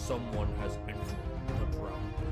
Someone has entered the drowning pit.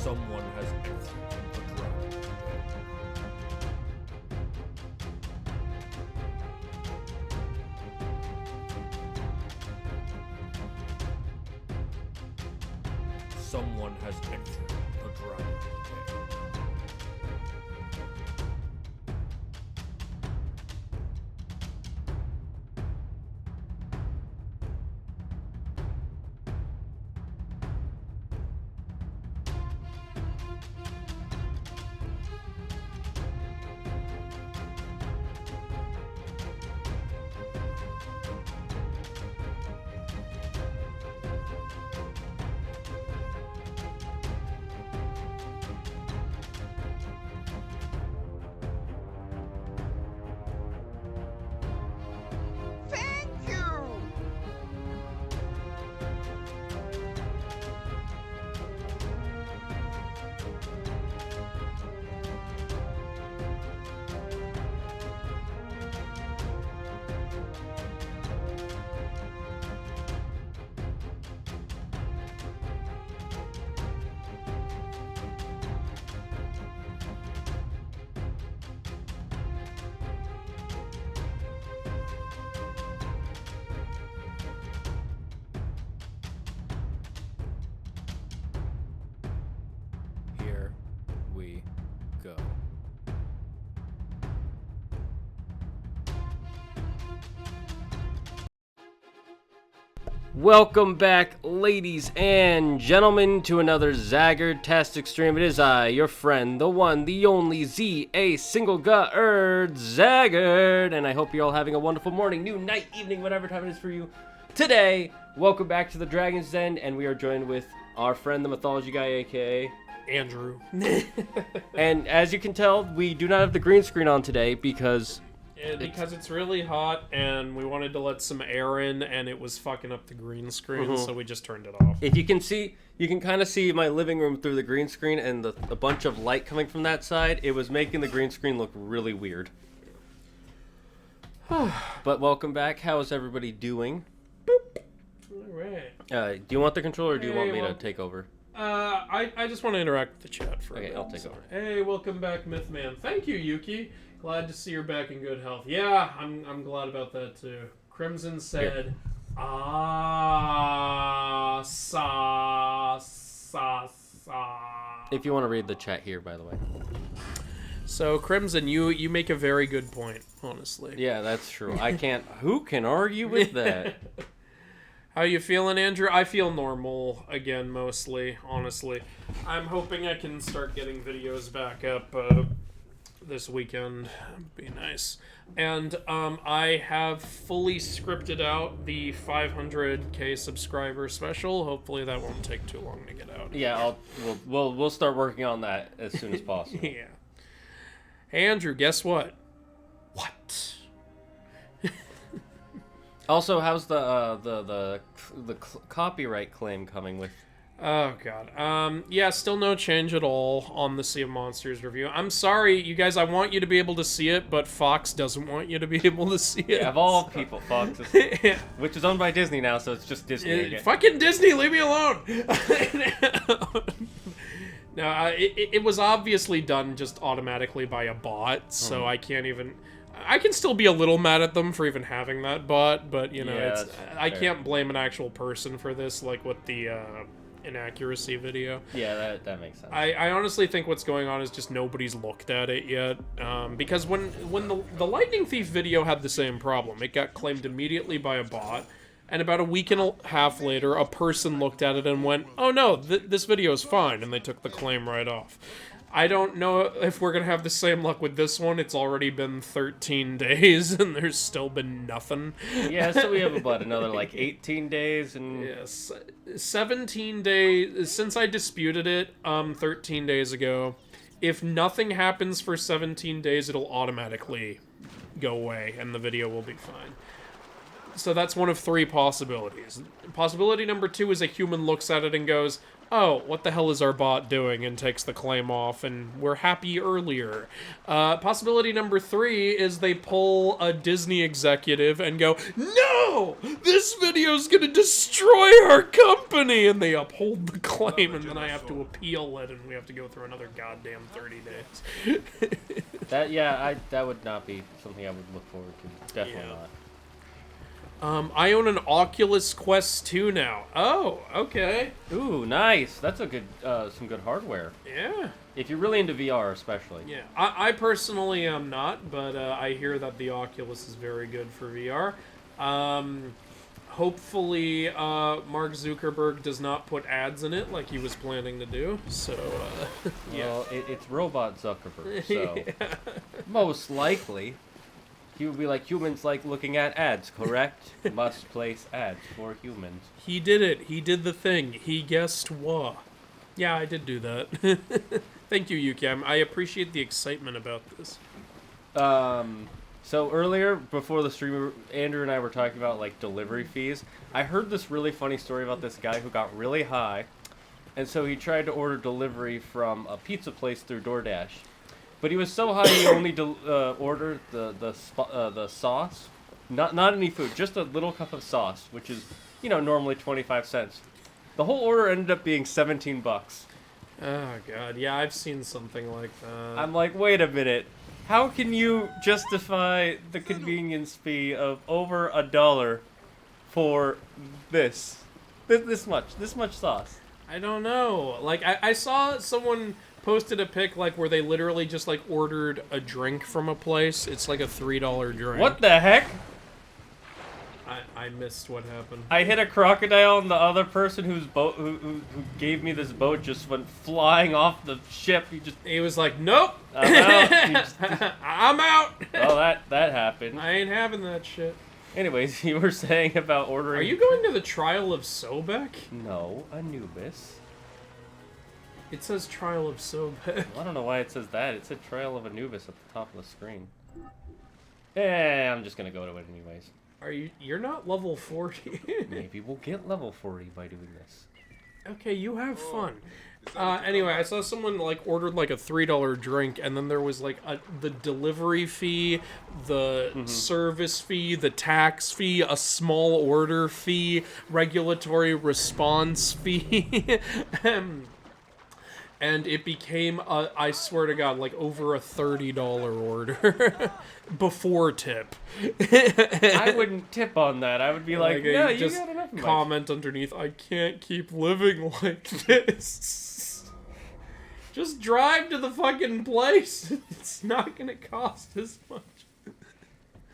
Someone has entered the drowning pit. Someone has entered the drowning pit. Welcome back, ladies and gentlemen, to another Zagard-tastic stream. It is I, your friend, the one, the only, Zagard, and I hope you're all having a wonderful morning, noon, night, evening, whatever time it is for you. Today, welcome back to the Dragon's Den, and we are joined with our friend, the Mythology Guy, aka Andrew. And as you can tell, we do not have the green screen on today because it's really hot, and we wanted to let some air in, and it was fucking up the green screen, so we just turned it off. If you can see, you can kind of see my living room through the green screen and a bunch of light coming from that side. It was making the green screen look really weird. But welcome back. How is everybody doing? Boop. All right. Do you want the controller or do you want me to take over? I just want to interact with the chat for a bit. Okay, I'll take over. Hey, welcome back, Mythman. Thank you, Yuki. Glad to see you're back in good health. Yeah, I'm glad about that too. Crimson said, sa. If you want to read the chat here, by the way. So, Crimson, you make a very good point, honestly. Yeah, that's true. I can't. Who can argue with that? How you feeling, Andrew? I feel normal again, mostly, honestly. I'm hoping I can start getting videos back up this weekend. Be nice. And I have fully scripted out the 500k subscriber special. Hopefully that won't take too long to get out. Yeah, we'll start working on that as soon as possible. Yeah. Hey, Andrew, guess what? What? Also, how's the copyright claim coming with? Oh god. Yeah, still no change at all on the Sea of Monsters review. I'm sorry, you guys. I want you to be able to see it, but Fox doesn't want you to be able to see it. Yeah, of all people, Fox, which is owned by Disney now, so it's just Disney again. Fucking Disney, leave me alone. No, it was obviously done just automatically by a bot, so I can't even. I can still be a little mad at them for even having that bot, but you know, Yeah, I can't blame an actual person for this, like with the inaccuracy video. Yeah, that makes sense. I honestly think what's going on is just nobody's looked at it yet, because when the Lightning Thief video had the same problem, it got claimed immediately by a bot. And about a week and a half later, a person looked at it and went, "Oh no, this video is fine," and they took the claim right off. I don't know if we're gonna have the same luck with this one. It's already been 13 days, and there's still been nothing. Yeah, so we have about another, 18 days, and... Yes, 17 days, since I disputed it, 13 days ago. If nothing happens for 17 days, it'll automatically go away, and the video will be fine. So that's one of three possibilities. Possibility number 2 is a human looks at it and goes, "Oh, what the hell is our bot doing?" and takes the claim off, and we're happy earlier. Possibility number 3 is they pull a Disney executive and go, "No! This video's gonna destroy our company!" and they uphold the claim, and then I have to appeal it, and we have to go through another goddamn 30 days. That would not be something I would look forward to. Definitely not. I own an Oculus Quest 2 now. Oh, okay. Ooh, nice. That's a good, some good hardware. Yeah. If you're really into VR, especially. Yeah. I personally am not, but I hear that the Oculus is very good for VR. Hopefully, Mark Zuckerberg does not put ads in it like he was planning to do. So, yeah. Well, it's Robot Zuckerberg, so most likely. He would be like, humans like looking at ads, correct? Must place ads for humans. He did it. He did the thing. He guessed what? Yeah, I did do that. Thank you, Yuki. I appreciate the excitement about this. So earlier, before the stream, Andrew and I were talking about, delivery fees. I heard this really funny story about this guy who got really high, and so he tried to order delivery from a pizza place through DoorDash. But he was so high he only ordered the sauce, not any food, just a little cup of sauce, which is, normally 25 cents. The whole order ended up being $17. Oh god, yeah, I've seen something like that. I'm like, wait a minute, how can you justify the convenience fee of over $1 for this much sauce? I don't know. I saw someone posted a pic where they literally just ordered a drink from a place. It's like a $3 drink. What the heck? I missed what happened. I hit a crocodile, and the other person who gave me this boat just went flying off the ship. He was like, nope. I'm out. I'm out. Oh, that happened. I ain't having that shit. Anyways, you were saying about ordering... Are you going to the Trial of Sobek? No, Anubis. It says Trial of Sobek. Well, I don't know why it says that. It said Trial of Anubis at the top of the screen. Eh, I'm just gonna go to it anyways. You're not level 40. Maybe we'll get level 40 by doing this. Okay, you have fun. Anyway, I saw someone like ordered like a $3 drink, and then there was like the delivery fee, the service fee, the tax fee, a small order fee, regulatory response fee. And it became, I swear to God, like over a $30 order before tip. I wouldn't tip on that. I would be like, no, you just got enough of comment underneath, I can't keep living like this. Just drive to the fucking place. It's not gonna cost as much.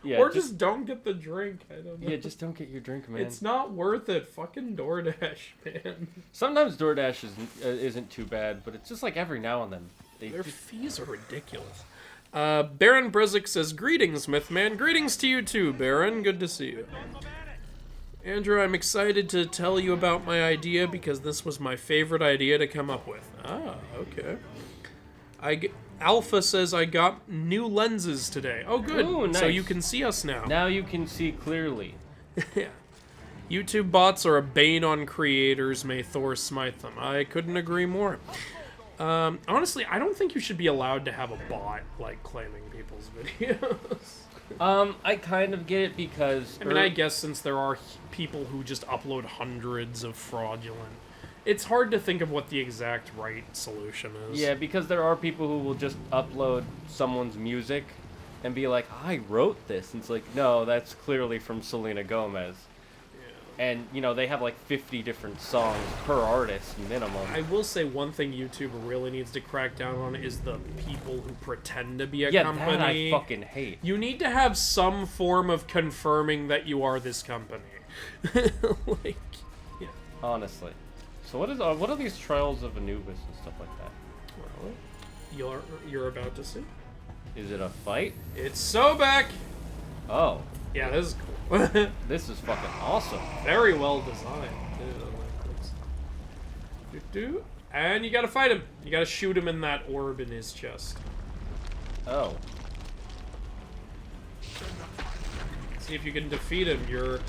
Yeah, or just don't get the drink. I don't know. Yeah, just don't get your drink, man. It's not worth it. Fucking DoorDash, man. Sometimes DoorDash isn't too bad, but it's just like every now and then. Their fees are ridiculous. Baron Brezik says, greetings, Mythman. Greetings to you too, Baron. Good to see you. Andrew, I'm excited to tell you about my idea because this was my favorite idea to come up with. Ah, okay. Alpha says I got new lenses today. Oh, good. Ooh, nice. So you can see us now. Now you can see clearly. Yeah. YouTube bots are a bane on creators. May Thor smite them. I couldn't agree more. Honestly, I don't think you should be allowed to have a bot, like, claiming people's videos. I kind of get it because... I mean, I guess since there are people who just upload hundreds of fraudulent... It's hard to think of what the exact right solution is. Yeah, because there are people who will just upload someone's music and be like, I wrote this. And it's like, no, that's clearly from Selena Gomez. Yeah. And, you know, they have like 50 different songs per artist minimum. I will say one thing YouTube really needs to crack down on is the people who pretend to be a company. Yeah, that I fucking hate. You need to have some form of confirming that you are this company. Like, yeah. Honestly. So what are these Trials of Anubis and stuff like that? Well, you're about to see. Is it a fight? It's Sobek! Oh. Yeah, this is cool. This is fucking awesome. Very well designed. And you gotta fight him. You gotta shoot him in that orb in his chest. Oh. See if you can defeat him. You're,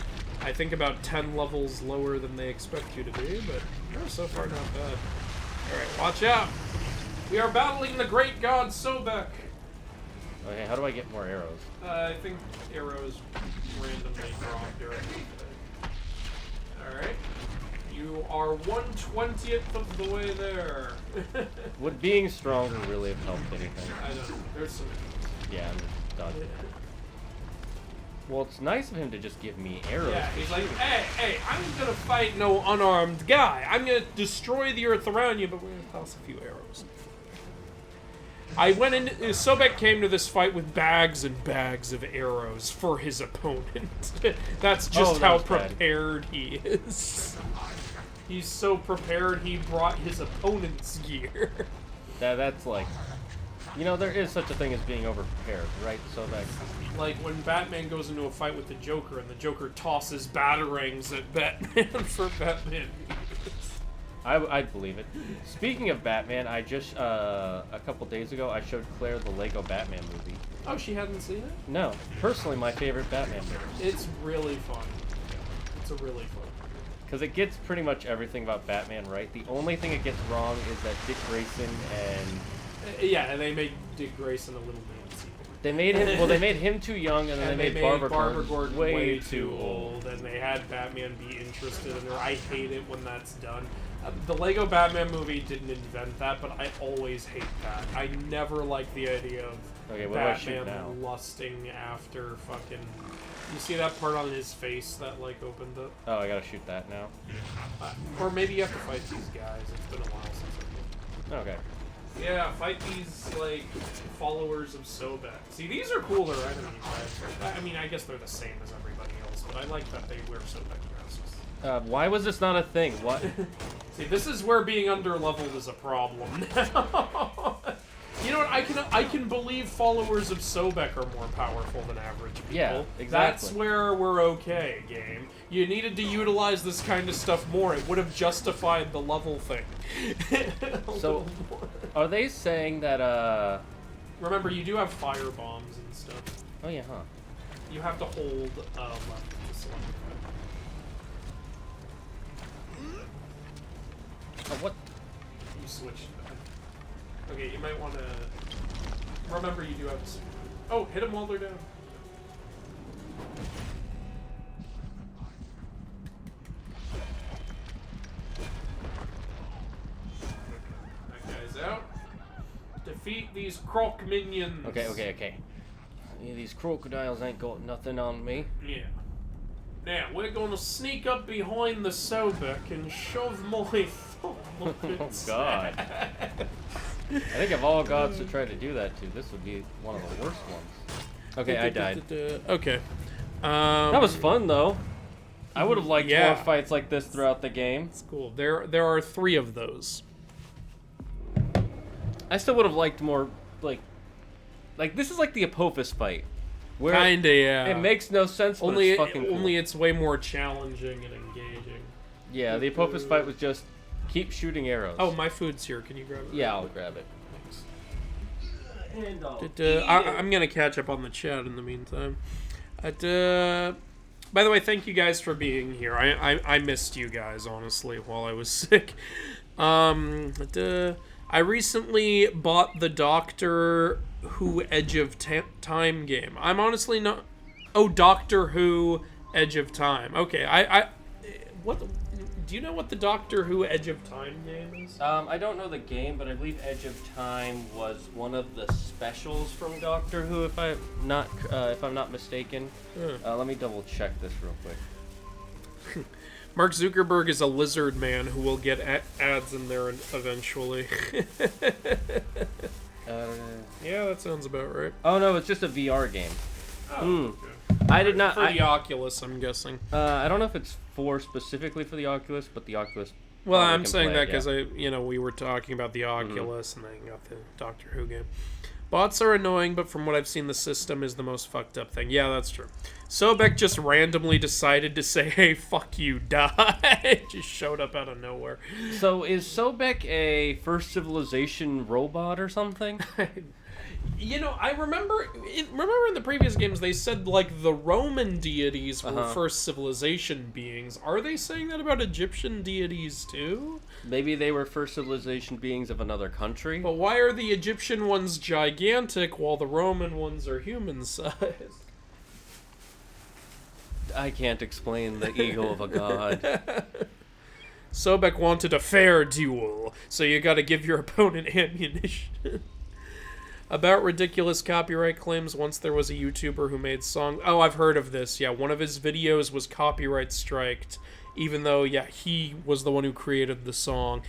I think, about 10 levels lower than they expect you to be, but so far not bad. Alright, watch out! We are battling the great god Sobek! Okay, how do I get more arrows? I think arrows randomly drop directly. Alright. You are 1/20th of the way there. Would being stronger really have helped anything? I don't know. There's some... Yeah, I'm just dodging. Well, it's nice of him to just give me arrows. Yeah, he's like, hey, I'm gonna fight no unarmed guy. I'm gonna destroy the earth around you, but we're gonna toss a few arrows. I went in. Sobek came to this fight with bags and bags of arrows for his opponent. That's just how prepared he is. He's so prepared he brought his opponent's gear. That's like, you know, there is such a thing as being overprepared, right? Sobek. Like when Batman goes into a fight with the Joker and the Joker tosses batarangs at Batman for Batman. I'd believe it. Speaking of Batman, I just, a couple days ago, I showed Claire the Lego Batman movie. Oh, she hadn't seen it? No. Personally, my favorite Batman movie. It's really fun. It's a really fun. Because it gets pretty much everything about Batman right. The only thing it gets wrong is that Dick Grayson and... Yeah, and they made Dick Grayson a little Nancy. They made him, well, they made him too young, and then they made Barbara Gordon way too old. And they had Batman be interested in her. I hate it when that's done. The Lego Batman movie didn't invent that, but I always hate that. I never like the idea of Batman lusting after fucking... You see that part on his face that, like, opened up? Oh, I gotta shoot that now. Or maybe you have to fight these guys. It's been a while since I did. Okay. Yeah, fight these, like, followers of Sobek. See, these are cooler enemies, right? I mean, I guess they're the same as everybody else. styles, but I like that they wear Sobek masks. Why was this not a thing? What? See, this is where being under-leveled is a problem now. You know what? I can believe followers of Sobek are more powerful than average people. Yeah, exactly. That's where we're okay, game. You needed to utilize this kind of stuff more. It would have justified the level thing. So, are they saying that, Remember, you do have fire bombs and stuff. Oh yeah, huh? You have to hold left to select Oh, what? You switched back. Okay, you might want to... Remember, you do have to... Oh, hit them while they're down. That guy's out. Defeat these croc minions. Okay. Yeah, these crocodiles ain't got nothing on me. Yeah. Now, we're gonna sneak up behind the Sobek and shove my thumb up its Oh, God. I think of all gods to try to do that to, this would be one of the worst ones. Okay, I died. Okay. That was fun, though. I would have liked Yeah. more fights like this throughout the game. It's cool. There are 3 of those. I still would have liked more, like this is like the Apophis fight. Where Kinda, yeah. it makes no sense, but Only, it's fucking cool. it's way more challenging and engaging. Yeah, the Apophis fight was just keep shooting arrows. Oh, my food's here. Can you grab it? Yeah, I'll grab it. Thanks. I'm gonna catch up on the chat in the meantime. By the way, thank you guys for being here. I missed you guys, honestly, while I was sick. I recently bought the Doctor Who Edge of Time game. I'm honestly not... Oh, Doctor Who Edge of Time. Okay, what... Do you know what the Doctor Who Edge of Time game is? I don't know the game, but I believe Edge of Time was one of the specials from Doctor Who, if I'm not mistaken. Let me double check this real quick. Mark Zuckerberg is a lizard man who will get ads in there eventually. Yeah, that sounds about right. Oh no, it's just a VR game. Oh, okay. I did not. For the Oculus, I'm guessing. I don't know if it's specifically for the Oculus, but the Oculus. Well, I'm saying play that it, because we were talking about the Oculus, and then got the Doctor Who game. Bots are annoying, but from what I've seen, the system is the most fucked up thing. Yeah, that's true. Sobek just randomly decided to say, "Hey, fuck you, die." Just showed up out of nowhere. So is Sobek a First Civilization robot or something? I remember in the previous games they said like the Roman deities were first civilization beings. Are they saying that about Egyptian deities too? Maybe they were first civilization beings of another country. But why are the Egyptian ones gigantic while the Roman ones are human sized? I can't explain the ego of a god. Sobek wanted a fair duel, so you gotta give your opponent ammunition. About ridiculous copyright claims, once there was a YouTuber who made songs... Oh, I've heard of this. Yeah, one of his videos was copyright striked, even though, yeah, he was the one who created the song.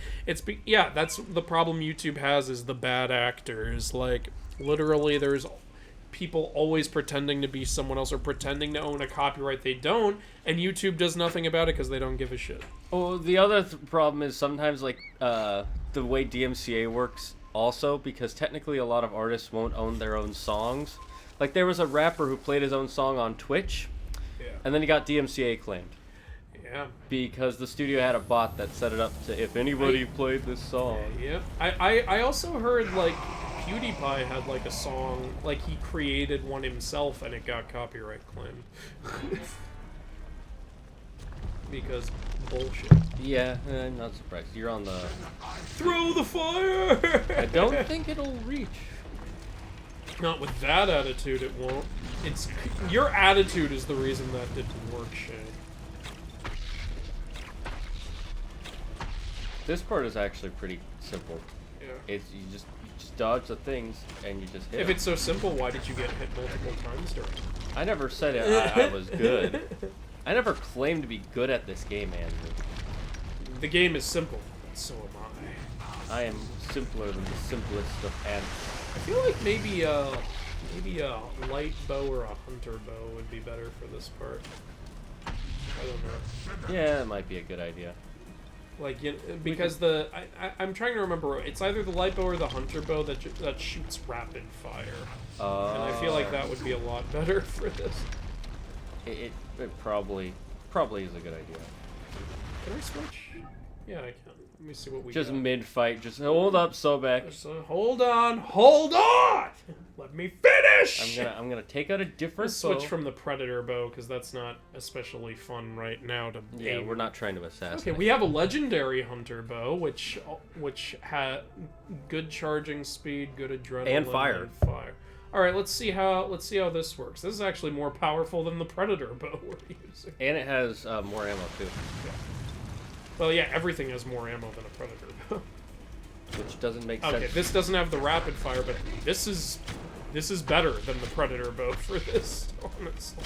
Yeah, that's the problem YouTube has, is the bad actors. Like, literally, there's people always pretending to be someone else or pretending to own a copyright they don't, and YouTube does nothing about it because they don't give a shit. Well, the other problem is sometimes, like, the way DMCA works... Also, because technically a lot of artists won't own their own songs. Like, there was a rapper who played his own song on Twitch, and then he got DMCA claimed. Yeah. Because the studio had a bot that set it up to, if anybody played this song. Yeah. I also heard, like, PewDiePie had, like, a song, like, he created one himself, and it got copyright claimed. Because bullshit. Yeah, I'm not surprised. You're on the... Throw the fire! I don't think it'll reach. Not with that attitude, it won't. It's your attitude is the reason that didn't work, Shane. This part is actually pretty simple. Yeah. It's you just dodge the things and you just hit. If them. it's so simple, why did you get hit multiple times during it? I never said I was good. I never claimed to be good at this game, Andrew. The game is simple, but so am I. I am simpler than the simplest of ants. I feel like maybe a light bow or a hunter bow would be better for this part. I don't know. Yeah, that might be a good idea. Like, because I'm trying to remember. It's either the light bow or the hunter bow that shoots rapid fire, and I feel like that would be a lot better for this. It probably is a good idea. Can I switch? Yeah, I can. Let me see what we Just got. mid-fight, just hold up, Sobek. Hold on! Let me finish! I'm gonna take out a different Let's bow. switch from the predator bow, because that's not especially fun right now to Yeah, aim. we're not trying to assassinate. Okay, we have a legendary hunter bow, which had good charging speed, good adrenaline, And fire. All right, let's see how this works. This is actually more powerful than the predator bow we're using. And it has more ammo too. Well, yeah, everything has more ammo than a predator bow. Which doesn't make sense. Okay, this doesn't have the rapid fire, but this is better than the predator bow for this, honestly.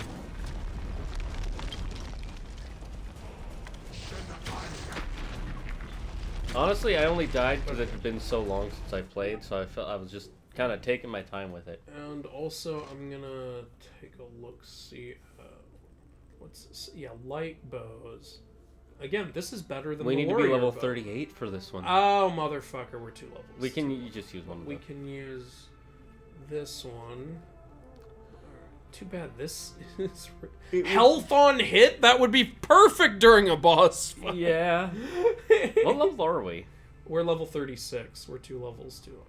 Honestly, I only died because it had been so long since I played, so I felt I was just kind of taking my time with it. And also, I'm gonna take a look, see, what's this? Yeah, light bows. Again, this is better than We the need to be warrior level bow. 38 for this one. Oh, motherfucker, we're 2 levels. We can you just use one of We those. can use this one. Too bad this is... Health on hit? That would be perfect during a boss fight. Yeah. What level are we? We're level 36. We're 2 levels too.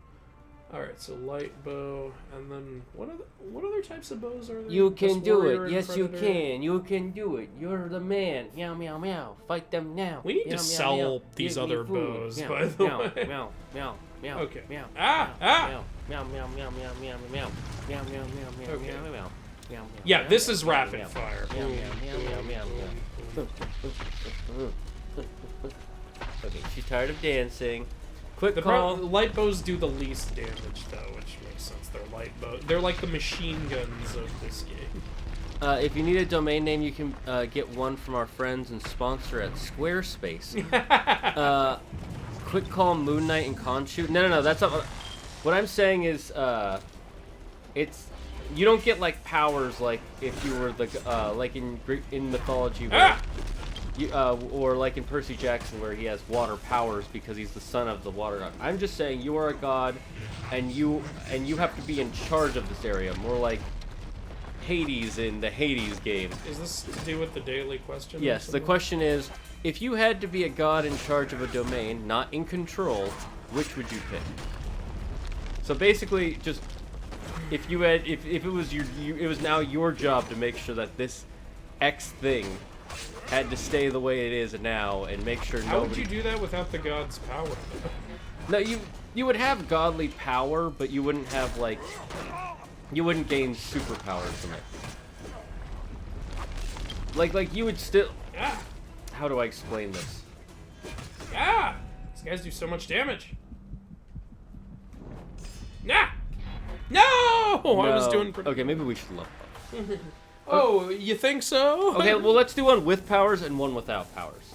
Alright, so light bow, and then what other types of bows are there? You can Just do warrior it. and Yes, you predator? can. You can do it. You're the man. Meow, meow, meow. Fight them now. We need to Meow, meow, sell meow. these Give me other food. bows, Meow, by the meow, way. Meow, meow, meow. Okay. Meow. Ah, meow, ah! Meow, meow, meow, meow, meow, meow, meow, meow, meow, meow, meow, Okay. meow, meow, meow. Meow, Yeah, meow, this meow, is meow, rapid meow. fire. Meow, meow, meow, meow, meow, meow. Okay, she's tired of dancing. Quick The call. light bows do the least damage, though, which makes sense. They're light bows. They're like the machine guns of this game. If you need a domain name, you can get one from our friends and sponsor at Squarespace. Quick call Moon Knight and Khonshu. No, that's not. What I'm saying is, it's you don't get like powers like if you were the like in mythology where you or like in Percy Jackson where he has water powers because he's the son of the water god. I'm just saying you are a god, and you have to be in charge of this area. More like Hades in the Hades game. Is this to do with the daily question? Yes, the question is, if you had to be a god in charge of a domain, not in control, which would you pick? So basically, just if you had, if it was it was now your job to make sure that this X thing had to stay the way it is now, and make sure How nobody. would you do that without the god's power? No, you would have godly power, but you wouldn't have like, you wouldn't gain superpowers from it. Like you would still. Ah! How do I explain this? Ah! These guys do so much damage. Nah! No! I was No. doing pretty Okay, maybe we should look. Oh, you think so? Okay, well let's do one with powers and one without powers.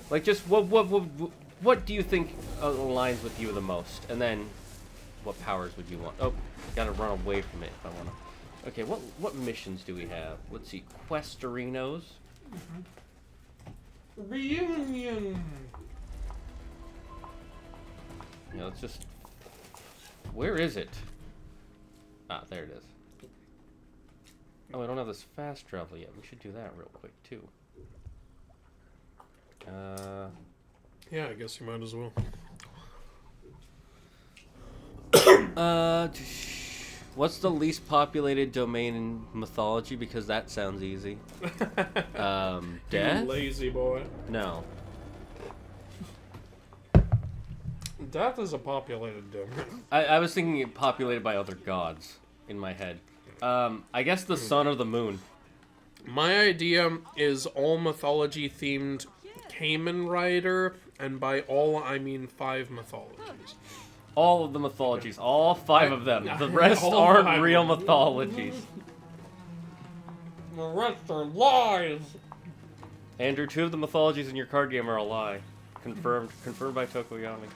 Like just what do you think aligns with you the most, and then what powers would you want? Oh, gotta run away from it if I wanna. Okay, what missions do we have? Let's see, Questorinos. Reunion. Yeah, let's just. Where is it? Ah, there it is. Oh, I don't have this fast travel yet. We should do that real quick too. Yeah, I guess you might as well. What's the least populated domain in mythology? Because that sounds easy. Death? You lazy boy. No. Death is a populated domain. I was thinking it populated by other gods in my head. I guess the sun or the moon. My idea is all mythology themed Kamen Rider, and by all I mean 5 mythologies. All of the mythologies. All 5 of them. The rest All aren't 5 real of them. mythologies. The rest are lies. Andrew, 2 of the mythologies in your card game are a lie. Confirmed by Tokoyami.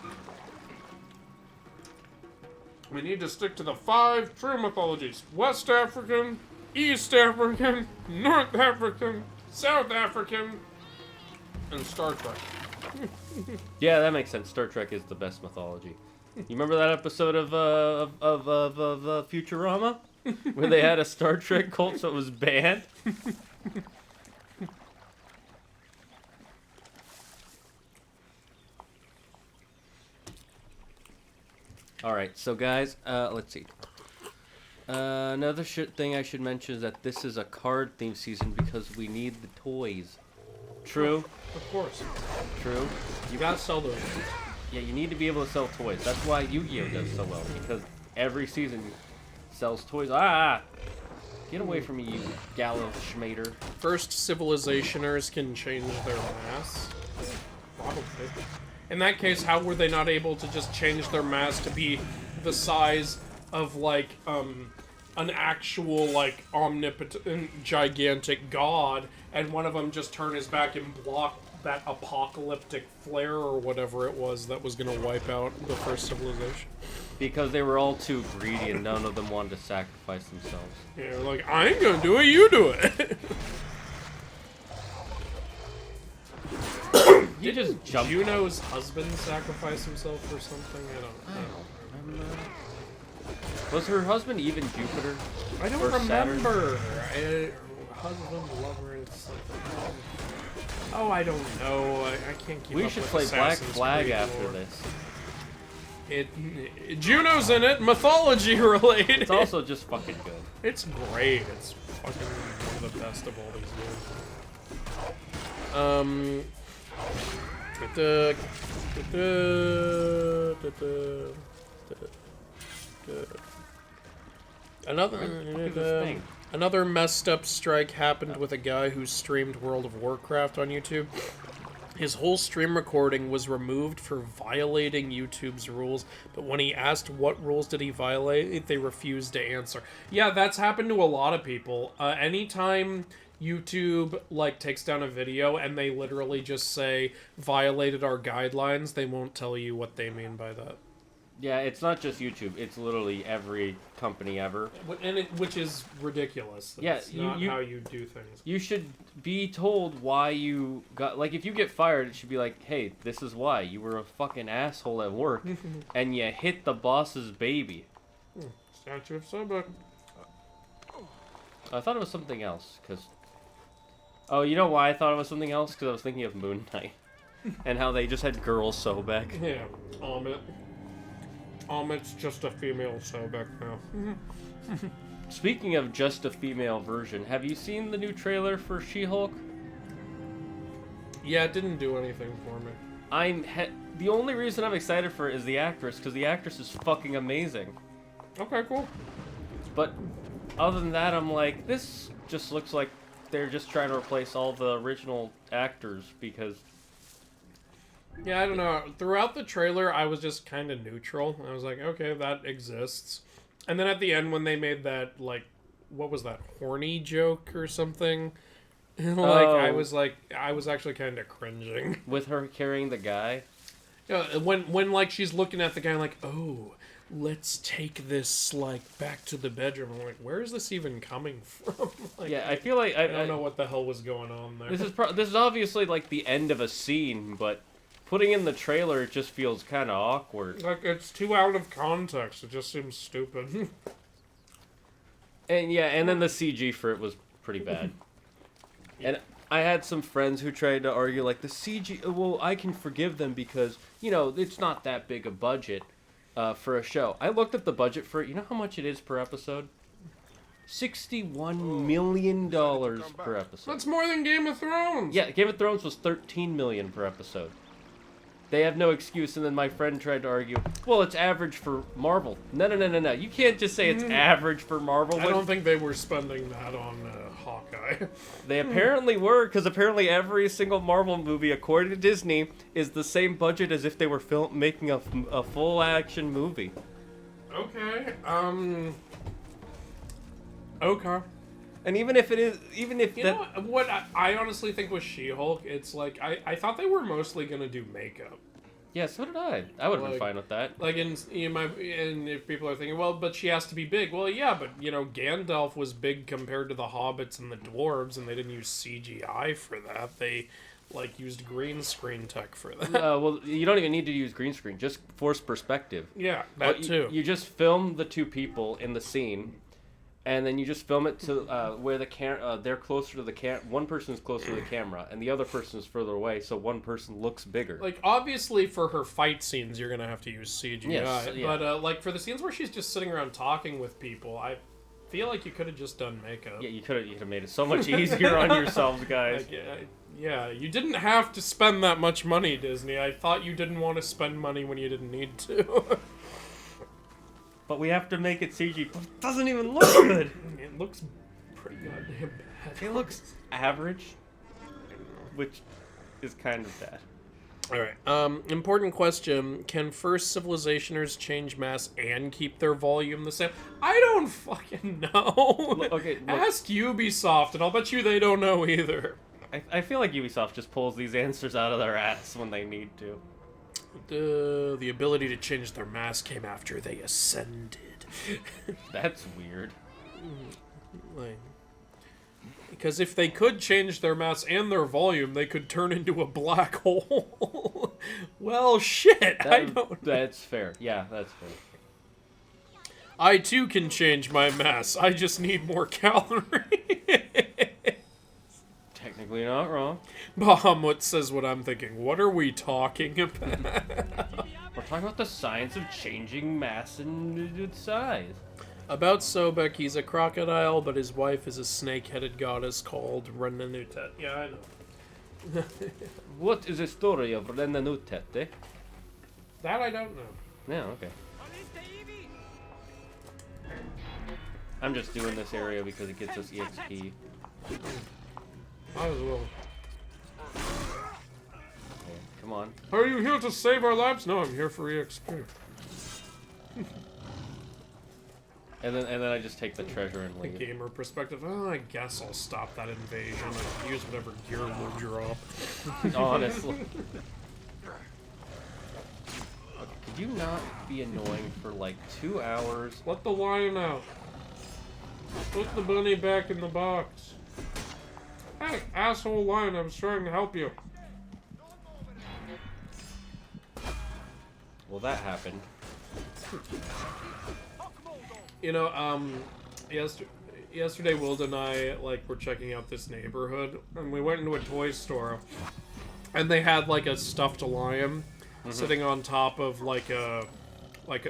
We need to stick to the 5 true mythologies. West African, East African, North African, South African, and Star Trek. Yeah, that makes sense. Star Trek is the best mythology. You remember that episode of Futurama? Where they had a Star Trek cult so it was banned? Alright, so guys, let's see. Another thing I should mention is that this is a card theme season because we need the toys. True? Of course. True? You gotta sell those. Yeah, you need to be able to sell toys. That's why Yu-Gi-Oh! Does so well, because every season sells toys. Ah! Get away from me, you gallow schmater. First civilizationers can change their mass. Probably. In that case, how were they not able to just change their mass to be the size of, like, an actual, like, omnipotent, gigantic god, and one of them just turn his back and block that apocalyptic flare or whatever it was that was gonna wipe out the first civilization? Because they were all too greedy and none of them wanted to sacrifice themselves. Yeah, like, I ain't gonna do it, you do it. You just jumped. Juno's husband sacrifice himself or something? I don't know. Was her husband even Jupiter? I don't or Saturn? remember. Husband, lover, it's something. Oh, I don't know. I can't keep We up should with play Black Assassin's Flag Creed after lore. this. Juno's in it, mythology related. It's also just fucking good. It's great. It's fucking one of the best of all these games. Another messed up strike happened with a guy who streamed World of Warcraft on YouTube. His whole stream recording was removed for violating YouTube's rules, but when he asked what rules did he violate, they refused to answer. Yeah, that's happened to a lot of people. Anytime YouTube, like, takes down a video and they literally just say, violated our guidelines, they won't tell you what they mean by that. Yeah, it's not just YouTube. It's literally every company ever. Which is ridiculous. That's not how you do things. You should be told why you got... Like, if you get fired, it should be like, hey, this is why. You were a fucking asshole at work, and you hit the boss's baby. Statue of Sobek. I thought it was something else, because... Oh, you know why I thought it was something else? Because I was thinking of Moon Knight. And how they just had girls Sobek. Yeah, Amit's just a female Sobek now. Speaking of just a female version, have you seen the new trailer for She-Hulk? Yeah, it didn't do anything for me. The only reason I'm excited for it is the actress, because the actress is fucking amazing. Okay, cool. But other than that, I'm like, this just looks like they're just trying to replace all the original actors, because... Yeah, I don't know. Throughout the trailer, I was just kind of neutral. I was like, okay, that exists. And then at the end, when they made that, like, what was that, horny joke or something? I was actually kind of cringing. With her carrying the guy? Yeah, when like, she's looking at the guy like, oh, let's take this, like, back to the bedroom. I'm like, where is this even coming from? Like, yeah, I feel like... I don't know what the hell was going on there. This is obviously, like, the end of a scene, but... Putting in the trailer, it just feels kind of awkward. Like, it's too out of context. It just seems stupid. And yeah, and then the CG for it was pretty bad. And I had some friends who tried to argue, like, the CG... Well, I can forgive them because, you know, it's not that big a budget for a show. I looked at the budget for it. You know how much it is per episode? $61 million per episode. That's more than Game of Thrones! Yeah, Game of Thrones was $13 million per episode. They have no excuse, and then my friend tried to argue, well, it's average for Marvel. No. You can't just say it's average for Marvel. I don't think they were spending that on Hawkeye. They apparently were, because apparently every single Marvel movie, according to Disney, is the same budget as if they were making a full-action movie. Okay, Okay. And even if You know what I honestly think with She-Hulk, it's like, I thought they were mostly gonna do makeup. Yeah, so did I. I would have been Like- fine with that. Like, and if people are thinking, well, but she has to be big. Well, yeah, but, Gandalf was big compared to the hobbits and the dwarves, and they didn't use CGI for that. They, used green screen tech for that. Well, you don't even need to use green screen. Just force perspective. Yeah, that Well, too. You just film the two people in the scene, and then you just film it to where the they're closer to the one person is closer to the camera, and the other person is further away, so one person looks bigger. Obviously, for her fight scenes, you're going to have to use CGI. Yes, yeah. But, for the scenes where she's just sitting around talking with people, I feel like you could have just done makeup. Yeah, you could have made it so much easier on yourselves, guys. Yeah, you didn't have to spend that much money, Disney. I thought you didn't want to spend money when you didn't need to. But we have to make it CG. But it doesn't even look good. It looks pretty goddamn bad. It looks average, which is kind of bad. Alright, important question. Can first civilizationers change mass and keep their volume the same? I don't fucking know. Okay, look. Ask Ubisoft, and I'll bet you they don't know either. I feel like Ubisoft just pulls these answers out of their ass when they need to. The ability to change their mass came after they ascended. That's weird. Because if they could change their mass and their volume, they could turn into a black hole. Well, shit, I don't... That's fair. Yeah, that's fair. I too can change my mass. I just need more calories. Technically not wrong. Bahamut says what I'm thinking. What are we talking about? We're talking about the science of changing mass and size. About Sobek, he's a crocodile, but his wife is a snake-headed goddess called Renanutet. Yeah, I know. What is the story of Renanutet, eh? That I don't know. Yeah, okay. I'm just doing this area because it gets us EXP. I as well. Okay, come on. Are you here to save our lives? No, I'm here for EXP. And then I just take the treasure and leave. Gamer perspective. Oh, I guess I'll stop that invasion and use whatever gear will drop. Honestly. Could you not be annoying for like 2 hours? Let the lion out. Put the bunny back in the box. Hey, asshole lion, I was trying to help you. Well, that happened. Yesterday Wilda and I, were checking out this neighborhood, and we went into a toy store, and they had, a stuffed lion sitting on top of,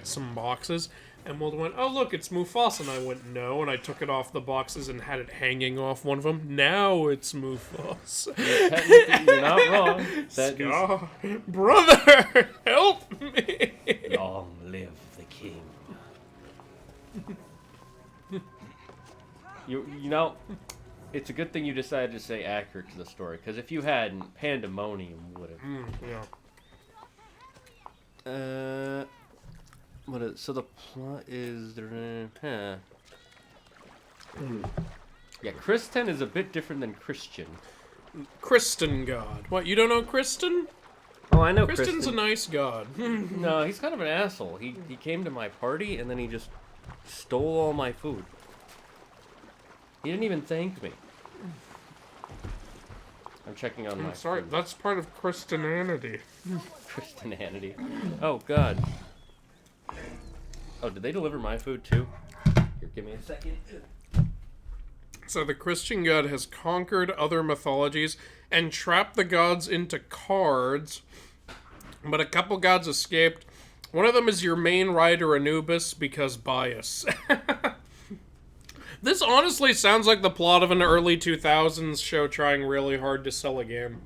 some boxes, and Wilda went, oh, look, it's Mufasa, and I went, no, and I took it off the boxes and had it hanging off one of them. Now it's Mufasa. Technically, you're not wrong. Scar, brother, help me! Long live the king. You know, it's a good thing you decided to say accurate to the story, because if you hadn't, pandemonium would have. Yeah. So the plot is yeah, Kristen is a bit different than Christian. Kristen god. What, you don't know Kristen? Oh, I know Kristen's Kristen. a nice god. No, he's kind of an asshole. He came to my party and then he just stole all my food. He didn't even thank me. I'm checking on my I'm sorry, food. that's part of Christianity. Christianity. Oh, God. Oh, did they deliver my food, too? Here, give me a second. So the Christian god has conquered other mythologies and trapped the gods into cards, but a couple gods escaped. One of them is your main rider, Anubis, because bias. This honestly sounds like the plot of an early 2000s show trying really hard to sell a game.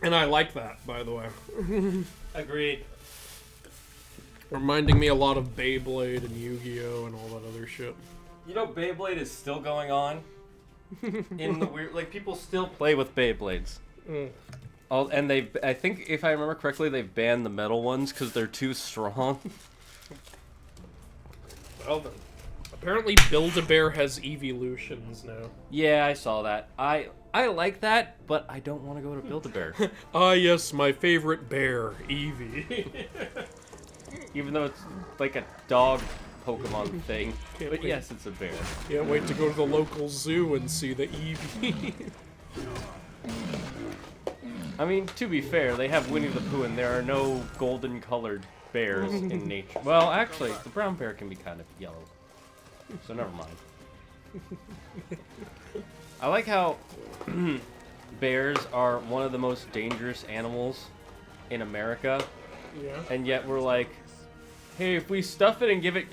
And I like that, by the way. Agreed. Reminding me a lot of Beyblade and Yu-Gi-Oh! And all that other shit. You know, Beyblade is still going on. In the weird, people still play with Beyblades. And I think, if I remember correctly, they've banned the metal ones because they're too strong. Well then. Apparently Build-A-Bear has evolutions now. Yeah, I saw that. I I like that, but I don't want to go to Build-A-Bear. Ah, yes, my favorite bear, Eevee. Even though it's like a dog Pokemon thing. Can't But wait. yes, it's a bear. Can't wait to go to the local zoo and see the Eevee. I mean, to be fair, they have Winnie the Pooh and there are no golden-colored bears in nature. Well, actually, the brown bear can be kind of yellow. So never mind. I like how bears are one of the most dangerous animals in America. Yeah. And yet we're like, hey, if we stuff it and give it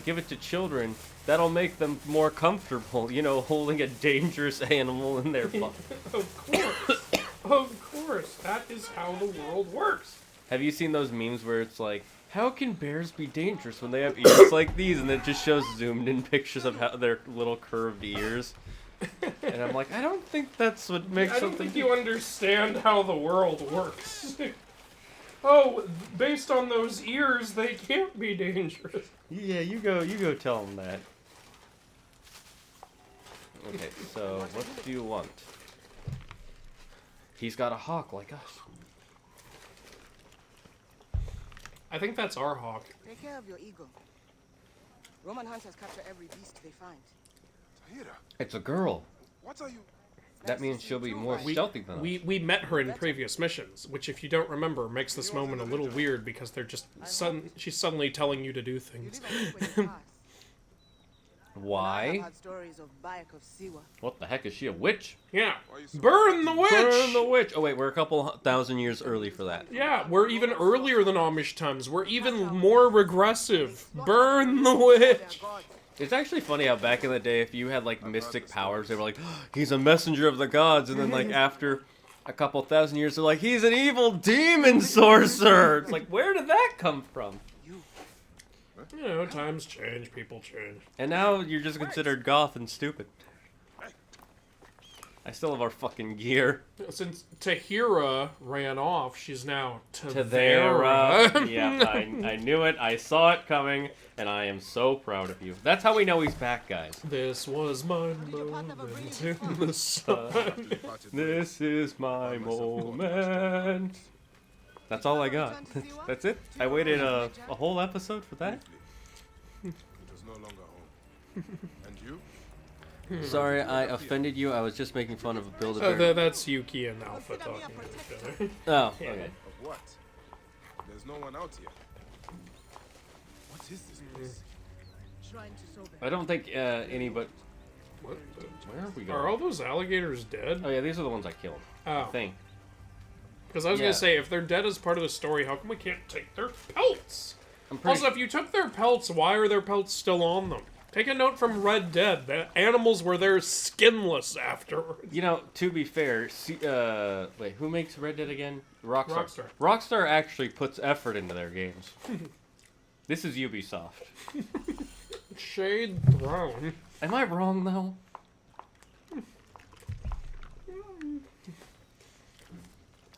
give it to children, that'll make them more comfortable, you know, holding a dangerous animal in their butt. Of course. Of course. That is how the world works. Have you seen those memes where it's like, how can bears be dangerous when they have ears like these? And it just shows zoomed in pictures of how their little curved ears. And I'm like, I don't think that's what makes I don't something. think you understand how the world works. Oh, based on those ears, they can't be dangerous. Yeah, you go tell them that. Okay, so what do you want? He's got a hawk like us. I think that's our hawk. Take care of your ego. Roman hunters capture every beast they find. Tahira, It's a girl. what are you? That means she'll be more stealthy than us. We met her in previous missions, which, if you don't remember, makes this moment a little weird because they're just she's suddenly telling you to do You things. live and work when you pass. I Why? have heard stories of Bayek of Siwa. What the heck, is she a witch? Yeah, Why are you so burn the witch. Burn the witch! Oh wait, we're a couple thousand years early for that. Yeah, we're even earlier than Amish times. We're even more regressive. Burn the witch. It's actually funny how back in the day, if you had like mystic powers, they were like, oh, he's a messenger of the gods, and then like after a couple thousand years, they're like, he's an evil demon sorcerer. It's like, where did that come from? You know, times change, people change. And now you're just considered goth and stupid. I still have our fucking gear. Since Tahira ran off, she's now Tahira. Tahira. Yeah, I knew it. I saw it coming, and I am so proud of you. That's how we know he's back, guys. This was my moment in the sun. This is my moment. That's all I got. That's it. I waited a whole episode for that. It was no longer home. And you? Sorry, I offended you. I was just making fun of a Build-A-Bear. That's Yuki and Alpha talking to each other. Oh, okay. Of what? There's no one out here. What is this place? I don't think any but... What? Where are we Are all going? those alligators dead? Oh yeah, these are the ones I killed. I Oh. think. Because I was Yeah. going to say, if they're dead as part of the story, how come we can't take their pelts? I'm pretty Also, if you took their pelts, why are their pelts still on them? Take a note from Red Dead. The animals were there skinless afterwards. You know, to be fair, wait, who makes Red Dead again? Rockstar. Rockstar. Rockstar actually puts effort into their games. This is Ubisoft. Shade Throne. Am I wrong, though?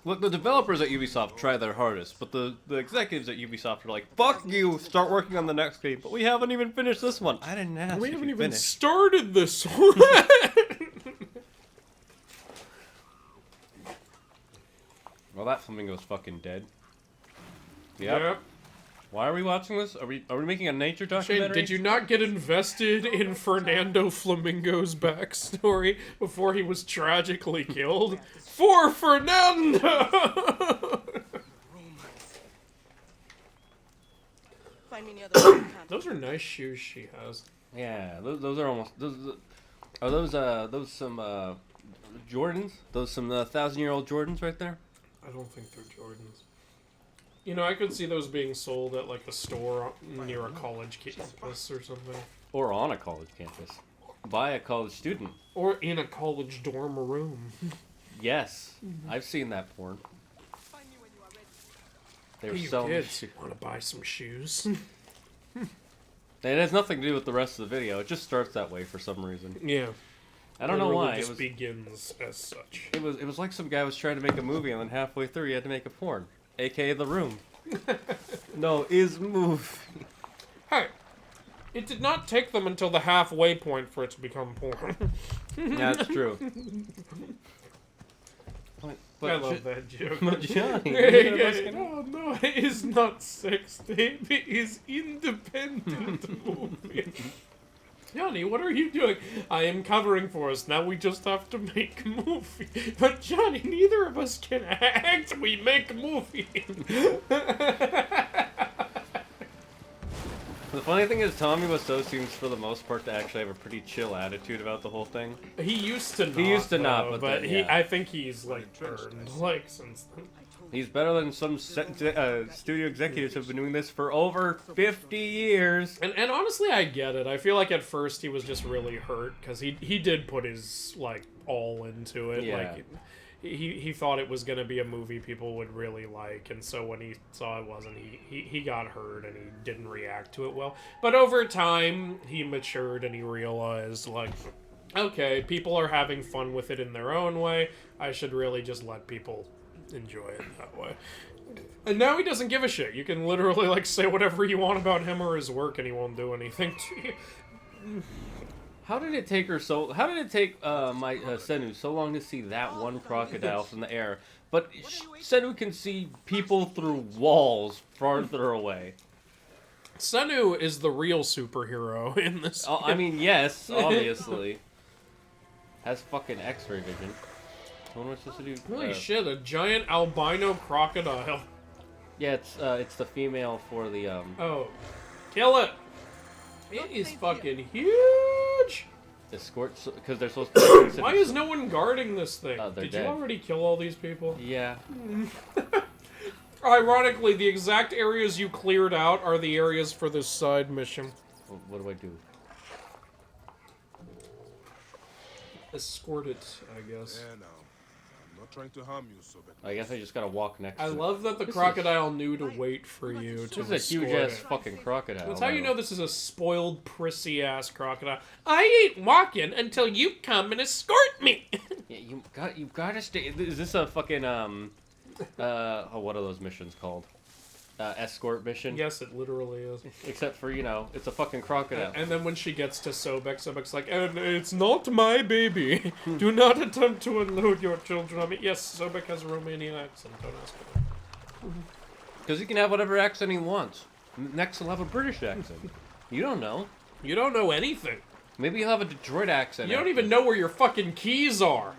Look, the developers at Ubisoft try their hardest, but the executives at Ubisoft are like, fuck you, start working on the next game, but we haven't even finished this one. I didn't ask We if haven't you even finished. started this one. Well, that flamingo's fucking dead. Yep. Yep. Why are we watching this? Are we making a nature Shane, documentary? did you not get invested in Fernando Flamingo's backstory before he was tragically killed? For Fernando! Find me near the camp. Those are nice shoes she has. Yeah, those are almost. Are those some Jordans? Those some 1,000-year-old Jordans right there? I don't think they're Jordans. You know, I could see those being sold at like a store near a college campus or something. Or on a college campus, by a college student. Or in a college dorm room. Yes, I've seen that porn. They were Hey, you selling kids, shoes. want to buy some shoes? It has nothing to do with the rest of the video. It just starts that way for some reason. Yeah. I don't know Literally why. Just It was. begins as such. It was like some guy was trying to make a movie, and then halfway through, he had to make a porn, aka The Room. No, is movie. Hey, It did not take them until the halfway point for it to become porn. Yeah, that's true. But I love that joke. But Johnny, neither of us can- Oh no, it is not sex tape. It is independent movie. Johnny, what are you doing? I am covering for us. Now we just have to make a movie. But Johnny, neither of us can act. We make a movie. The funny thing is, Tommy Wiseau seems, for the most part, to actually have a pretty chill attitude about the whole thing. He used to not. He used to not, though, but then, yeah. I think he's like turned like since then. He's better than some studio executives who have been doing this for over 50 years. And honestly, I get it. I feel like at first he was just really hurt because he did put his like all into it. Yeah. Like he thought it was gonna be a movie people would really like, and so when he saw it wasn't, he got hurt and he didn't react to it well. But over time, he matured and he realized like, okay, people are having fun with it in their own way. I should really just let people enjoy it that way. And now he doesn't give a shit. You can literally like say whatever you want about him or his work and he won't do anything to you. How did it take my Senu so long to see that one crocodile from the air? But Senu can see people through walls farther away. Senu is the real superhero in this. Oh, I mean, yes, obviously. Has fucking X-ray vision. What am I supposed to do? Holy shit, a giant albino crocodile. Yeah, it's the female for the Oh. Kill it! It is fucking huge! escort, because they're supposed to. Why is no one guarding this thing? They're Did dead. you already kill all these people? Yeah. Ironically, the exact areas you cleared out are the areas for this side mission. What do I do? Escort it, I guess. Yeah, now. I'm not trying to harm you, so I guess I just gotta walk next I to it. love that the crocodile knew to wait for you to This is a huge escort ass it. fucking crocodile. That's how you know this is a spoiled, prissy ass crocodile. I ain't walking until you come and escort me. Yeah, you gotta stay. Is this a fucking what are those missions called? Escort mission. Yes, it literally is. Except for it's a fucking crocodile. And then when she gets to Sobek, Sobek's like, and it's not my baby. Do not attempt to unload your children on me. Yes, Sobek has a Romanian accent. Don't ask me. Because he can have whatever accent he wants. Next, he'll have a British accent. You don't know. You don't know anything. Maybe he'll have a Detroit accent. You don't even know where your fucking keys are.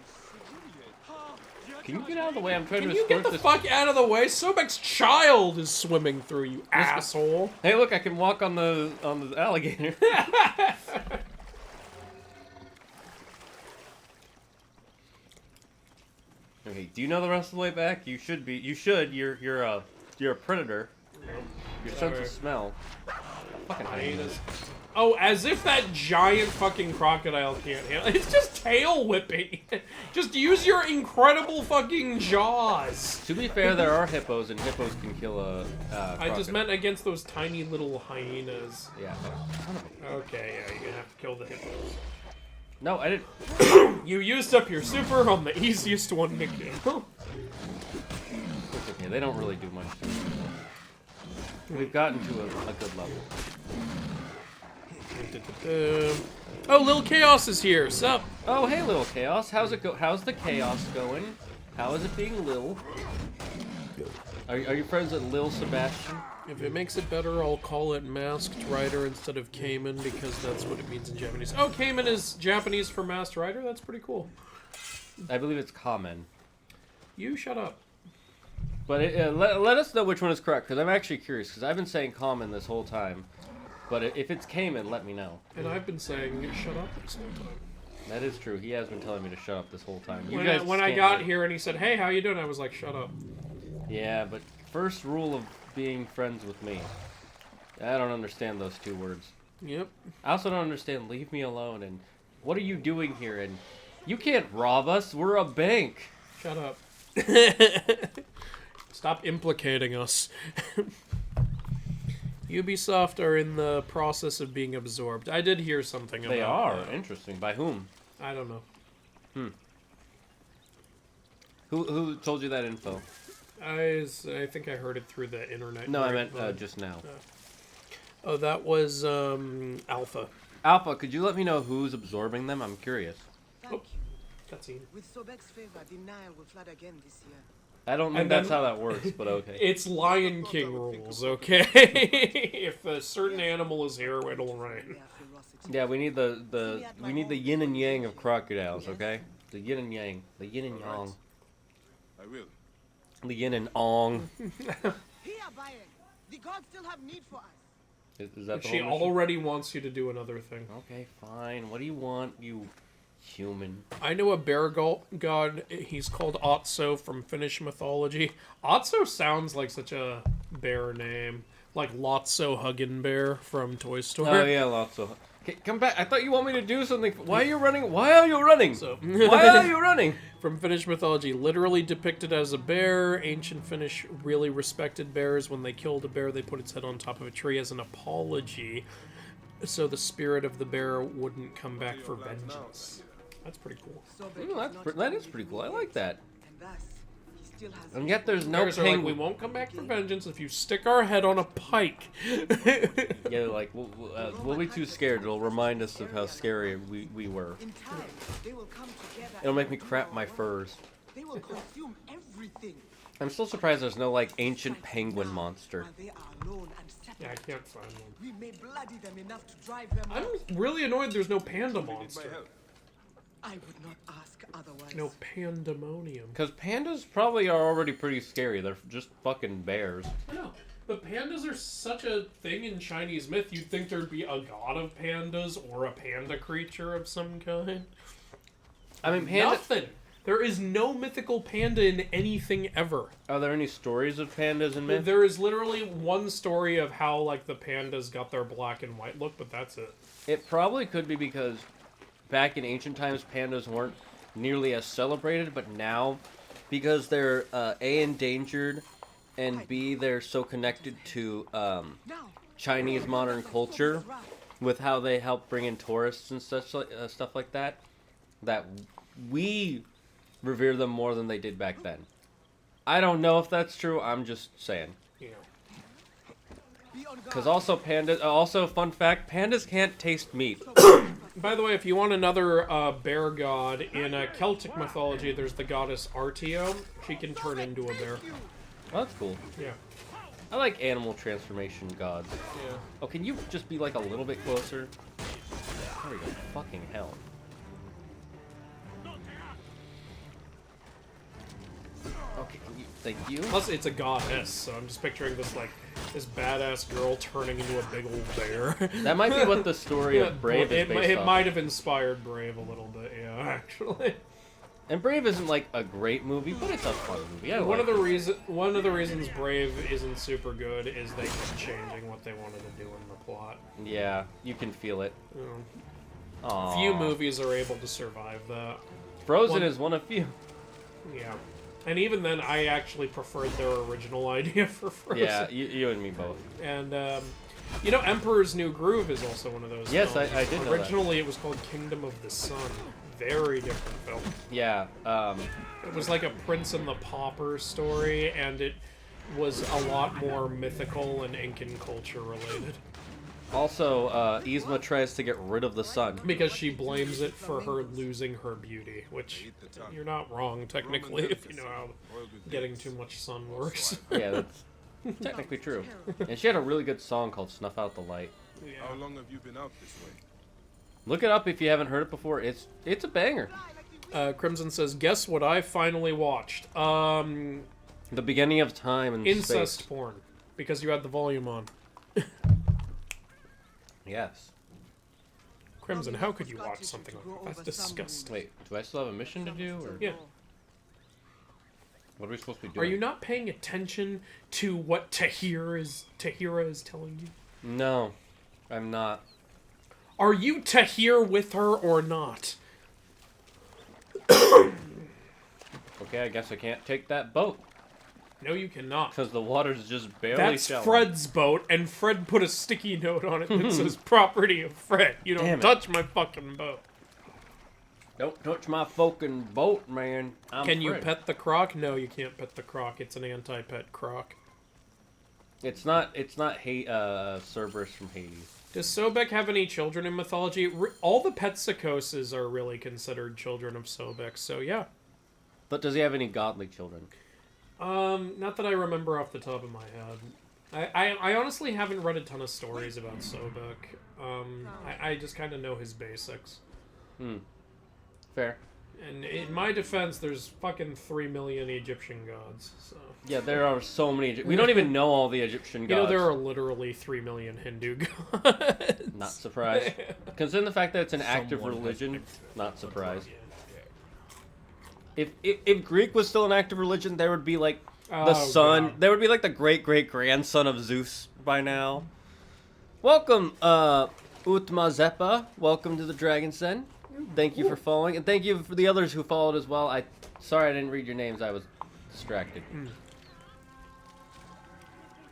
Can you get out of the way? I'm trying Can to you escort get the this. fuck out of the way? Sobek's child is swimming through, you asshole. Hey, look! I can walk on the alligator. Okay. Do you know the rest of the way back? You should be. You should. You're a predator. Your sense of smell. Fucking hyenas. Oh, as if that giant fucking crocodile can't handle it. It's just tail whipping. Just use your incredible fucking jaws. To be fair, there are hippos, and hippos can kill a. I just meant against those tiny little hyenas. Yeah. Okay, yeah, you're gonna have to kill the hippos. No, I didn't. You used up your super on the easiest one to kill. It's okay. They don't really do much to me. We've gotten to a good level. Oh, Lil Chaos is here. Sup? Oh, hey, little Chaos. How's it go? How's the chaos going? How is it being Lil? Are you friends with Lil Sebastian? If it makes it better, I'll call it Masked Rider instead of Cayman because that's what it means in Japanese. Oh, Cayman is Japanese for Masked Rider? That's pretty cool. I believe it's common. You shut up. But let us know which one is correct, because I'm actually curious, because I've been saying common this whole time. But if it's Cayman, let me know. And I've been saying shut up this whole time. That is true. He has been telling me to shut up this whole time. When I got here and he said, hey, how you doing? I was like, shut up. Yeah, but first rule of being friends with me. I don't understand those two words. Yep. I also don't understand leave me alone and what are you doing here? And you can't rob us. We're a bank. Shut up. Stop implicating us. Ubisoft are in the process of being absorbed. I did hear something about They are. that. Interesting. By whom? I don't know. Who told you that info? I think I heard it through the internet. No, I grapevine. meant just now. Oh, that was Alpha. Alpha, could you let me know who's absorbing them? I'm curious. Thank Oh. you. Cutscene. With Sobek's favor, the Nile will flood again this year. I don't think And that's then- how that works, but okay. It's Lion King rules, okay? If a certain animal is here, it'll rain. Their ferocity. Yeah, we need the yin and yang of crocodiles, okay? The yin and yang, the yin and yang, Alright. I will. the yin and ong. Here, Bayek. The gods still have need for us. Is that the She whole mission? already wants you to do another thing. Okay, fine. What do you want, you human? I know a bear god. He's called Otso from Finnish mythology. Otso sounds like such a bear name. Like Lotso Huggin Bear from Toy Story. Oh yeah, lots of. Okay, come back! I thought you want me to do something. Why are you running? Why are you running? So- Why are you running? From Finnish mythology, literally depicted as a bear. Ancient Finnish really respected bears. When they killed a bear, they put its head on top of a tree as an apology, so the spirit of the bear wouldn't come back for vengeance. That's pretty cool. Sobek That is pretty cool. I like that. And thus, he still has. And yet there's no Bears are like, we penguin. won't come back for vengeance if you stick our head on a pike. Yeah, like we'll be too scared. It'll remind us of how scary we were. In time, they will come together. It'll make me crap my furs. They will consume everything. I'm still surprised there's no like ancient penguin Now, monster. while they are alone and Yeah, I separate, can't find one. we may bloody them enough to drive them I'm out. really annoyed there's no panda Need my monster. help. I would not ask otherwise. No pandemonium. Because pandas probably are already pretty scary. They're just fucking bears. I know. But pandas are such a thing in Chinese myth, you'd think there'd be a god of pandas or a panda creature of some kind. I mean, panda. Nothing. There is no mythical panda in anything ever. Are there any stories of pandas in myth? There is literally one story of how, like, the pandas got their black and white look, but that's it. It probably could be because back in ancient times, pandas weren't nearly as celebrated, but now, because they're A, endangered, and B, they're so connected to Now, Chinese modern culture with how they help bring in tourists and such stuff like that, that we revere them more than they did back then. I don't know if that's true. I'm just saying. You know. be on Because guard. also pandas. Also, fun fact: pandas can't taste meat. By the way, if you want another bear god, in Celtic mythology, there's the goddess Artio. She can turn into a bear. Oh, that's cool. Yeah. I like animal transformation gods. Yeah. Oh, can you just be like a little bit closer? There we go. Fucking hell. Okay, thank you. Plus, it's a goddess, so I'm just picturing this, like, this badass girl turning into a big old bear. That might be what the story of Brave is based It off. might have inspired Brave a little bit, yeah, actually. And Brave isn't like a great movie, but it's a fun movie. I One like of the reasons Brave isn't super good is they kept changing what they wanted to do in the plot. it. Yeah, you can feel it. You know, Aww. few movies are able to survive that. Frozen one- is one of few. Yeah. And even then, I actually preferred their original idea for Frozen. Yeah, you and me both. And, you know, Emperor's New Groove is also one of those Yes, films. I did know that. Originally, it was called Kingdom of the Sun. Very different film. Yeah, It was like a Prince and the Pauper story, and it was a lot more mythical and Incan culture related. also, Yzma tries to get rid of the sun. Because she blames it for her losing her beauty, which you're not wrong, technically, if you know how getting too much sun works. Yeah, that's technically true. And she had a really good song called Snuff Out the Light. How long have you been out this way? Look it up if you haven't heard it before. It's a banger. Crimson says, guess what I finally watched? The beginning of time and Incest space. porn. Because you had the volume on. Yes. Crimson, how could you watch something like that? That's disgusting. Wait, do I still have a mission to do, or Yeah. what are we supposed to be Are doing? you not paying attention to what Tahira is telling you? No, I'm not. Are you Tahir with her or not? Okay, I guess I can't take that boat No, you cannot. because the water's just barely That's shallow. Fred's boat, and Fred put a sticky note on it that says property of Fred. You Damn don't it. touch my fucking boat. Don't touch my fucking boat, man. I'm Can you Fred. pet the croc? No, you can't pet the croc. It's an anti-pet croc. It's not Cerberus from Hades. Does Sobek have any children in mythology? All the Petsicoses are really considered children of Sobek, so yeah. But does he have any godly children? Not that I remember off the top of my head. I honestly haven't read a ton of stories about Sobek. I just kind of know his basics. Fair. And in my defense, there's fucking 3 million Egyptian gods, so... Yeah, there are so many... We don't even know all the Egyptian gods. You know, there are literally 3 million Hindu gods. Not surprised. Considering the fact that it's an active religion, not surprised. If Greek was still an active religion, there would be, like, the son... God. There would be, like, the great-great-grandson of Zeus by now. Welcome, Utmazepa. Welcome to the Dragon's Den. Thank you for following, and thank you for the others who followed as well. Sorry I didn't read your names, I was distracted.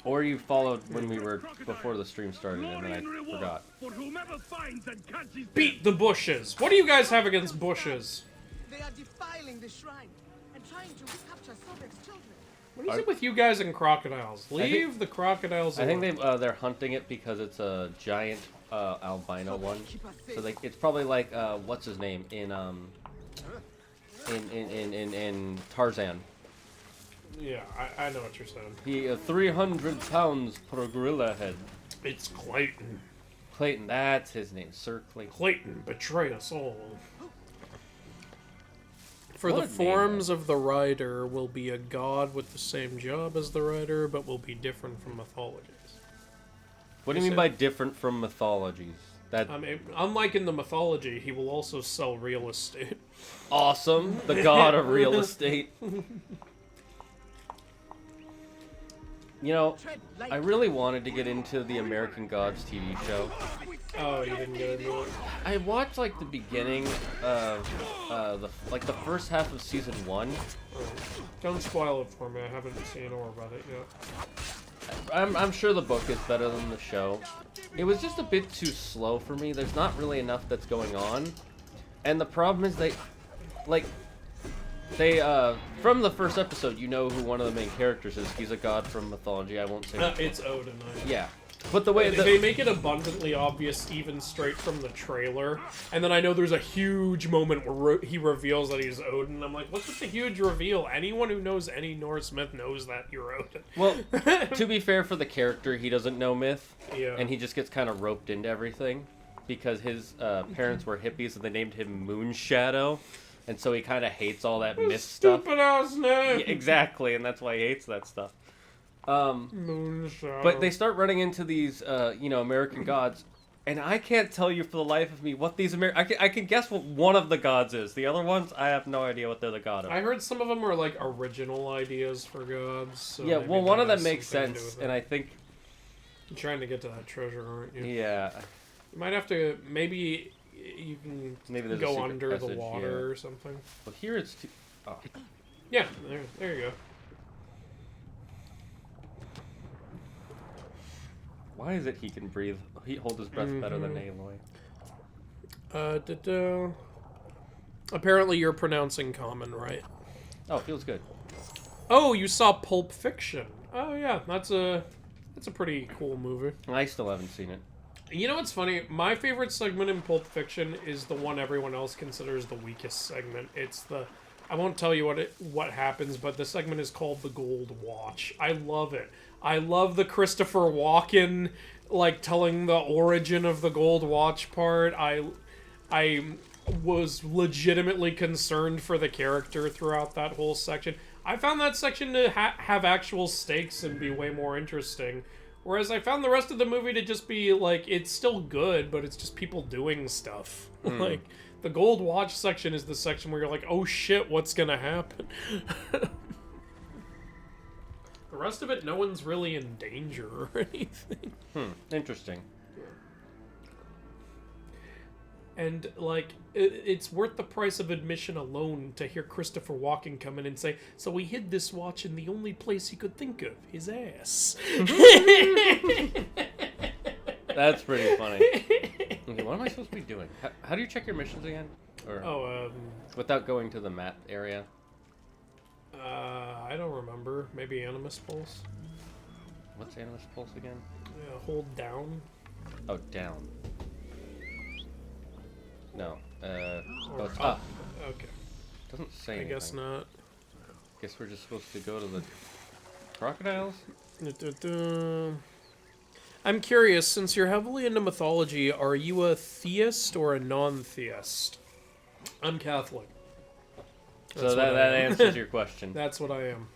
Or you followed when we were before the stream started, and then I forgot. Beat the bushes! What do you guys have against bushes? They are defiling the shrine and trying to recapture Sobek's children. What is it with you guys and crocodiles? Leave the crocodiles alone. I think they're hunting it because it's a giant albino one. So like it's probably like what's his name in Tarzan. Yeah, I know what you're saying. He 300 pounds per gorilla head. It's Clayton. Clayton, that's his name, Sir Clayton. Clayton, betray us all. For What the a name, forms of the rider will be a god with the same job as the rider, but will be different from mythologies. What do you mean by different from mythologies? That I mean, unlike in the mythology, he will also sell real estate. awesome, the god of real estate. You know, I really wanted to get into the American Gods TV show. Oh, you didn't get into it? I watched like the beginning of the first half of season 1. Don't spoil it for me. I haven't seen or read it yet. I'm sure the book is better than the show. It was just a bit too slow for me. There's not really enough that's going on, and the problem is they from the first episode, you know who one of the main characters is. He's a god from mythology. I won't say. It's Odin. Yeah, but the way They make it abundantly obvious even straight from the trailer, and then I know there's a huge moment where he reveals that he's Odin. I'm like, what's with the huge reveal? Anyone who knows any Norse myth knows that you're Odin. Well, to be fair for the character, he doesn't know myth, Yeah. and he just gets kind of roped into everything because his parents were hippies and they named him Moonshadow. And so he kind of hates all that myth stuff. Stupid ass name. Yeah, exactly, and that's why he hates that stuff. Moonshadow. But they start running into these, American gods, and I can't tell you for the life of me what these I can guess what one of the gods is. The other ones, I have no idea what they're the god of. I heard some of them were like original ideas for gods. So Yeah, maybe well, one that of them has makes something to do sense, with and it. I think, You're trying to get to that treasure, aren't you? yeah, You might have to. Maybe you can maybe there's a go secret under the passage, water yeah. or something. Well, here it's too. Oh. Yeah, there you go. Why is it he can breathe? He hold his breath better than Aloy. Apparently you're pronouncing common right. Oh, feels good. Oh, you saw Pulp Fiction. Oh yeah, that's a pretty cool movie. I still haven't seen it. You know what's funny? My favorite segment in Pulp Fiction is the one everyone else considers the weakest segment. It's the I won't tell you what happens, but the segment is called The Gold Watch. I love it. I love the Christopher Walken like telling the origin of the gold watch part. I was legitimately concerned for the character throughout that whole section. I found that section to have actual stakes and be way more interesting. Whereas I found the rest of the movie to just be, like, it's still good, but it's just people doing stuff. Like, the Gold Watch section is the section where you're like, oh shit, what's gonna happen? The rest of it, no one's really in danger or anything. Interesting. And, like, it's worth the price of admission alone to hear Christopher Walken come in and say, so we hid this watch in the only place he could think of, his ass. That's pretty funny. Okay, what am I supposed to be doing? How do you check your missions again? Or without going to the map area? I don't remember. Maybe Animus Pulse? What's Analyst Pulse again? Hold down. Oh, down. No. Or it's up. up. Okay. Doesn't say I anything. guess not. Guess we're just supposed to go to the crocodiles? I'm curious, since you're heavily into mythology, are you a theist or a non-theist? I'm Catholic. So that answers your question. That's what I am.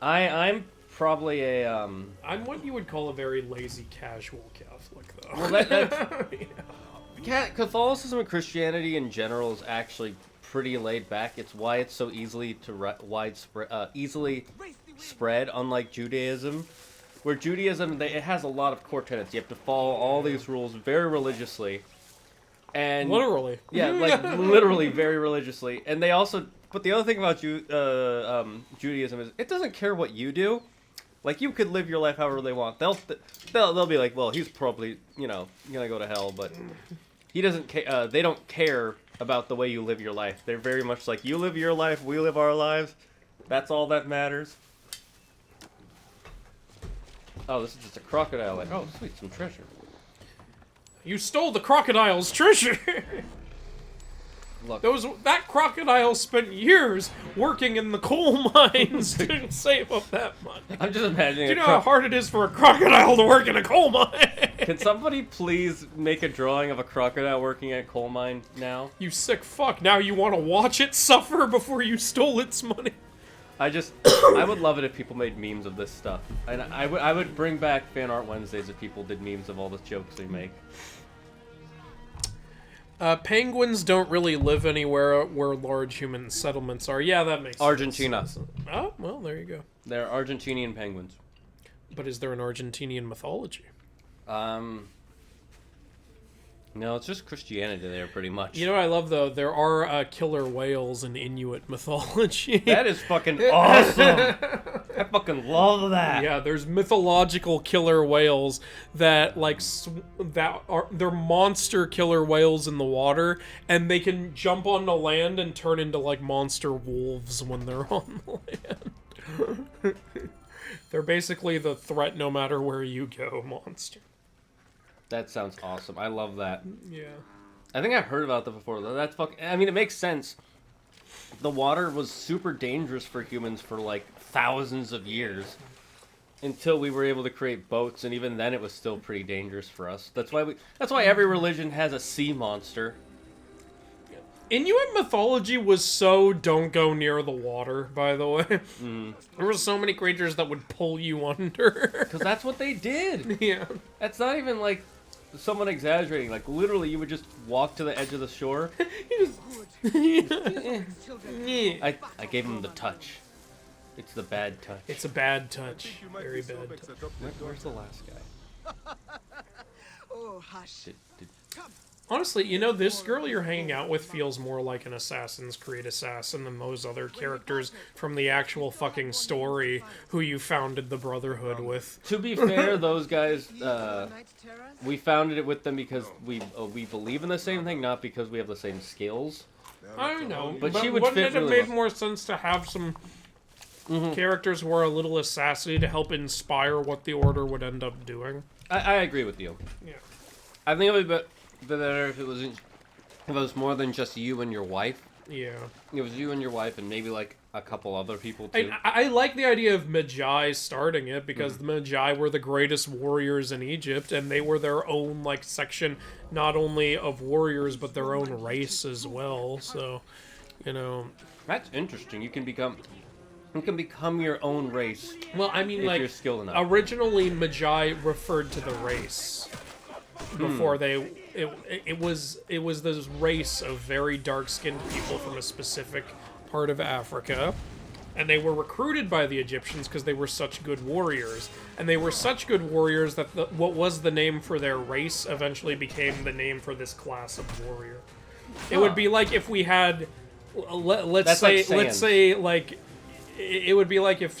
I'm probably a I'm what you would call a very lazy casual Catholic, though. well that Catholicism and Christianity in general is actually pretty laid back. It's why it's so easily easily spread, unlike Judaism, where Judaism it has a lot of core tenets. You have to follow all these rules very religiously, and Literally. yeah, like literally very religiously. And they also, but the other thing about Judaism is it doesn't care what you do. Like, you could live your life however they want. They'll be like, well, he's probably, gonna go to hell, but he doesn't care. They don't care about the way you live your life. They're very much like, you live your life, we live our lives. That's all that matters. Oh, this is just a crocodile. Like, oh, sweet, some treasure. You stole the crocodile's treasure! Look. That crocodile spent years working in the coal mines to save up that money. I'm just imagining Do you know how hard it is for a crocodile to work in a coal mine? Can somebody please make a drawing of a crocodile working at a coal mine now? You sick fuck. Now you want to watch it suffer before you stole its money? I would love it if people made memes of this stuff. And I would bring back Fan Art Wednesdays if people did memes of all the jokes they make. Penguins don't really live anywhere where large human settlements are. Yeah, that makes Argentina. sense. Oh, well, there you go. They're Argentinian penguins. But is there an Argentinian mythology? No, it's just Christianity there, pretty much. You know what I love, though? There are killer whales in Inuit mythology. That is fucking awesome! I fucking love that! Yeah, there's mythological killer whales that, like, they're monster killer whales in the water, and they can jump onto land and turn into, like, monster wolves when they're on the land. They're basically the threat no matter where you go monster. That sounds awesome. I love that. Yeah. I think I've heard about that before, though. That's fucking... I mean, it makes sense. The water was super dangerous for humans for, like, thousands of years. Until we were able to create boats, and even then it was still pretty dangerous for us. That's why every religion has a sea monster. Inuit mythology was so don't go near the water, by the way. Mm. There were so many creatures that would pull you under. Because that's what they did. Yeah. That's not even, like, someone exaggerating. Like, literally, you would just walk to the edge of the shore. I gave him the touch. It's the bad touch. It's a bad touch. Very bad touch. Where's the last guy? Oh, hush. Honestly, you know, this girl you're hanging out with feels more like an Assassin's Creed assassin than those other characters from the actual fucking story who you founded the Brotherhood with. To be fair, those guys, we founded it with them because we believe in the same thing, not because we have the same skills. I know, but she would wouldn't fit it have really made more sense to have some characters who are a little assassiny to help inspire what the Order would end up doing? I agree with you. Yeah. I think it would be better if it was more than just you and your wife. Yeah. It was you and your wife and maybe, like, a couple other people, too. I like the idea of Magi starting it, because the Magi were the greatest warriors in Egypt, and they were their own, like, section, not only of warriors, but their own race as well, so, you know... That's interesting. You can become your own race. Well, I mean, if like, you're skilled enough. Originally, Magi referred to the race. Before it was this race of very dark-skinned people from a specific part of Africa, and they were recruited by the Egyptians because they were such good warriors, and they were such good warriors that what was the name for their race eventually became the name for this class of warrior. It would be like if we had, let's say it would be like if,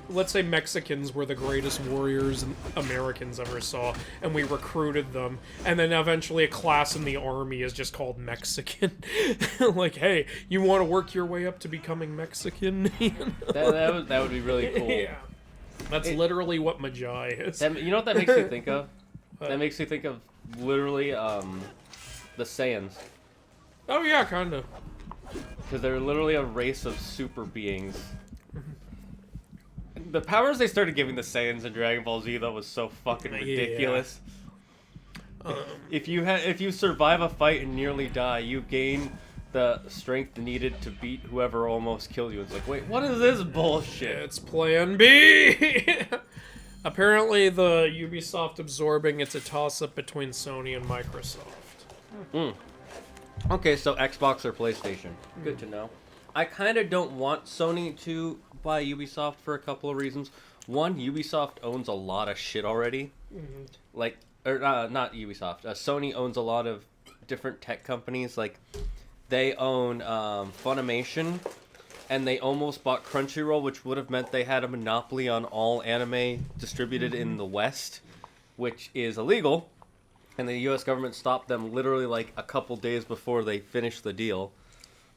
let's say Mexicans were the greatest warriors Americans ever saw, and we recruited them, and then eventually a class in the army is just called Mexican. Like, hey, you want to work your way up to becoming Mexican? that would be really cool. Yeah. That's literally what Magi is. You know what that makes me think of? That makes me think of literally the Saiyans. Oh yeah, kinda. Because they're literally a race of super beings. The powers they started giving the Saiyans in Dragon Ball Z though was so fucking ridiculous. If you survive a fight and nearly die, you gain the strength needed to beat whoever almost killed you. It's like, wait, what is this bullshit? It's Plan B. Apparently, the Ubisoft absorbing, it's a toss-up between Sony and Microsoft. Okay, so Xbox or PlayStation. Good to know. I kind of don't want Sony to buy Ubisoft for a couple of reasons. One, Ubisoft owns a lot of shit already. Like, or not Ubisoft. Sony owns a lot of different tech companies. Like, they own Funimation, and they almost bought Crunchyroll, which would have meant they had a monopoly on all anime distributed in the West, which is illegal. And the U.S. government stopped them literally like a couple days before they finished the deal.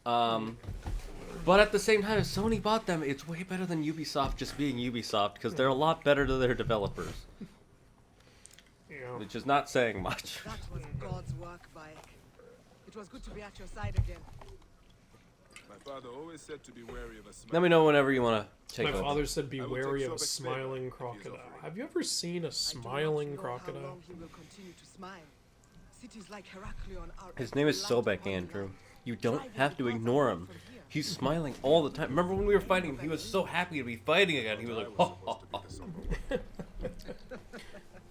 But at the same time, if Sony bought them, it's way better than Ubisoft just being Ubisoft, because they're a lot better to their developers. Yeah. Which is not saying much. That was God's work, Bayek. It was good to be at your side again. My father always said to be wary of a smile. Let me know whenever you want to take My over. father said, "Be I will wary take of a Sobek's smiling favor if he is crocodile." offering. Have you ever seen a I smiling do not know How crocodile? long he will continue to smile. Cities like Heraklion are His name is light Sobek, upon Andrew. them. You don't have to ignore him. He's smiling all the time. Remember when we were fighting him? He was so happy to be fighting again. He was like, ha, ha, ha.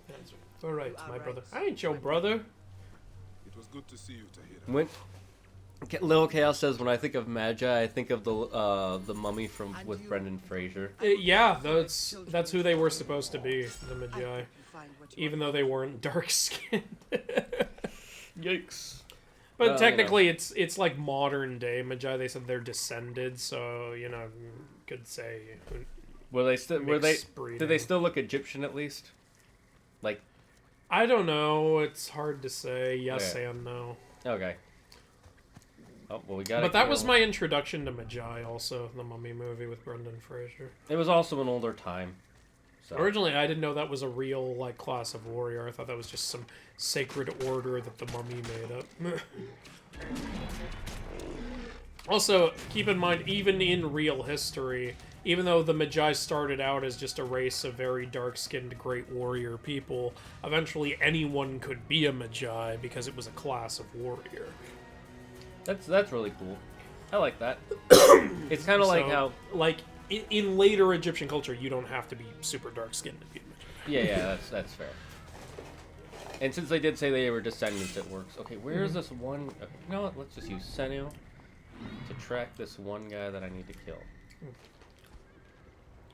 It's all right, my brother. I ain't your brother. It was good to see you, Tahira. When Little Chaos says, when I think of Magi, I think of the mummy from with Brendan Fraser. Yeah, that's who they were supposed to be, the Magi. You find what you Even though they weren't dark skinned. Yikes. But technically, it's like modern day Magi. They said they're descended, so you know, could say. Were they still? Were they? Mixed breeding. Did they still look Egyptian at least? Like, I don't know. It's hard to say yes Okay. and no. okay. Oh well, we got. But that was my introduction to Magi, also the Mummy movie with Brendan Fraser. It was also an older time. So. Originally, I didn't know that was a real like class of warrior. I thought that was just some sacred order that the Mummy made up. Also, keep in mind, even in real history, even though the Magi started out as just a race of very dark-skinned great warrior people, eventually anyone could be a Magi because it was a class of warrior. That's really cool. I like that. It's kind of like how. Like, in later Egyptian culture, you don't have to be super dark-skinned to be a Magi. Yeah, that's fair. And since they did say they were descendants, it works. Okay, where is this one? Okay, you know what? Let's just use Senu to track this one guy that I need to kill.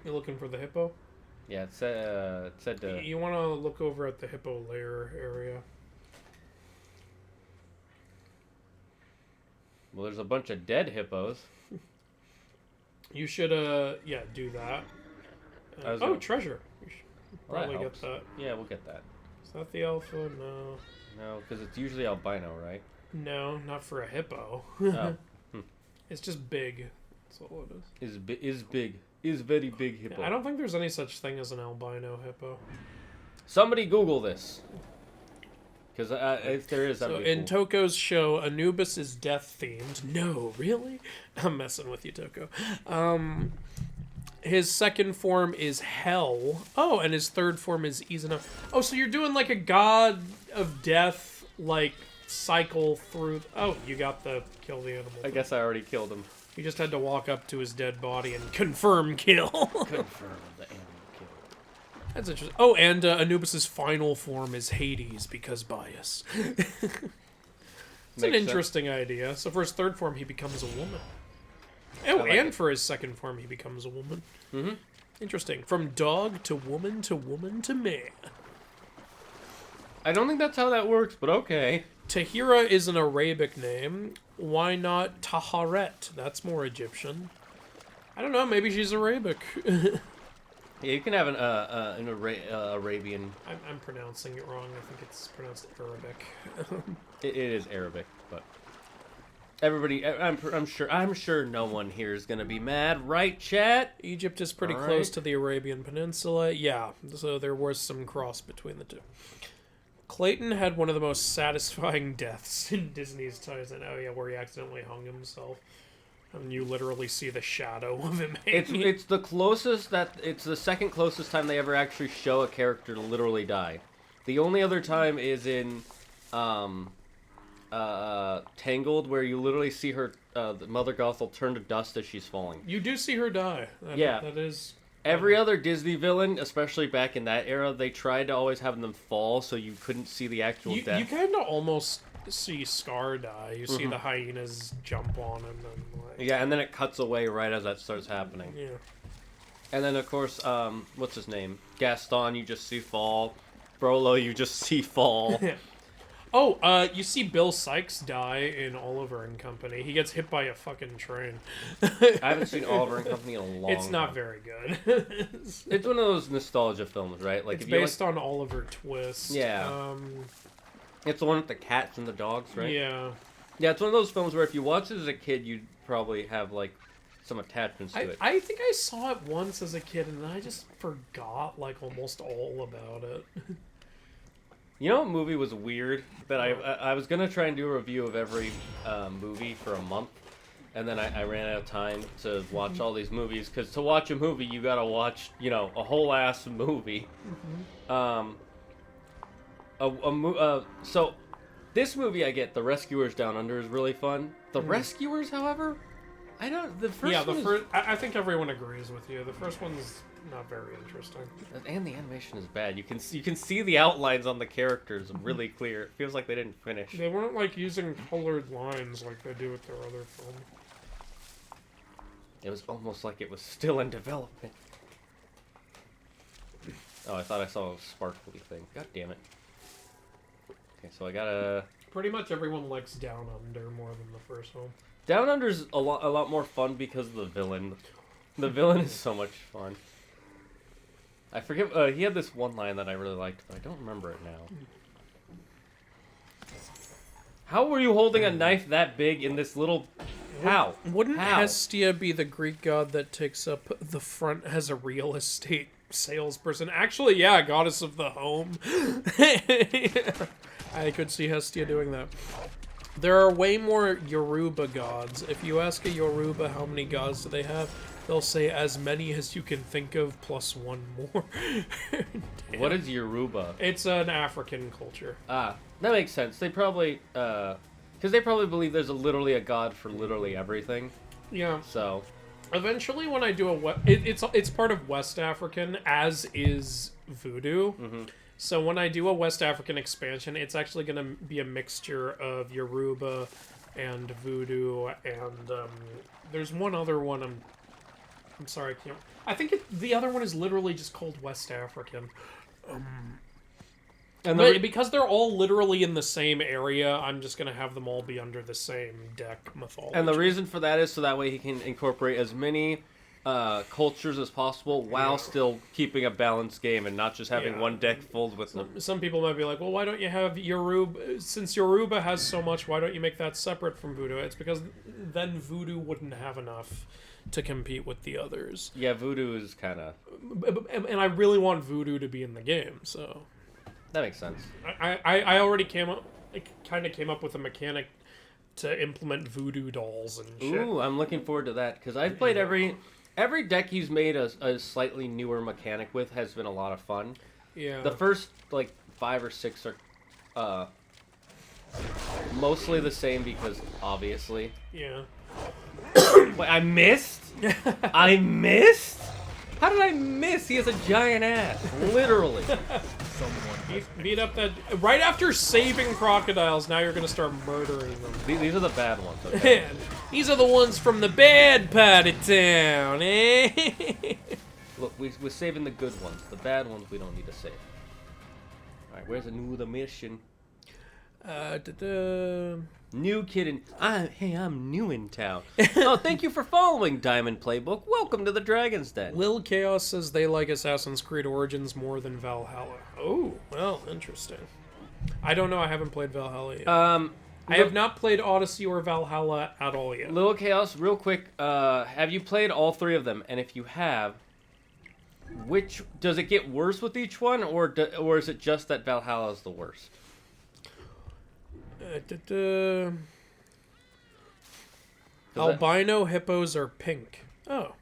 You're looking for the hippo? Yeah, it said to. You want to look over at the hippo lair area. Well, there's a bunch of dead hippos. You should, yeah, do that. I was Oh, gonna- treasure. You should Well, that probably get helps. that. Yeah, we'll get that. Is that the alpha? No. No, because it's usually albino, right? No, not for a hippo. Oh, It's just big. That's all it is. is big. Is very big hippo. I don't think there's any such thing as an albino hippo. Somebody Google this. Because if there is, that'd So be in cool. Toko's show, Anubis is death themed. No, really? I'm messing with you, Toko. His second form is Hell. Oh, and his third form is Izuna. Oh, so you're doing like a god of death, like cycle through. Oh, you got the kill the animal. I guess I already killed him. You just had to walk up to his dead body and confirm kill. Confirm the animal kill. That's interesting. Oh, and Anubis's final form is Hades because bias. It's an Makes sense. interesting idea. So for his third form, he becomes a woman. Oh, like and it. for his second form, he becomes a woman. Mm-hmm. Interesting. From dog to woman to woman to man. I don't think that's how that works, but okay. Tahira is an Arabic name. Why not Taharet? That's more Egyptian. I don't know. Maybe she's Arabic. Yeah, you can have an Arabian. I'm pronouncing it wrong. I think it's pronounced Arabic. It is Arabic, but everybody, I'm sure no one here is gonna be mad, right, chat? Egypt is pretty All close right. to the Arabian Peninsula. Yeah, so there was some cross between the two. Clayton had one of the most satisfying deaths in Disney's Tarzan. Oh yeah, where he accidentally hung himself. And you literally see the shadow of him hanging. It's the closest it's the second closest time they ever actually show a character to literally die. The only other time is in Tangled, where you literally see her, the Mother Gothel turn to dust as she's falling. You do see her die. Yeah. That is... Every other Disney villain, especially back in that era, they tried to always have them fall so you couldn't see the actual death. You kind of almost see Scar die. You see the hyenas jump on him. And, like, Yeah, and then it cuts away right as that starts happening. yeah. And then, of course, what's his name? Gaston, you just see fall. Frollo, you just see fall. Oh, you see Bill Sykes die in Oliver and Company. He gets hit by a fucking train. I haven't seen Oliver and Company in a long time. It's not very good. It's one of those nostalgia films, right? Like It's if you based on Oliver Twist. Yeah. It's the one with the cats and the dogs, right? Yeah. Yeah, it's one of those films where if you watch it as a kid, you'd probably have, like, some attachments to it. I think I saw it once as a kid, and then I just forgot, like, almost all about it. You know what movie was weird? That I was going to try and do a review of every movie for a month, and then I ran out of time to watch all these movies, because to watch a movie, you gotta watch, you know, a whole-ass movie. So, this movie I get, The Rescuers Down Under, is really fun. The Rescuers, however, I don't... The first one I think everyone agrees with you. The first one's not very interesting. and the animation is bad. You can see the outlines on the characters really clear. It feels like they didn't finish. They weren't, like, using colored lines like they do with their other film. It was almost like it was still in development. Oh, I thought I saw a sparkly thing. God damn it. Okay, so I gotta... Pretty much everyone likes Down Under more than the first one. Down Under's a lot more fun because of the villain. The villain is so much fun. I forget, he had this one line that I really liked, but I don't remember it now. How were you holding a knife that big in this little... How? Wouldn't How? Hestia be the Greek god that takes up the front as a real estate salesperson? Actually, yeah, goddess of the home. I could see Hestia doing that. There are way more Yoruba gods. If you ask a Yoruba how many gods do they have, they'll say as many as you can think of plus one more. What is Yoruba? It's an African culture. Ah, that makes sense. They probably, because they probably believe there's literally a god for literally everything. Yeah. So, Eventually, when I do it's part of West African, as is voodoo. So when I do a West African expansion, it's actually going to be a mixture of Yoruba and voodoo, and there's one other one. I'm sorry, I can't. I think the other one is literally just called West African. And because they're all literally in the same area, I'm just going to have them all be under the same deck mythology. and the reason for that is so that way he can incorporate as many cultures as possible while still keeping a balanced game and not just having one deck filled with them. Some people might be like, well, why don't you have Yoruba? Since Yoruba has so much, why don't you make that separate from voodoo? It's because then voodoo wouldn't have enough to compete with the others. Yeah, voodoo is kind of... And I really want voodoo to be in the game, so... That makes sense. I already kind of came up with a mechanic to implement voodoo dolls and shit. Ooh, I'm looking forward to that, because I've played every deck he's made a slightly newer mechanic with has been a lot of fun. Yeah. The first, like, 5 or 6 are mostly the same because, obviously. Yeah. Wait, I missed? I missed? How did I miss? He has a giant ass. Literally. Beat up that... Right after saving crocodiles, now you're going to start murdering them. These are the bad ones, okay? Man, these are the ones from the bad part of town, eh? Look, we're saving the good ones. The bad ones we don't need to save. Alright, where's the mission? New kid in... I'm new in town. Oh, thank you for following Diamond Playbook. Welcome to the Dragon's Den. Lil Chaos says they like Assassin's Creed Origins more than Valhalla. Oh, well, interesting. I don't know. I haven't played Valhalla yet. I have not played Odyssey or Valhalla at all yet. Little Chaos, real quick. Have you played all 3 of them? And if you have, which does it get worse with each one, or is it just that Valhalla is the worst? Albino hippos are pink. Oh.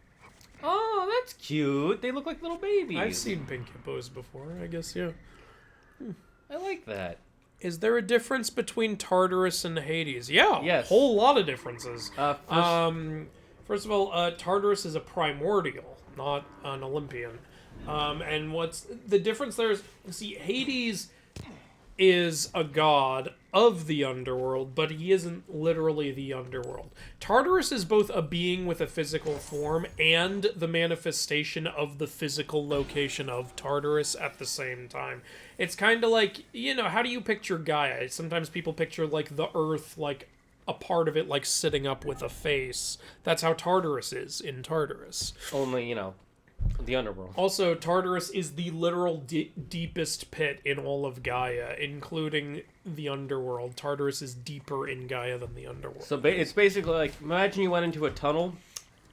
Oh, that's cute. They look like little babies. I've seen pink hippos before, I guess, yeah. I like that. Is there a difference between Tartarus and Hades? Yeah, Yes. whole lot of differences. First First of all, Tartarus is a primordial, not an Olympian. And what's the difference there is, see, Hades is a god of the underworld, but he isn't literally the underworld. Tartarus is both a being with a physical form and the manifestation of the physical location of Tartarus at the same time. It's kind of like, you know, how do you picture Gaia? Sometimes people picture, like, the earth, like, a part of it, like, sitting up with a face. That's how Tartarus is in Tartarus. Only, you know, the underworld. Also, Tartarus is the literal deepest pit in all of Gaia, including the underworld. Tartarus is deeper in Gaia than the underworld. So it's basically like, imagine you went into a tunnel,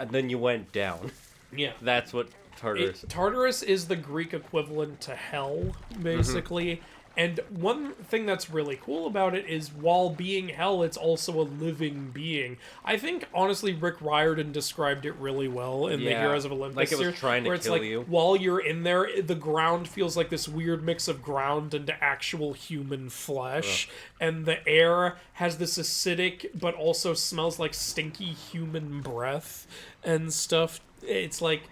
and then you went down. Yeah. That's what Tartarus is. Tartarus is the Greek equivalent to hell, basically. And one thing that's really cool about it is, while being hell, it's also a living being. I think, honestly, Rick Riordan described it really well in the Heroes of Olympus. Like it was series, trying to where it's kill like, you. while you're in there, the ground feels like this weird mix of ground and actual human flesh. And the air has this acidic, but also smells like stinky human breath and stuff. It's like...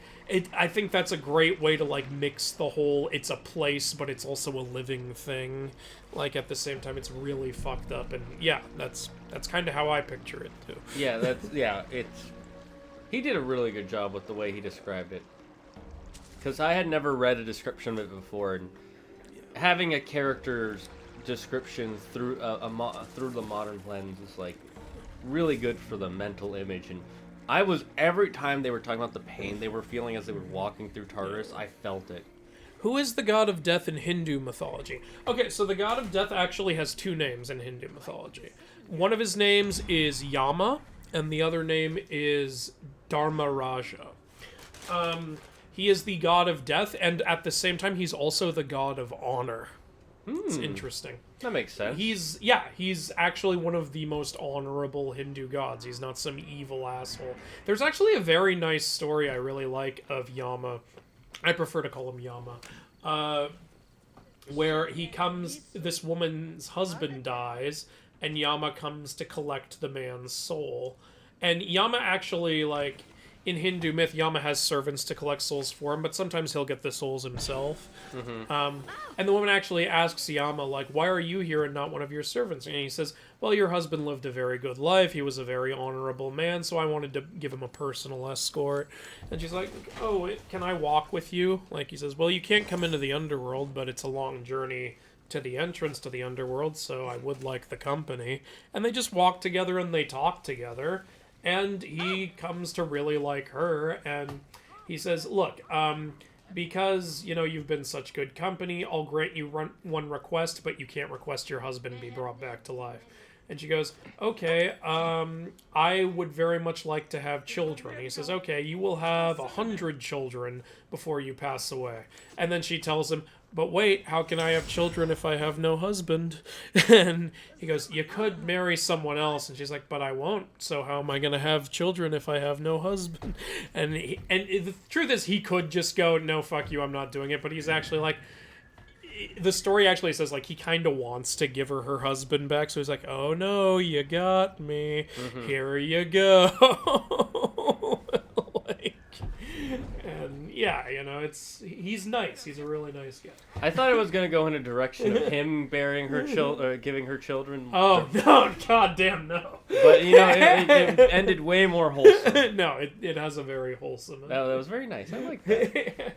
I think that's a great way to, like, mix the whole, it's a place, but it's also a living thing. Like, at the same time, it's really fucked up. And, yeah, that's kind of how I picture it, too. Yeah, he did a really good job with the way he described it. Because I had never read a description of it before, and having a character's description through through the modern lens is, like, really good for the mental image. And every time they were talking about the pain they were feeling as they were walking through Tartarus, I felt it. Who is the god of death in Hindu mythology? Okay, so the god of death actually has 2 names in Hindu mythology. One of his names is Yama, and the other name is Dharmaraja. He is the god of death, and at the same time, he's also the god of honor. It's interesting. That makes sense. He's actually one of the most honorable Hindu gods. He's not some evil asshole. There's actually a very nice story I really like of Yama. I prefer to call him Yama. Where this woman's husband dies, and Yama comes to collect the man's soul. And Yama actually, like, in Hindu myth, Yama has servants to collect souls for him, but sometimes he'll get the souls himself. And the woman actually asks Yama, like, why are you here and not one of your servants? And he says, well, your husband lived a very good life. He was a very honorable man, so I wanted to give him a personal escort. And she's like, oh, can I walk with you? Like, he says, well, you can't come into the underworld, but it's a long journey to the entrance to the underworld, so I would like the company. And they just walk together and they talk together. And he comes to really like her, and he says, look, because, you know, you've been such good company, I'll grant you one request, but you can't request your husband be brought back to life. And she goes, okay, I would very much like to have children. He says, okay, you will have 100 children before you pass away. And then she tells him, but wait, how can I have children if I have no husband? And he goes, you could marry someone else. And she's like, but I won't. So how am I going to have children if I have no husband? And the truth is, he could just go, no, fuck you, I'm not doing it. But he's actually like, the story actually says, like, he kind of wants to give her husband back. So he's like, oh no, you got me. Here you go. And yeah, you know, he's nice. He's a really nice guy. I thought it was going to go in a direction of him bearing her giving her children. Oh, no, goddamn no. But, you know, it ended way more wholesome. No, it has a very wholesome. That was very nice. I like that.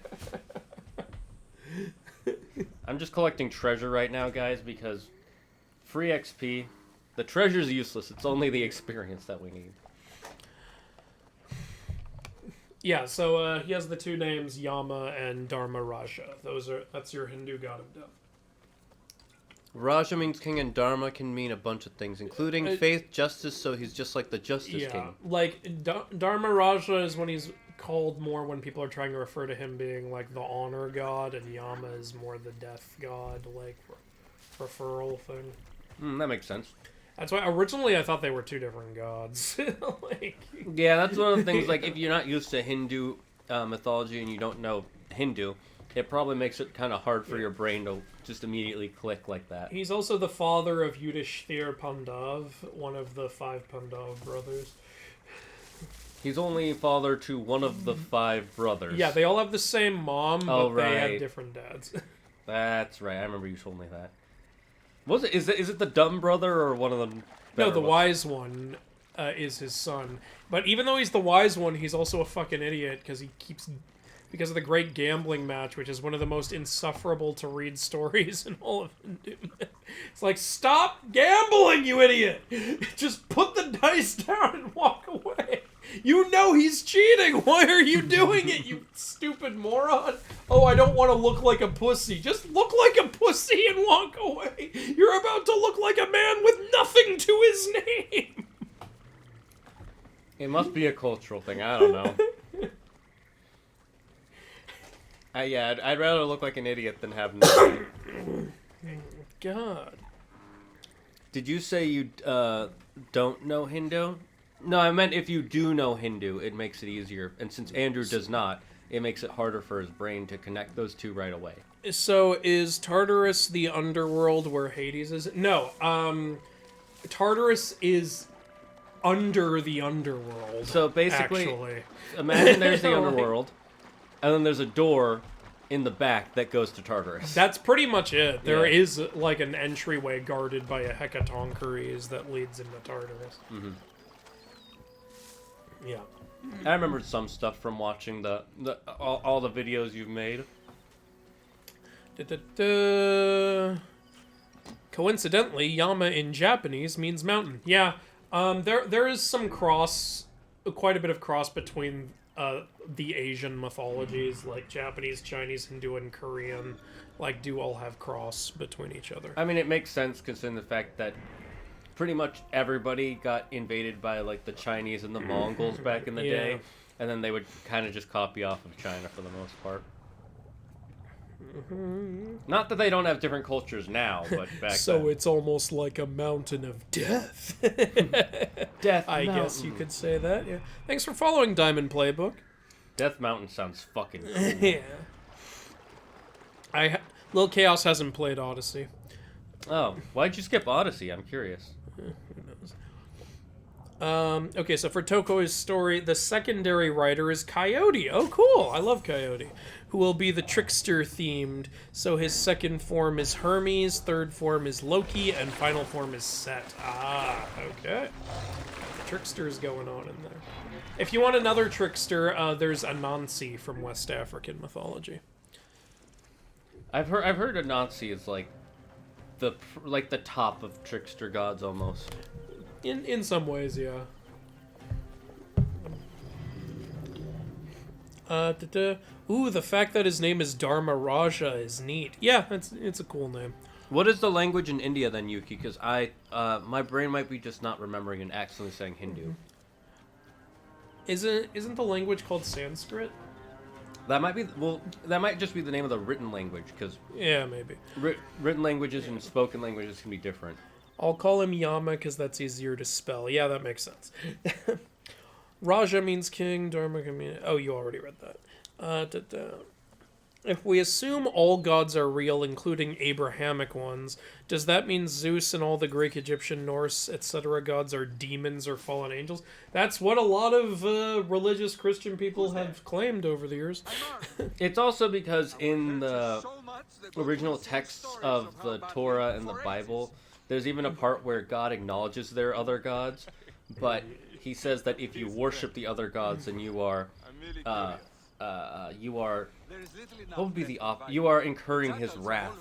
I'm just collecting treasure right now, guys, because free XP. The treasure's useless. It's only the experience that we need. Yeah, so he has the 2 names, Yama and Dharmaraja. That's your Hindu god of death. Raja means king, and Dharma can mean a bunch of things, including faith, justice, so he's just like the justice king. Like, Dharma Raja is when he's called more when people are trying to refer to him being, like, the honor god, and Yama is more the death god, like, referral thing. That makes sense. That's why, originally, I thought they were two different gods. Like... Yeah, that's one of the things, like, if you're not used to Hindu mythology and you don't know Hindu, it probably makes it kind of hard for your brain to just immediately click like that. He's also the father of Yudhishthir Pandav, one of the 5 Pandav brothers. He's only father to one of the 5 brothers. Yeah, they all have the same mom, but they have different dads. That's right. I remember you told me that. Was it? Is it the dumb brother or one of them? No, the wise one is his son. But even though he's the wise one, he's also a fucking idiot because he keeps... Because of the Great Gambling Match, which is one of the most insufferable to read stories in all of Hindu. It's like, stop gambling, you idiot! Just put the dice down and walk away. You know he's cheating. Why are you doing it, you stupid moron? Oh, I don't want to look like a pussy. Just look like a pussy and walk away. You're about to look like a man with nothing to his name. It must be a cultural thing. I don't know. Yeah, I'd rather look like an idiot than have nothing. God. Did you say you don't know Hindu? No, I meant if you do know Hindu, it makes it easier. And since Andrew does not, it makes it harder for his brain to connect those two right away. So is Tartarus the underworld where Hades is? No. Tartarus is under the underworld. So basically, actually. Imagine there's the underworld, and then there's a door in the back that goes to Tartarus. That's pretty much it. There is like an entryway guarded by a hecatoncheires that leads into Tartarus. Mm-hmm. Yeah. I remember some stuff from watching all the videos you've made. Coincidentally, Yama in Japanese means mountain. Yeah. There is some quite a bit of cross between the Asian mythologies, like Japanese, Chinese, Hindu, and Korean, like, do all have cross between each other. I mean, it makes sense considering the fact that pretty much everybody got invaded by, like, the Chinese and the Mongols back in the day, and then they would kind of just copy off of China for the most part. Not that they don't have different cultures now, but back so then. it's almost like a mountain of death. Death I Mountain. guess you could say that, yeah. Thanks for following Diamond Playbook. Death Mountain sounds fucking cool. Yeah. Lil Chaos hasn't played Odyssey. Oh, why'd you skip Odyssey? I'm curious. Who knows? Okay, so for Toko's story, the secondary writer is Coyote. Oh, cool. I love Coyote. Who will be the trickster themed. So his second form is Hermes, third form is Loki, and final form is Set. Ah, okay. Tricksters going on in there. If you want another trickster, there's Anansi from West African mythology. I've heard Anansi is like the top of trickster gods almost. In some ways, yeah. Ooh, the fact that his name is Dharma Raja is neat. Yeah, it's a cool name. What is the language in India then, Yuki? Because my brain might be just not remembering and accidentally saying Hindu. Isn't the language called Sanskrit? That might be. Well, that might just be the name of the written language. Because yeah, maybe written languages and spoken languages can be different. I'll call him Yama because that's easier to spell. Yeah, that makes sense. Raja means king. Dharma can mean... Oh, you already read that. If we assume all gods are real, including Abrahamic ones, does that mean Zeus and all the Greek, Egyptian, Norse, etc. gods are demons or fallen angels? That's what a lot of religious Christian people have claimed over the years. It's also because in the original texts of the Torah and the Bible, there's even a part where God acknowledges there are other gods, but he says that if you worship the other gods, then you are what would be the you are incurring his wrath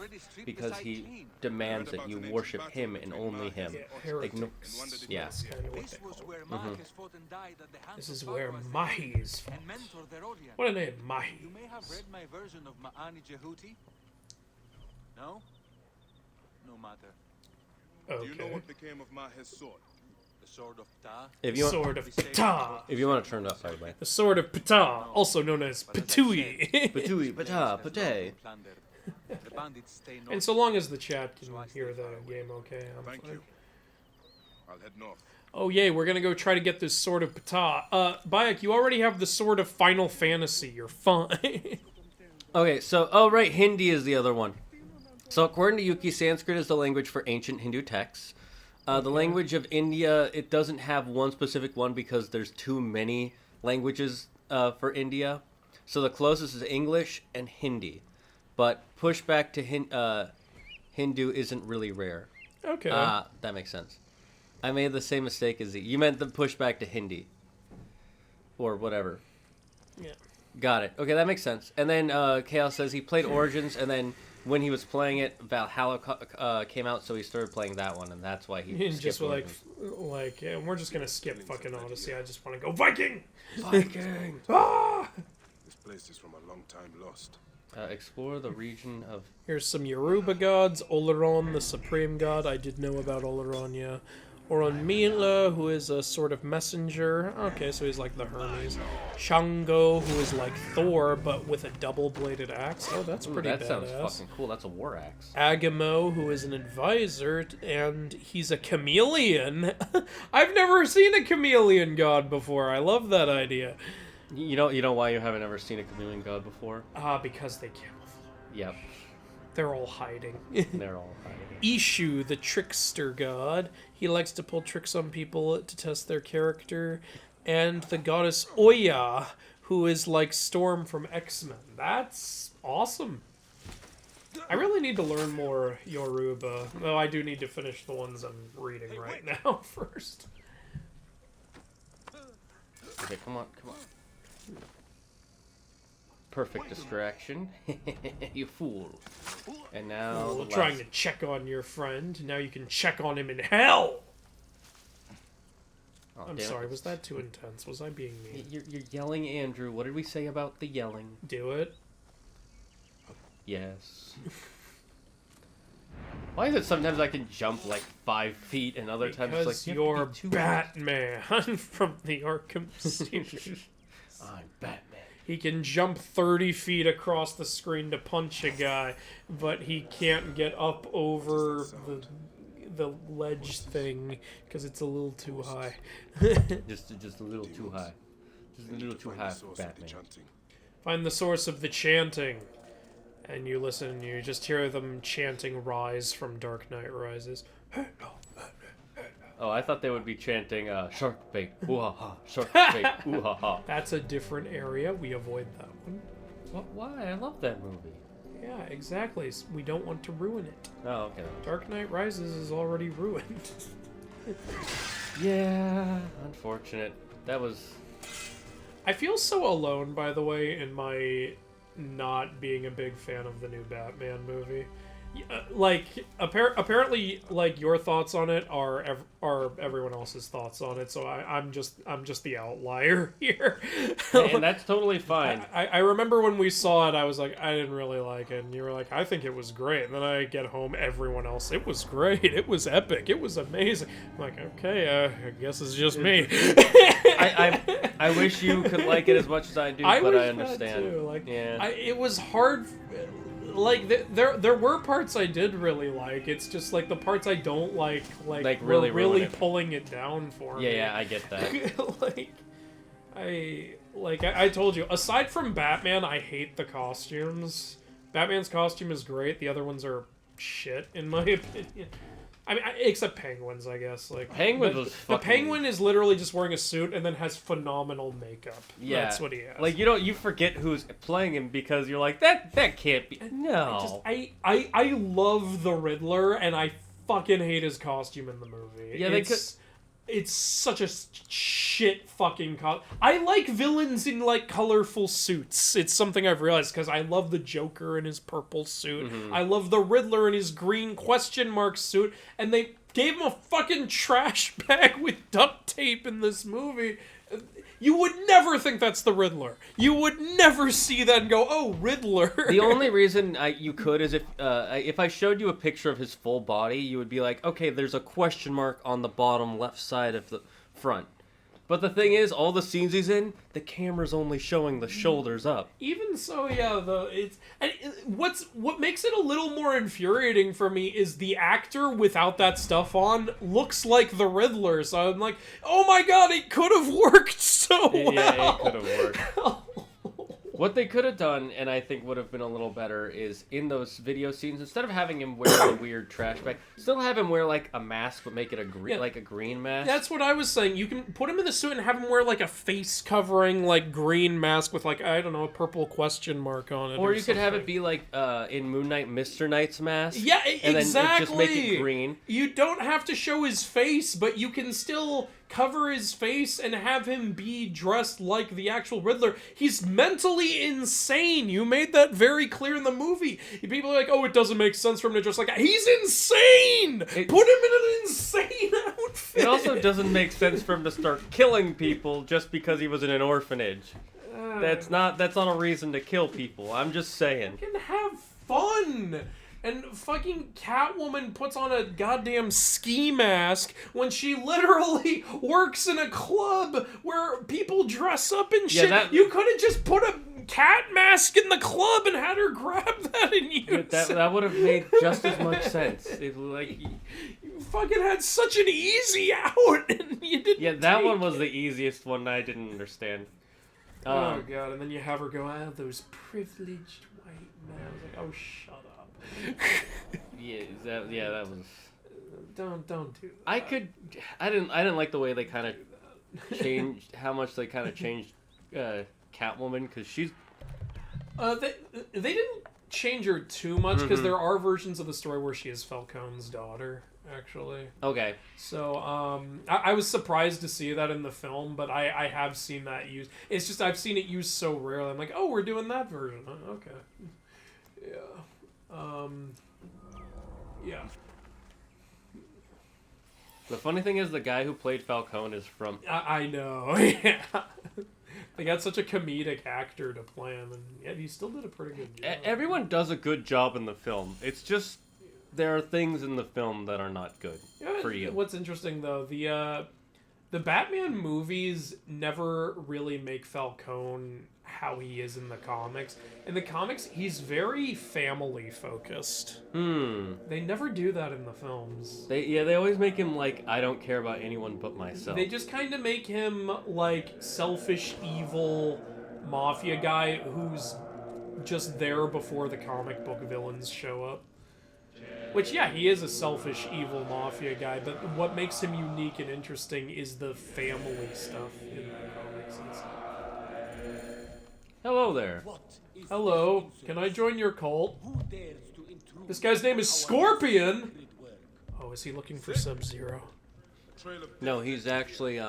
because he demands that you worship him and only him. Yeah. This is where Mahi's fought. What a name, Mahi. You may have read my version of Ma'ani Jehuti. No? no matter. Do you know Okay. what became of Mahe's sword? The sword of Ta. If you want, Sword of Ptah. if you want to turn it up, by the way. The sword of Ptah, also known as Ptui. Patui, patah, patay. The bandits stay north. And so long as the chat can hear the game okay, I'm Thank fine. you. I'll head north. Oh yay, we're gonna go try to get this sword of Ptah. Bayek, you already have the sword of Final Fantasy, you're fine. Okay, so, oh right, Hindi is the other one. So according to Yuki, Sanskrit is the language for ancient Hindu texts. The language of India, it doesn't have one specific one because there's too many languages for India. So the closest is English and Hindi. But pushback to Hindu isn't really rare. Okay. That makes sense. I made the same mistake as you meant the pushback to Hindi. Or whatever. Yeah. Got it. Okay, that makes sense. And then Chaos says he played Origins, and then when he was playing it, Valhalla came out, so he started playing that one, and that's why he And skipped just Origins. yeah, we're just gonna skip fucking Odyssey. I just want to go Viking. Viking! Ah! This place is from a long time lost. Explore the region of... Here's some Yoruba gods. Oleron, the supreme god. I did know about Oleron, yeah. Oronmila, who is a sort of messenger. Okay, so he's like the Hermes. Shango, who is like Thor, but with a double-bladed axe. Oh, that's pretty that badass. sounds fucking cool. That's a war axe. Agamo, who is an advisor, and he's a chameleon. I've never seen a chameleon god before. I love that idea. You know why you haven't ever seen a chameleon god before? Because they camouflage. Yep. They're all hiding. They're all hiding. Ishu, the trickster god. He likes to pull tricks on people to test their character. And the goddess Oya, who is like Storm from X-Men. That's awesome. I really need to learn more Yoruba, though I do need to finish the ones I'm reading right now first. Okay, come on. Perfect distraction. You fool. And now... Well, the trying last- to check on your friend. Now you can check on him in hell! Oh, I'm damn it. sorry, was that too intense? Was I being mean? You're yelling, Andrew. What did we say about the yelling? Do it. Yes. Why is it sometimes I can jump like 5 feet and other times Because it's like you're Batman from the Arkham series. I'm Batman. He can jump 30 feet across the screen to punch a guy, but he can't get up over the ledge thing because it's a little too high. Just a little too high. Just a little too high for Batman. Find the source of the chanting. And you listen, and you just hear them chanting Rise from Dark Knight Rises. Oh, I thought they would be chanting shark bait, ooh ha ha, shark bait, ooh ha ha. That's a different area. We avoid that one. Why? I love that movie. Yeah, exactly. We don't want to ruin it. Oh, okay. Dark Knight Rises is already ruined. Yeah, unfortunate. That was... I feel so alone, by the way, in my not being a big fan of the new Batman movie. Like, apparently, like, your thoughts on it are everyone else's thoughts on it, so I'm just the outlier here. And that's totally fine. I remember when we saw it, I was like, I didn't really like it, and you were like, I think it was great. And then I get home, everyone else, it was great, it was epic, it was amazing. I'm like, okay, I guess it's just me. I wish you could like it as much as I do, but I understand. That too. Like, yeah. It was hard. Like there were parts I did really like. It's just like the parts I don't like really really pulling it down for me. Yeah, I get that. I told you, aside from Batman, I hate the costumes. Batman's costume is great. The other ones are shit, in my opinion. I mean, except Penguin's, I guess. Like Penguin was fucking... The Penguin is literally just wearing a suit and then has phenomenal makeup. Yeah, that's what he has. Like you forget who's playing him because you're like that can't be. No, I love the Riddler and I fucking hate his costume in the movie. Yeah, it's such a shit fucking I like villains in like colorful suits. It's something I've realized because I love the Joker in his purple suit. Mm-hmm. I love the Riddler in his green question mark suit, and they gave him a fucking trash bag with duct tape in this movie. You would never think that's the Riddler. You would never see that and go, "Oh, Riddler." The only reason you could is if I showed you a picture of his full body, you would be like, okay, there's a question mark on the bottom left side of the front. But the thing is, all the scenes he's in, the camera's only showing the shoulders up. Even so, yeah, what makes it a little more infuriating for me is the actor without that stuff on looks like the Riddler. So I'm like, oh my god, it could have worked so well. Yeah, it could have worked. What they could have done, and I think would have been a little better, is in those video scenes, instead of having him wear the weird trash bag, still have him wear like a mask, but make it a green mask. That's what I was saying. You can put him in the suit and have him wear like a face covering, like green mask with like, I don't know, a purple question mark on it. Or you could have it be like in Moon Knight, Mr. Knight's mask. Yeah, and exactly. then just make it green. You don't have to show his face, but you can still cover his face and have him be dressed like the actual Riddler. He's mentally insane. You made that very clear in the movie. People are like, oh, it doesn't make sense for him to dress like that. He's insane! Put him in an insane outfit! It also doesn't make sense for him to start killing people just because he was in an orphanage. That's not a reason to kill people. I'm just saying. You can have fun! And fucking Catwoman puts on a goddamn ski mask when she literally works in a club where people dress up and shit. You could have just put a cat mask in the club and had her grab that and use that would have made just as much sense. It was like you fucking had such an easy out and you didn't. Yeah, that one was the easiest one I didn't understand. Oh god, and then you have her go, "Ah, those privileged white men." I was like, "Oh, shut up." that was. Don't do that. I didn't like the way they kind of changed how much they kind of changed Catwoman, because she's. They didn't change her too much, because there are versions of the story where she is Falcone's daughter, actually. Okay. So I was surprised to see that in the film, but I have seen that used. It's just I've seen it used so rarely. I'm like, oh, we're doing that version. Okay. Yeah. Yeah. The funny thing is, the guy who played Falcone is from. I know. Yeah. They got such a comedic actor to play him, and yeah, he still did a pretty good job. Everyone does a good job in the film. It's just there are things in the film that are not good for you. What's interesting though, the Batman movies never really make Falcone how he is in the comics. In the comics, he's very family focused. They never do that in the films. They always make him like, I don't care about anyone but myself. They just kind of make him like selfish, evil mafia guy who's just there before the comic book villains show up. Which, yeah, he is a selfish, evil mafia guy, but what makes him unique and interesting is the family stuff in the comics and stuff. Hello there. Hello, can I join your cult? This guy's name is Scorpion! Oh, is he looking for Sub-Zero? No, he's actually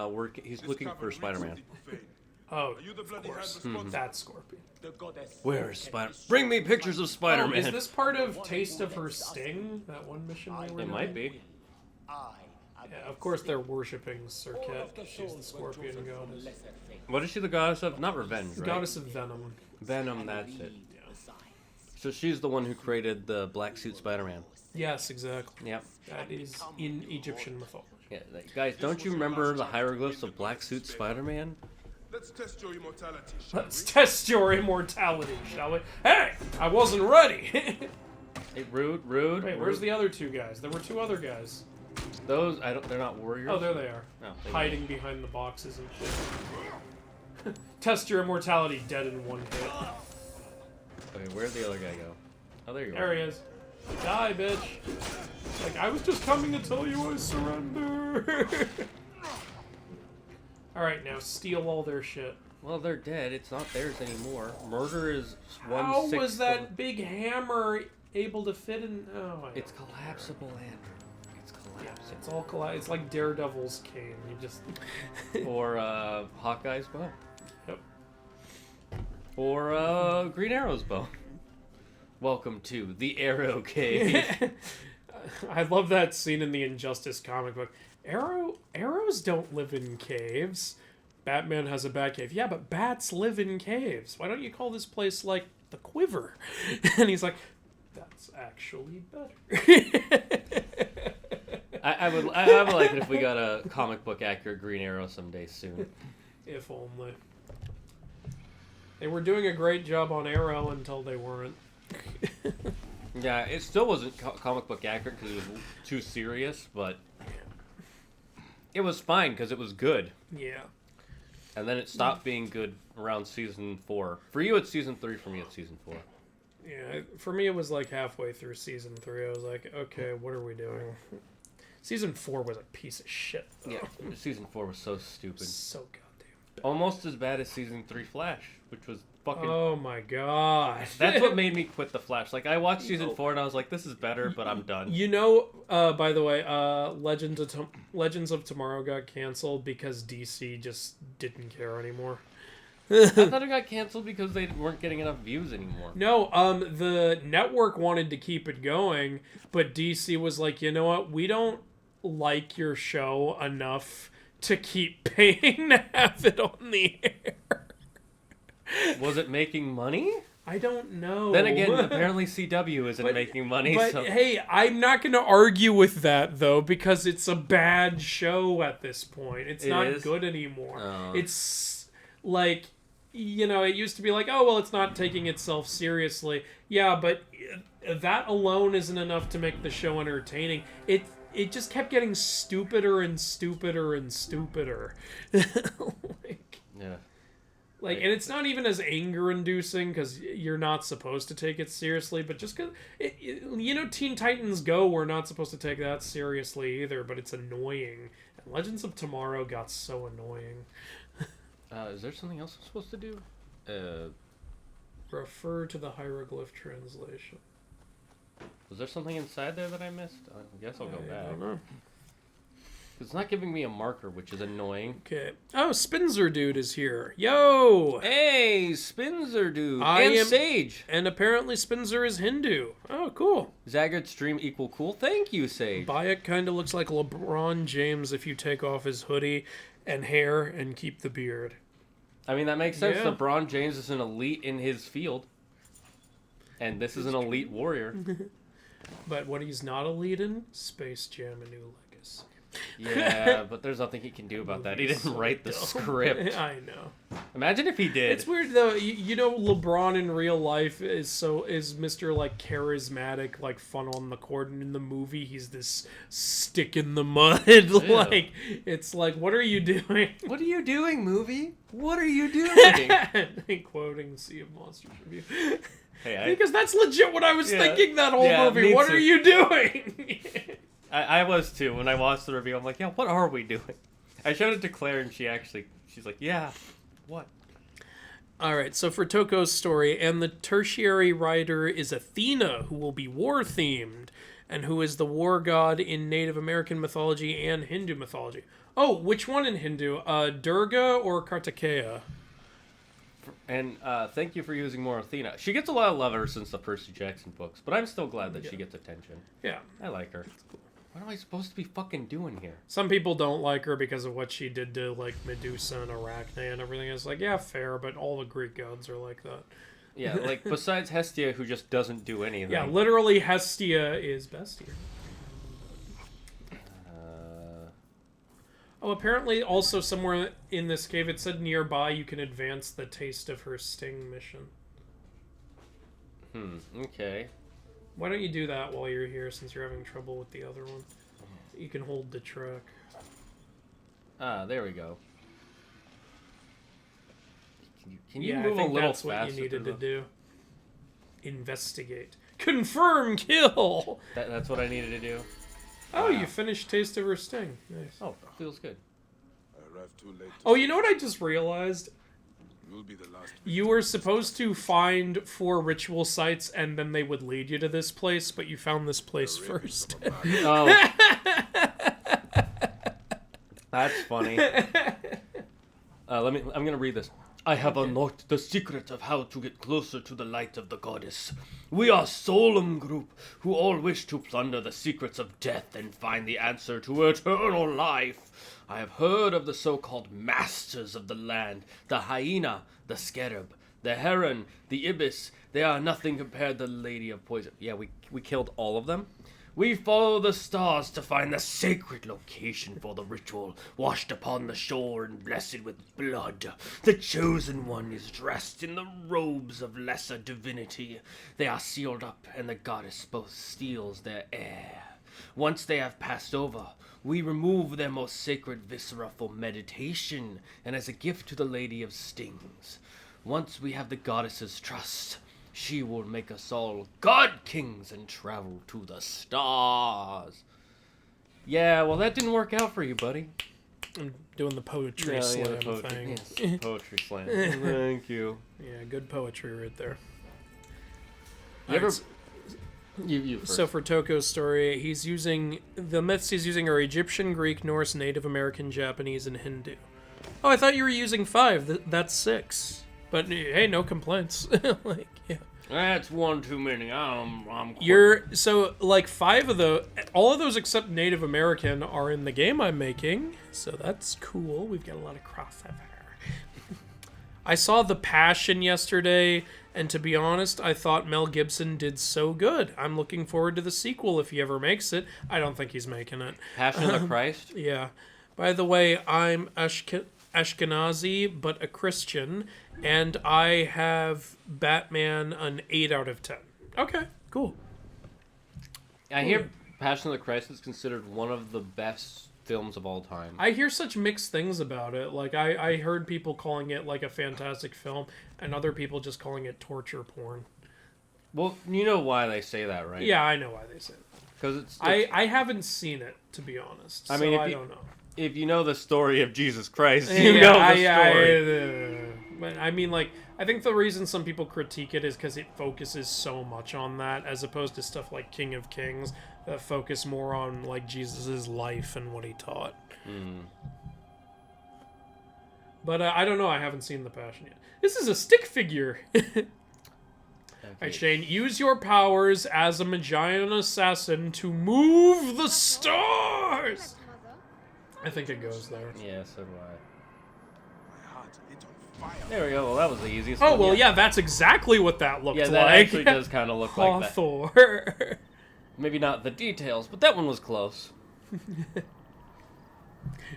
he's looking for Spider-Man. Oh, of course. That's Scorpion. Where is Spider? Bring me pictures of Spider-Man. Oh, is this part of Taste of Her Sting? That one mission we were doing? It might be. Yeah, of course they're worshipping Serket. She's the Scorpion goddess. What is she the goddess of? Not revenge, right? Goddess of Venom. Venom, that's it. Yeah. So she's the one who created the black suit Spider-Man. Yes, exactly. Yep. That is in Egyptian mythology. Yeah, guys, don't you remember the hieroglyphs of black suit Spider-Man? Let's test your immortality, Let's test your immortality, shall we? Hey! I wasn't ready! Hey, rude. Wait, where's the other two guys? There were two other guys. Those, they're not warriors? Oh, there they are. No, hiding behind the boxes and shit. Test your immortality, dead in one hit. Okay, where'd the other guy go? Oh, there you are. There he is. Die, bitch. Like, I was just coming to tell you I surrender. Alright, now steal all their shit. Well, they're dead. It's not theirs anymore. Murder is 1/6. How was that big hammer able to fit in? Oh, it's collapsible, Andrew. It's collapsible. Yeah, it's all It's like Daredevil's cane. You just. Or Hawkeye's bow. Yep. Or Green Arrow's bow. Welcome to the Arrow Cave. I love that scene in the Injustice comic book. Arrows don't live in caves. Batman has a bat cave. Yeah, but bats live in caves. Why don't you call this place, like, the Quiver? And he's like, that's actually better. I would like it if we got a comic book accurate Green Arrow someday soon. If only. They were doing a great job on Arrow until they weren't. Yeah, it still wasn't comic book accurate because it was too serious, but it was fine because it was good. Yeah. And then it stopped being good around season 4. For you, it's season 3. For me, it's season 4. Yeah, for me it was like halfway through season 3. I was like, okay, what are we doing? Season 4 was a piece of shit, though. Yeah, season 4 was so stupid. So goddamn bad. Almost as bad as season 3 Flash, which was fucking... Oh my god. That's what made me quit the Flash. Like, I watched season 4 and I was like, this is better, but I'm done. You know, by the way, Legends of Tomorrow got canceled because DC just didn't care anymore. I thought it got canceled because they weren't getting enough views anymore. No, the network wanted to keep it going, but DC was like, you know what? We don't like your show enough to keep paying to have it on the air. Was it making money? I don't know. Then again, apparently CW isn't making money. But so. hey, I'm not going to argue with that, though, because it's a bad show at this point. It's not good anymore. Oh. It's like, you know, it used to be like, oh, well, it's not taking itself seriously. Yeah, but that alone isn't enough to make the show entertaining. It just kept getting stupider and stupider and stupider. Yeah. Like, and it's not even as anger-inducing because you're not supposed to take it seriously, but just because, you know, Teen Titans Go, we're not supposed to take that seriously either, but it's annoying. And Legends of Tomorrow got so annoying. Is there something else I'm supposed to do? Refer to the hieroglyph translation. Was there something inside there that I missed? I guess I'll go I back. don't know. It's not giving me a marker, which is annoying. Okay. Oh, Spinzer Dude is here. Yo! Hey, Spinzer Dude. And Sage. And apparently Spinzer is Hindu. Oh, cool. Zagard stream equal cool. Thank you, Sage. Bayek kind of looks like LeBron James if you take off his hoodie and hair and keep the beard. I mean, that makes sense. Yeah. LeBron James is an elite in his field. And this is an elite warrior. But what he's not elite in? Space Jam: A New Legacy. Yeah, but there's nothing he can do about that. He didn't write the script. I know. Imagine if he did. It's weird though. You know, LeBron in real life is Mr. like charismatic, like fun on the court, and in the movie he's this stick in the mud. Like it's like, what are you doing? What are you doing, movie? What are you doing? Quoting Sea of Monsters review. Hey, because that's legit what I was thinking that whole movie. me What too. are you doing? I was too. When I watched the review, I'm like, yeah, what are we doing? I showed it to Claire, and she's like, yeah, what? All right, so for Toko's story, and the tertiary rider is Athena, who will be war-themed, and who is the war god in Native American mythology and Hindu mythology. Oh, which one in Hindu? Durga or Kartikeya? And thank you for using more Athena. She gets a lot of love ever since the Percy Jackson books, but I'm still glad that she gets attention. Yeah. I like her. Cool. What am I supposed to be fucking doing here? Some people don't like her because of what she did to, like, Medusa and Arachne and everything. It's like, yeah, fair, but all the Greek gods are like that. Yeah, like, besides Hestia, who just doesn't do anything. Yeah, literally Hestia is bestia. Oh, apparently also somewhere in this cave, it said nearby you can advance the Taste of Her Sting mission. Okay. Why don't you do that while you're here, since you're having trouble with the other one? You can hold the track. There we go. Can you Yeah, move I think a little that's faster? what you needed to do. Investigate. Confirm kill! That's what I needed to do. Oh, you finished Taste of Her Sting. Nice. Oh, feels good. I arrived too late. Oh, you know what I just realized? You'll be the last. You were supposed to find 4 ritual sites, and then they would lead you to this place, but you found this place first. Oh. That's funny. I'm gonna read this. I have unlocked the secret of how to get closer to the light of the goddess. We are solemn group who all wish to plunder the secrets of death and find the answer to eternal life. I have heard of the so-called masters of the land, the hyena, the scarab, the heron, the ibis. They are nothing compared to the Lady of Poison. Yeah, we killed all of them. We follow the stars to find the sacred location for the ritual, washed upon the shore and blessed with blood. The chosen one is dressed in the robes of lesser divinity. They are sealed up, and the goddess both steals their air. Once they have passed over, we remove their most sacred viscera for meditation, and as a gift to the Lady of Stings. Once we have the goddess's trust, she will make us all god kings and travel to the stars. Yeah, well, that didn't work out for you, buddy. I'm doing the poetry slam thing. Yes, poetry slam. Thank you. Yeah, good poetry right there. You ever... You first. So for Toko's story, he's using... The myths he's using are Egyptian, Greek, Norse, Native American, Japanese, and Hindu. Oh, I thought you were using 5. That's 6. But hey, no complaints. Like, yeah. That's one too many. I'm So like 5 of all of those except Native American are in the game I'm making. So that's cool. We've got a lot of crossover. I saw The Passion yesterday, and to be honest, I thought Mel Gibson did so good. I'm looking forward to the sequel if he ever makes it. I don't think he's making it. Passion of the Christ? Yeah. By the way, I'm Ashkenazi, but a Christian, and I have Batman an 8 out of 10. Okay, cool. I hear Passion of the Christ is considered one of the best films of all time. I hear such mixed things about it. Like, I heard people calling it, like, a fantastic film, and other people just calling it torture porn. Well, you know why they say that, right? Yeah, I know why they say that. Because it's I haven't seen it, to be honest. I mean, so I don't know. If you know the story of Jesus Christ, you know the story. But I mean, like, I think the reason some people critique it is because it focuses so much on that, as opposed to stuff like King of Kings that focus more on, like, Jesus' life and what he taught. But I don't know. I haven't seen The Passion yet. This is a stick figure. Alright, Shane, use your powers as a Magian assassin to move the stars! I think it goes there. Yeah, so do I. My heart lit on fire. There we go. Well, that was the easiest Oh, one well, yet. yeah, that's exactly what that looked like. Yeah, that actually does kind of look like that. Hathor. Maybe not the details, but that one was close.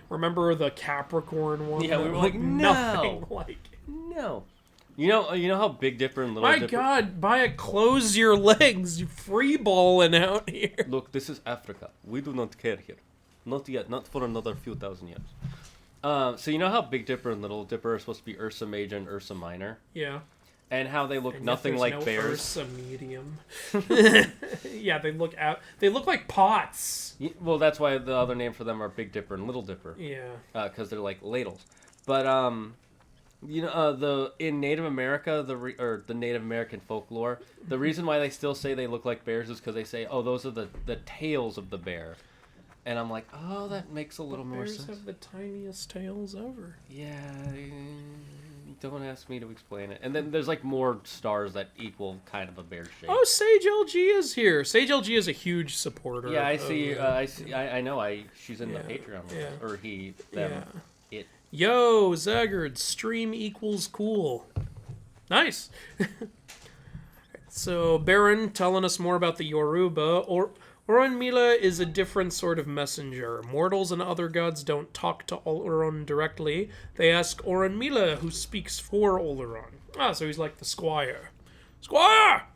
Remember the Capricorn one? Yeah, we that were looked like, nothing no. like. No. You know how Big Dipper and Little My Dipper... God, Maya, close your legs. You free balling out here. Look, this is Africa. We do not care here. Not yet. Not for another few thousand years. So you know how Big Dipper and Little Dipper are supposed to be Ursa Major and Ursa Minor? Yeah. And how they look And nothing yet like there's no bears? Ursa medium. Yeah, they look like pots. Well, that's why the other name for them are Big Dipper and Little Dipper. Yeah. Because they're like ladles. But you know, in Native America, the Native American folklore, the reason why they still say they look like bears is because they say, oh, those are the tails of the bear. And I'm like, oh, that makes a little more sense. Bears have the tiniest tails ever. Yeah, don't ask me to explain it. And then there's like more stars that equal kind of a bear shape. Oh, Sage LG is here. Sage LG is a huge supporter. Yeah, I of, see. I see. I know. She's in Yeah, the Patreon, yeah. or he, them, Yeah. it. Yo, Zagard, stream equals cool. Nice. So, Baron telling us more about the Yoruba. Oronmila is a different sort of messenger. Mortals and other gods don't talk to Oleron directly. They ask Oronmila, who speaks for Oleron. Ah, so he's like the squire. Squire!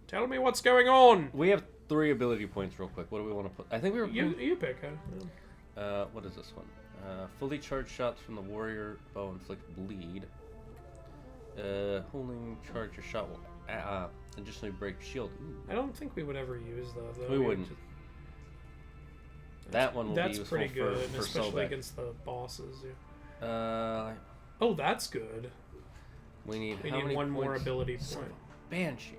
Tell me what's going on. We have 3 ability points real quick. What do we want to put? I think we were... You pick, huh? What is this one? Fully charged shots from the warrior bow inflict bleed. Holding charge your shot will additionally break shield. Ooh. I don't think we would ever use that, though. We wouldn't. That one will That's be useful pretty good, for especially Sobek. against the bosses. Yeah. Oh, that's good. We need We how need many one more points? ability Son point. of a Banshee.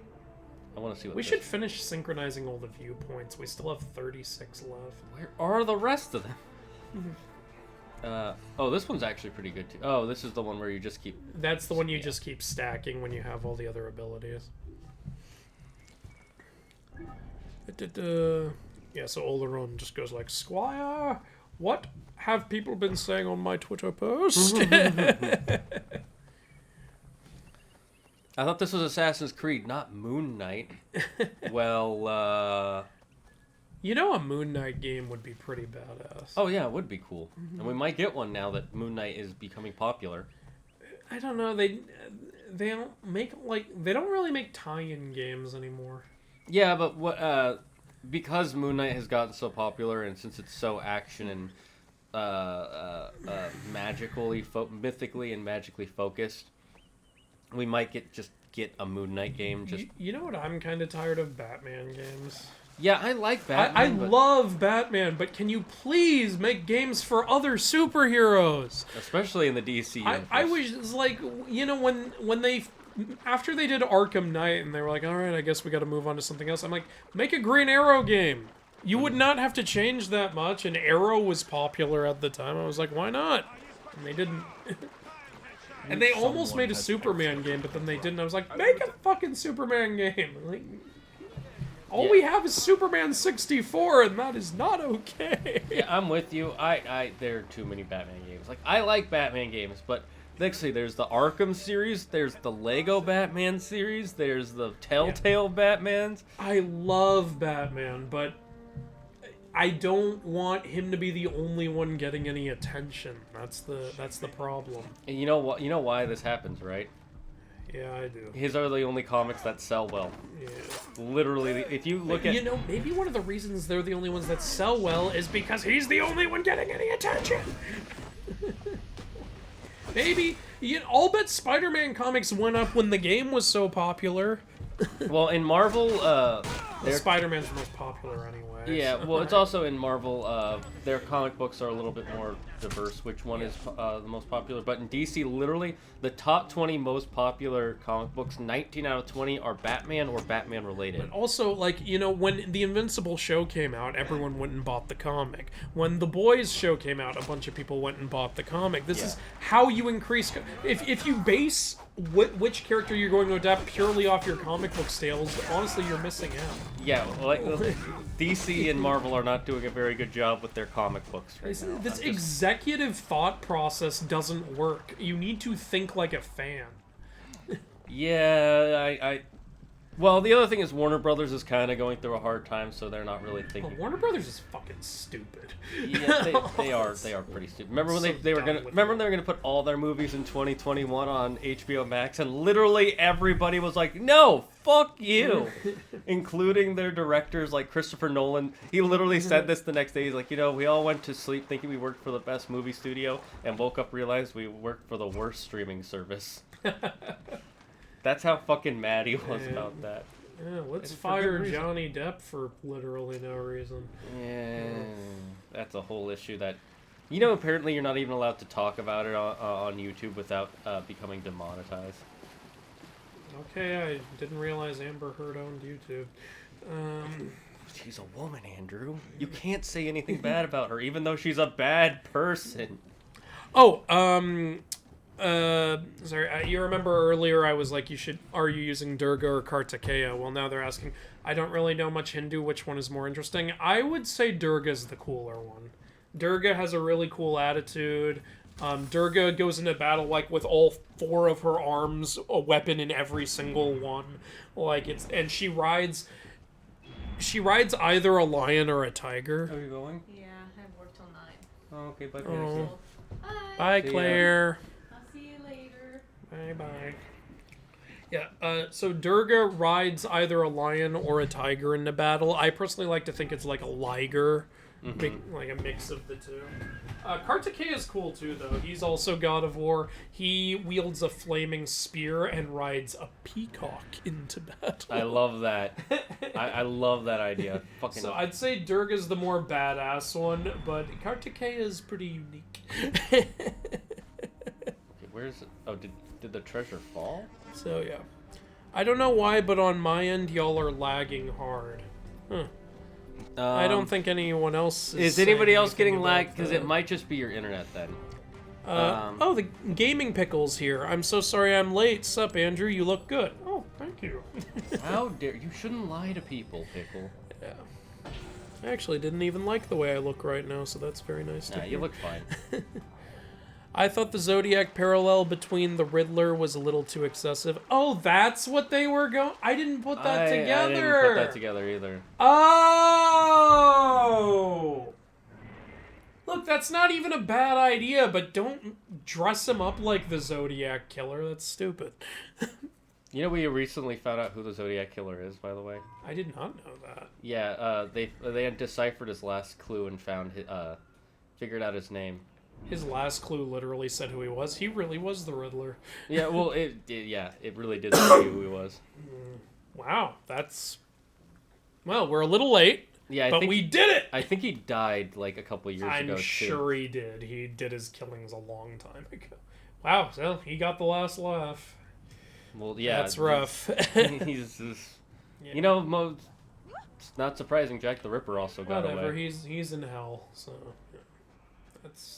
I want to see what We this should finish synchronizing all the viewpoints. We still have 36 left. Where are the rest of them? Oh, this one's actually pretty good too. Oh, this is the one where you just keep... That's the one you just keep stacking when you have all the other abilities. Yeah, so Oleron just goes like, Squire, what have people been saying on my Twitter post? I thought this was Assassin's Creed, not Moon Knight. Well, You know, a Moon Knight game would be pretty badass. oh yeah, it would be cool. And we might get one now that Moon Knight is becoming popular. I don't know. They don't make they don't really make tie-in games anymore. Yeah, but what because Moon Knight has gotten so popular, and since it's so action and mythically and magically focused, we might get a Moon Knight game. You know what? I'm kind of tired of Batman games. Yeah, I like Batman. I love Batman, but can you please make games for other superheroes? Especially in the DC universe. I was like, you know, when they, after they did Arkham Knight, and they were like, all right, I guess we got to move on to something else. I'm like, make a Green Arrow game. You would not have to change that much, and Arrow was popular at the time. I was like, why not? And they didn't. And they almost made a Superman game, but then they didn't. I was like, make a fucking Superman game. Like, all we have is Superman 64, and that is not okay. Yeah, I'm with you. There are too many Batman games. Like, I like Batman games, but actually, there's the Arkham series, there's the Lego Batman series, there's the Telltale Batmans. I love Batman, but I don't want him to be the only one getting any attention. That's the problem. And you know what? You know why this happens, right? Yeah, I do. His are the only comics that sell well. Yeah. Literally, if you look at... You know, maybe one of the reasons they're the only ones that sell well is because he's the only one getting any attention. Maybe. I'll bet Spider-Man comics went up when the game was so popular. Well, in Marvel, Spider-Man's the most popular anyway. Yeah, well, it's also in Marvel, their comic books are a little bit more diverse, which one is the most popular. But in DC, literally, the top 20 most popular comic books, 19 out of 20 are Batman or Batman-related. Also, like, you know, when the Invincible show came out, everyone went and bought the comic. When the Boys show came out, a bunch of people went and bought the comic. This is how you increase... If you base which character you're going to adapt purely off your comic book sales, honestly, you're missing out. Yeah, like, DC and Marvel are not doing a very good job with their comic books right now. This executive thought process doesn't work. You need to think like a fan. Yeah, well, the other thing is Warner Brothers is kind of going through a hard time, so they're not really thinking. Well, Warner Brothers is fucking stupid. Yeah, they are pretty stupid. Remember when they were gonna put all their movies in 2021 on HBO Max, and literally everybody was like, "No, fuck you," including their directors like Christopher Nolan. He literally said this the next day. He's like, you know, we all went to sleep thinking we worked for the best movie studio, and woke up realized we worked for the worst streaming service. That's how fucking mad he was about that. Yeah, let's fire Johnny Depp for literally no reason. Yeah, that's a whole issue that... You know, apparently you're not even allowed to talk about it on YouTube without becoming demonetized. Okay, I didn't realize Amber Heard owned YouTube. She's a woman, Andrew. You can't say anything bad about her, even though she's a bad person. Oh, sorry, you remember earlier I was like, are you using Durga or Kartikeya? Well, now they're asking, I don't really know much Hindu, which one is more interesting? I would say Durga's the cooler one. Durga has a really cool attitude. Durga goes into battle, like, with all 4 of her arms, a weapon in every single one. Like, and she rides either a lion or a tiger. Are you going? Yeah, I have work till 9. Oh, okay, bye, Oh. Bye. Bye, Claire. I'll see you later. Bye-bye. Yeah, so Durga rides either a lion or a tiger into battle. I personally like to think it's like a liger, like a mix of the two. Kartikeya is cool too, though. He's also God of War. He wields a flaming spear and rides a peacock into battle. I love that. I love that idea. Fucking. So I'd say Durga's the more badass one, but Kartikeya is pretty unique. Okay, where is it? Oh, did the treasure fall? So yeah, I don't know why, but on my end, y'all are lagging hard. Huh. I don't think anyone else is anybody saying else getting anything lagged? about Because that. it might just be your internet then. Oh, the Gaming Pickle's here. I'm so sorry I'm late. Sup, Andrew? You look good. Oh, thank you. How dare you? Shouldn't lie to people, Pickle. Yeah. I actually didn't even like the way I look right now, so that's very nice to Nah, hear. you look fine. I thought the Zodiac parallel between the Riddler was a little too excessive. Oh, that's what they were going... I didn't put that together. I didn't put that together either. Oh! Look, that's not even a bad idea, but don't dress him up like the Zodiac Killer. That's stupid. You know, we recently found out who the Zodiac Killer is, by the way. I did not know that. Yeah, they had deciphered his last clue and figured out his name. His last clue literally said who he was. He really was the Riddler. Yeah, well, it really did say who he was. Wow, that's... Well, we're a little late, Yeah, but we did it! I think he died like a couple years ago, I'm sure he did. He did his killings a long time ago. Wow, so he got the last laugh. Well, yeah. That's rough. He's Yeah. You know, it's not surprising Jack the Ripper also got Whatever, away. he's in hell, so... Yeah.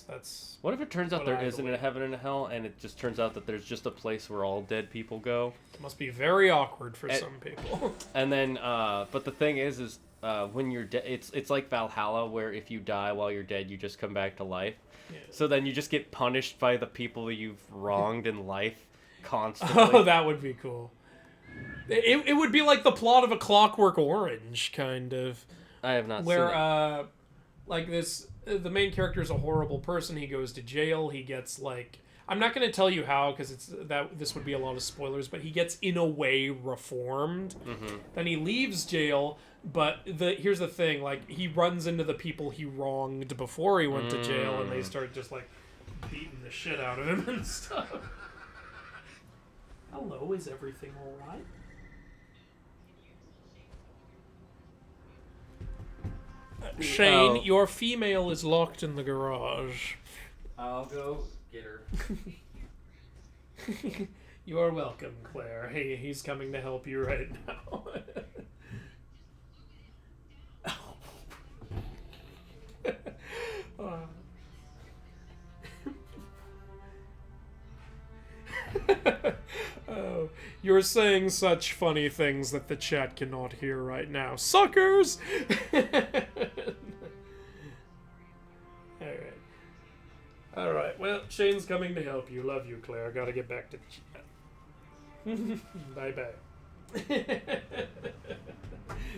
That's... What if it turns out what there I isn't a believe. heaven and a hell, and it just turns out that there's just a place where all dead people go? It must be very awkward for some people. And then, but the thing is when you're dead, it's like Valhalla, where if you die while you're dead, you just come back to life. Yeah. So then you just get punished by the people you've wronged in life constantly. Oh, that would be cool. It would be like the plot of A Clockwork Orange, kind of. I have not Where, seen it. like this, the main character is a horrible person. He goes to jail. He gets like, I'm not going to tell you how because this would be a lot of spoilers. But he gets in a way reformed. Mm-hmm. Then he leaves jail. But here's the thing: like he runs into the people he wronged before he went to jail, and they start just like beating the shit out of him and stuff. Hello, is everything all right? Shane, your female is locked in the garage. I'll go get her. You're welcome, Claire. Hey, he's coming to help you right now. Oh, you're saying such funny things that the chat cannot hear right now. Suckers! Alright. Alright, well, Shane's coming to help you. Love you, Claire. Gotta get back to the chat. Bye-bye.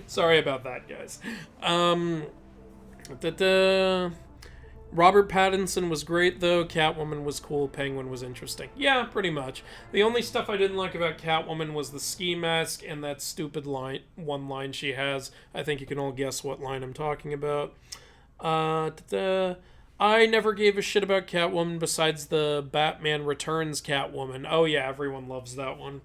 Sorry about that, guys. Robert Pattinson was great, though. Catwoman was cool. Penguin was interesting. Yeah, pretty much. The only stuff I didn't like about Catwoman was the ski mask and that stupid one line she has. I think you can all guess what line I'm talking about. I never gave a shit about Catwoman besides the Batman Returns Catwoman. Oh yeah, everyone loves that one.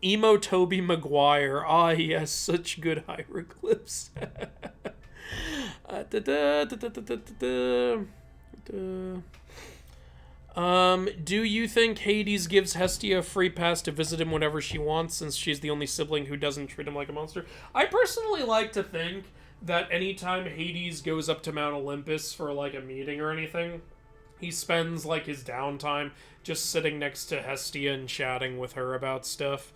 Emo Toby Maguire. Ah, he has such good hieroglyphs. Do you think Hades gives Hestia a free pass to visit him whenever she wants, since she's the only sibling who doesn't treat him like a monster? I personally like to think that anytime Hades goes up to Mount Olympus for like a meeting or anything, he spends like his downtime just sitting next to Hestia and chatting with her about stuff.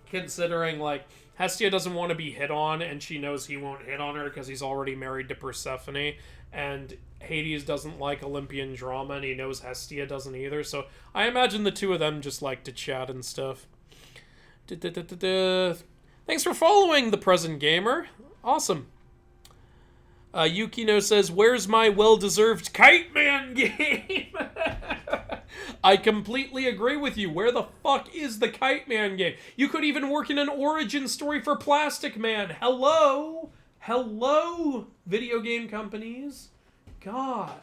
Considering like Hestia doesn't want to be hit on, and she knows he won't hit on her because he's already married to Persephone, and Hades doesn't like Olympian drama, and he knows Hestia doesn't either, so I imagine the two of them just like to chat and stuff. Thanks for following, The Present Gamer. Awesome. Yukino says, where's my well-deserved Kite Man game? I completely agree with you. Where the fuck is the Kite Man game? You could even work in an origin story for Plastic Man. Hello? Hello, video game companies. God.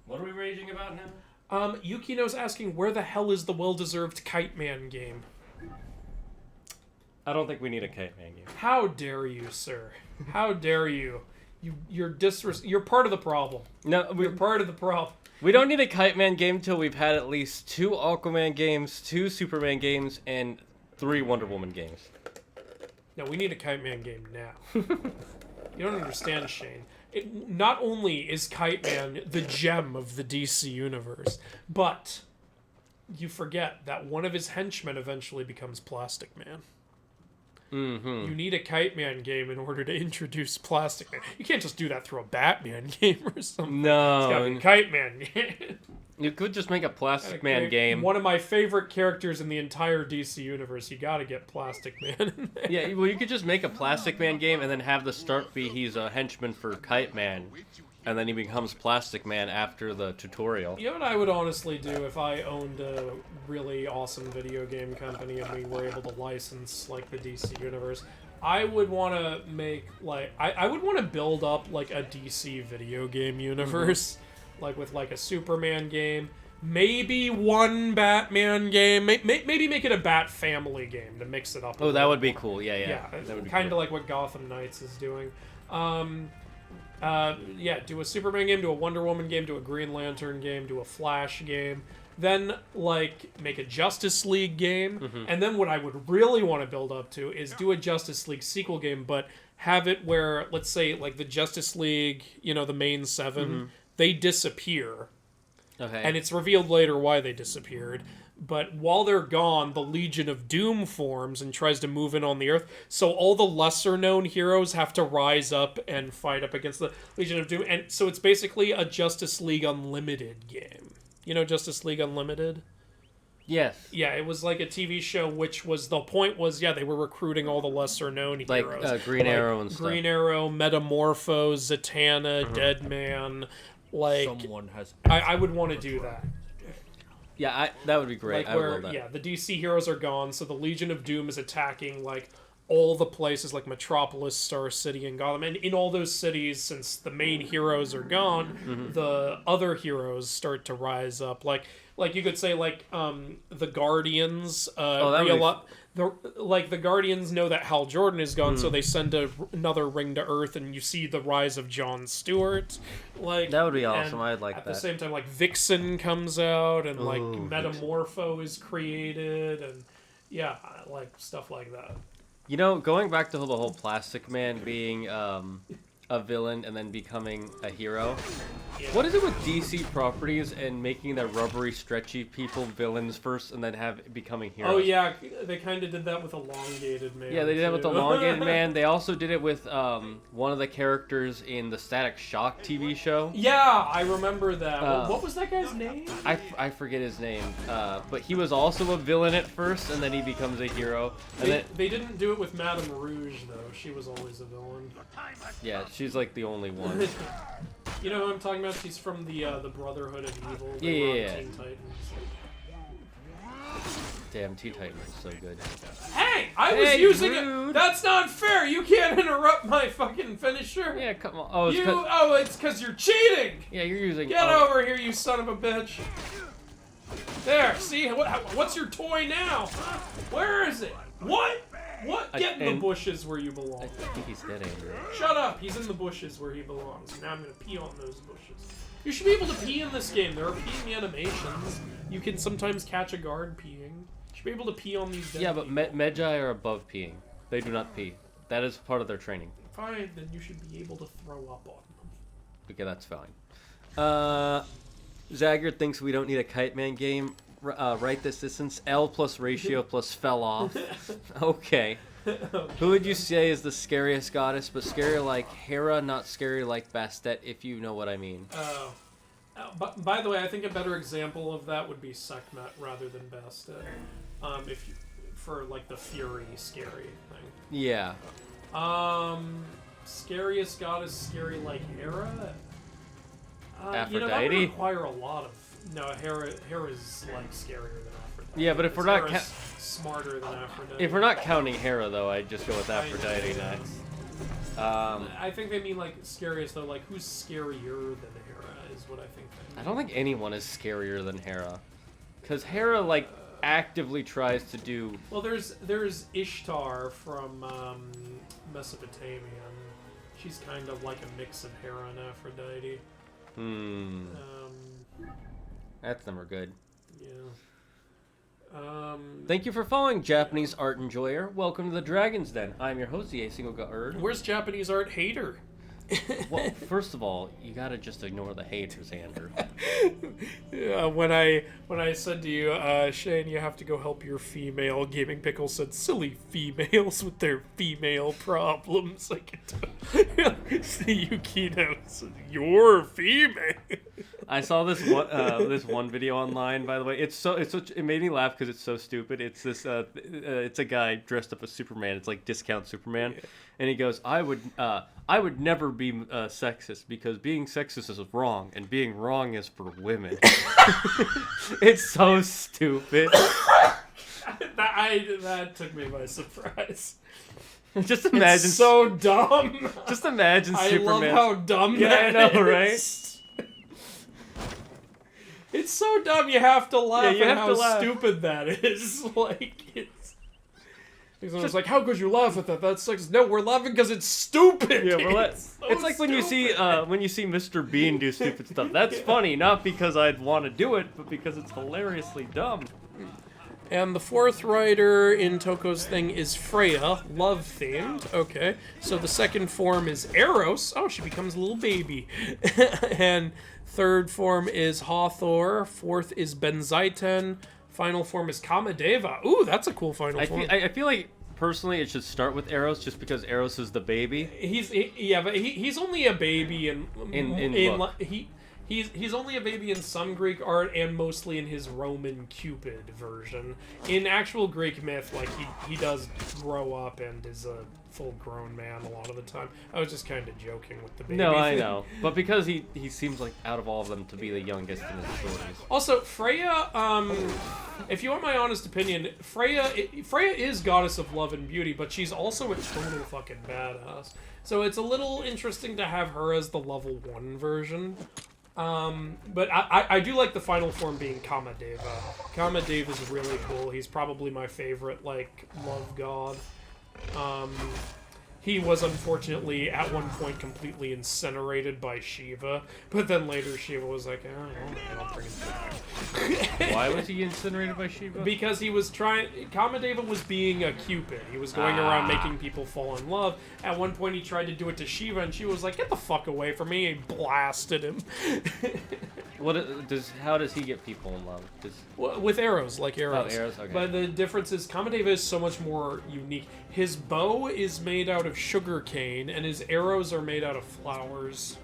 What are we raging about now? Yukino's asking, where the hell is the well-deserved Kite Man game? I don't think we need a Kite Man game. How dare you, sir? How dare you? You're part of the problem. No, You're part of the problem. we don't need a Kite Man game till we've had at least 2 Aquaman games, 2 Superman games, and 3 Wonder Woman games. No, we need a Kite Man game now. You don't understand, Shane. Not only is Kite Man the gem of the DC universe, but you forget that one of his henchmen eventually becomes Plastic Man. Mm-hmm. You need a Kite Man game in order to introduce Plastic Man. You can't just do that through a Batman game or something. It's gotta be a No, Kite Man game. you could just make a Plastic Man game. One of my favorite characters in the entire DC universe. You gotta get Plastic Man in there. Yeah, well, you could just make a Plastic Man game and then have the start be he's a henchman for Kite Man, and then he becomes Plastic Man after the tutorial. You know what I would honestly do if I owned a really awesome video game company and we were able to license, like, the DC universe? I would want to make, like... I would want to build up, like, a DC video game universe. Like, with, like, a Superman game. Maybe one Batman game. Maybe make it a Bat Family game to mix it up. Oh, that would be cool. Yeah. Yeah, That would be kind of cool. like what Gotham Knights is doing. Yeah, do a Superman game, do a Wonder Woman game, do a Green Lantern game, do a Flash game. Then, like, make a Justice League game. And then what I would really want to build up to is do a Justice League sequel game, but have it where, let's say, like, the Justice League, you know, the main 7, they disappear. Okay. And it's revealed later why they disappeared. But while they're gone, the Legion of Doom forms and tries to move in on the Earth. So all the lesser-known heroes have to rise up and fight up against the Legion of Doom. And so it's basically a Justice League Unlimited game. You know Justice League Unlimited? Yes. Yeah, it was like a TV show, which was... The point was, yeah, they were recruiting all the lesser-known heroes. Like Green Arrow and stuff. Green Arrow, Metamorpho, Zatanna, Deadman. Like, Someone has. I would want to do that. Yeah, that would be great. Like I would where, love that. yeah, the DC heroes are gone, so the Legion of Doom is attacking, like, all the places, like Metropolis, Star City, and Gotham. And in all those cities, since the main heroes are gone, the other heroes start to rise up. Like you could say, like, the Guardians. The Guardians know that Hal Jordan is gone, so they send another ring to Earth, and you see the rise of Jon Stewart. Like, That would be awesome. and I'd like at that. the same time, like, Vixen comes out, and like Ooh, Metamorpho is created, and yeah, like stuff like that. You know, going back to the whole Plastic Man being a villain and then becoming a hero. Yeah. What is it with DC properties and making the rubbery, stretchy people villains first and then becoming heroes? Oh yeah, they kind of did that with Elongated Man. Yeah, they did that with the too. Elongated Man. They also did it with one of the characters in the Static Shock TV show. Yeah, I remember that. What was that guy's name? I forget his name, but he was also a villain at first, and then he becomes a hero. And They didn't do it with Madame Rouge though. She was always a villain. yeah, she's like the only one. You know who I'm talking about? She's from the Brotherhood of Evil. Yeah, They were on yeah. Teen Titans. Damn, Teen Titans is so good. Hey, I was using rude. it. That's not fair. You can't interrupt my fucking finisher. Yeah, come on. Oh, It's because you're cheating. yeah, you're using. Get over here, you son of a bitch. There, see? What's your toy now? Where is it? What? Get in the bushes where you belong. I think he's dead, Andrew. Shut up. He's in the bushes where he belongs. Now I'm going to pee on those bushes. You should be able to pee in this game. There are peeing animations. You can sometimes catch a guard peeing. You should be able to pee on these dead Yeah, but people. Magi are above peeing. They do not pee. That is part of their training. Fine, then you should be able to throw up on them. Okay, that's fine. Zagard thinks we don't need a Kite Man game. Right this distance. L plus ratio plus fell off. Okay. Who would you say is the scariest goddess, but scary like Hera, not scary like Bastet, if you know what I mean? But by the way, I think a better example of that would be Sekhmet rather than Bastet. For like the Fury scary thing. Yeah. Scariest goddess, scary like Hera. Aphrodite? You know, that would require a lot of. No, Hera's like scarier than Aphrodite. Yeah, but if we're not Hera's smarter than Aphrodite. if we're not counting Hera though, I'd just go with Aphrodite next. I think they mean like scariest though. Like who's scarier than Hera is what I think. They I mean. don't think anyone is scarier than Hera, because Hera like actively tries to do. Well, there's Ishtar from Mesopotamia. She's kind of like a mix of Hera and Aphrodite. That's never good. Yeah. Thank you for following Japanese Art Enjoyer. Welcome to the Dragon's Den. I'm your host, the Single Erd. Where's Japanese art hater? Well, first of all, you gotta just ignore the haters, Andrew. When I said to you, Shane, you have to go help your female, Gaming Pickle said, silly females with their female problems. Like, Yukino said, you're female. I saw this one video online, by the way. It made me laugh because it's so stupid. It's this it's a guy dressed up as Superman. It's like discount Superman, and he goes, I would never be sexist because being sexist is wrong and being wrong is for women. It's so stupid. That took me by surprise. Just imagine. It's so dumb. Just imagine Superman. I love how dumb Yeah, that I know, is. right? It's so dumb you have to laugh Yeah, you at have how to laugh. stupid that is. Like, it's... It's like, how could you laugh at that? That's like, no, we're laughing because it's stupid. Yeah, It's so like when you see Mr. Bean do stupid stuff. That's funny, not because I'd want to do it, but because it's hilariously dumb. And the fourth writer in Toko's thing is Freya, love-themed. Okay, so the second form is Eros. Oh, she becomes a little baby. And third form is Hathor. Fourth is Benzaiten. Final form is Kamadeva. Ooh, that's a cool final form. I feel like, personally, it should start with Eros, just because Eros is the baby. But he's only a baby in book. He's only a baby in some Greek art and mostly in his Roman Cupid version. In actual Greek myth, like he does grow up and is a full-grown man a lot of the time. I was just kind of joking with the baby. No, I thing. know, but because he seems like out of all of them to be the youngest in his stories. Also, Freya, if you want my honest opinion, Freya is goddess of love and beauty, but she's also a total fucking badass. So it's a little interesting to have her as the level 1 version. But I do like the final form being Kamadeva. Kamadeva is really cool. He's probably my favorite, like, love god. He was unfortunately at one point completely incinerated by Shiva, but then later Shiva was like, I'll bring him back. Why was he incinerated by Shiva? Because he was Kamadeva was being a Cupid. He was going around making people fall in love. At one point he tried to do it to Shiva, and Shiva was like, get the fuck away from me, and he blasted him. How does he get people in love? With arrows, like arrows. Oh, arrows, okay. But the difference is Kamadeva is so much more unique. His bow is made out of sugar cane, and his arrows are made out of flowers.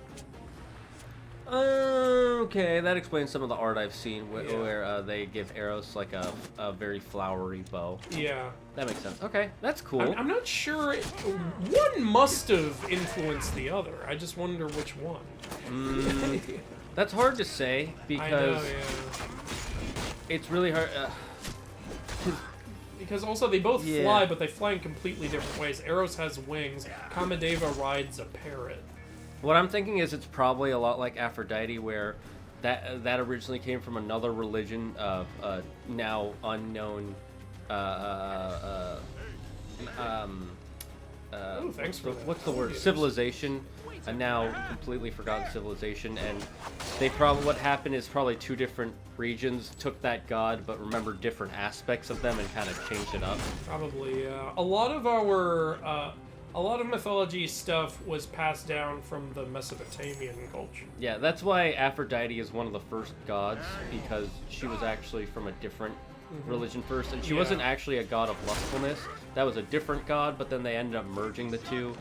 Okay, that explains some of the art I've seen where they give arrows like a very flowery bow. Yeah. That makes sense. Okay, that's cool. I'm not sure. One must have influenced the other. I just wonder which one. That's hard to say because I know, yeah. it's really hard. Because also they both fly, but they fly in completely different ways. Eros has wings. Kamadeva rides a parrot. What I'm thinking is it's probably a lot like Aphrodite, where that originally came from another religion of now unknown. Thanks for that. What's the word? Civilization. A now completely forgotten civilization, and what happened is probably two different regions took that god, but remembered different aspects of them and kind of changed it up. Probably, yeah. A lot of mythology stuff was passed down from the Mesopotamian culture. Yeah, that's why Aphrodite is one of the first gods, because she was actually from a different religion first, and she wasn't actually a god of lustfulness. That was a different god, but then they ended up merging the two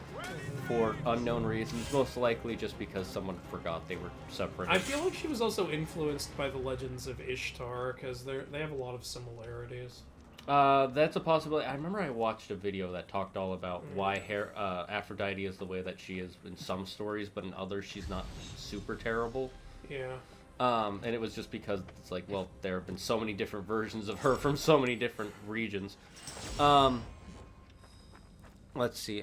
for unknown reasons, most likely just because someone forgot they were separate. I feel like she was also influenced by the legends of Ishtar, because they have a lot of similarities. That's a possibility. I remember I watched a video that talked all about why Aphrodite is the way that she is in some stories, but in others she's not super terrible. Yeah. And it was just because it's like, well, there have been so many different versions of her from so many different regions. Let's see.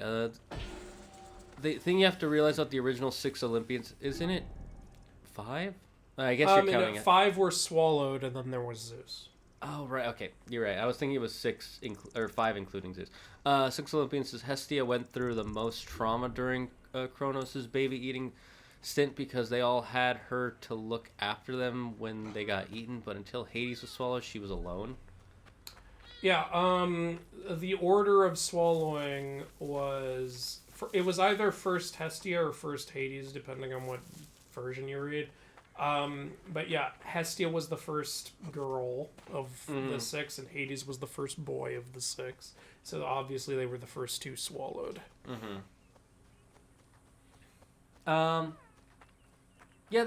The thing you have to realize about the original 6 Olympians, isn't it 5? I guess you're counting it. 5 were swallowed, and then there was Zeus. Oh, right. Okay. You're right. I was thinking it was 6, or 5 including Zeus. 6 Olympians says Hestia went through the most trauma during Kronos' baby-eating stint because they all had her to look after them when they got eaten, but until Hades was swallowed, she was alone. Yeah, the order of swallowing was it was either first Hestia or first Hades, depending on what version you read. But yeah, Hestia was the first girl of the 6, and Hades was the first boy of the 6. So obviously they were the first 2 swallowed. Yeah,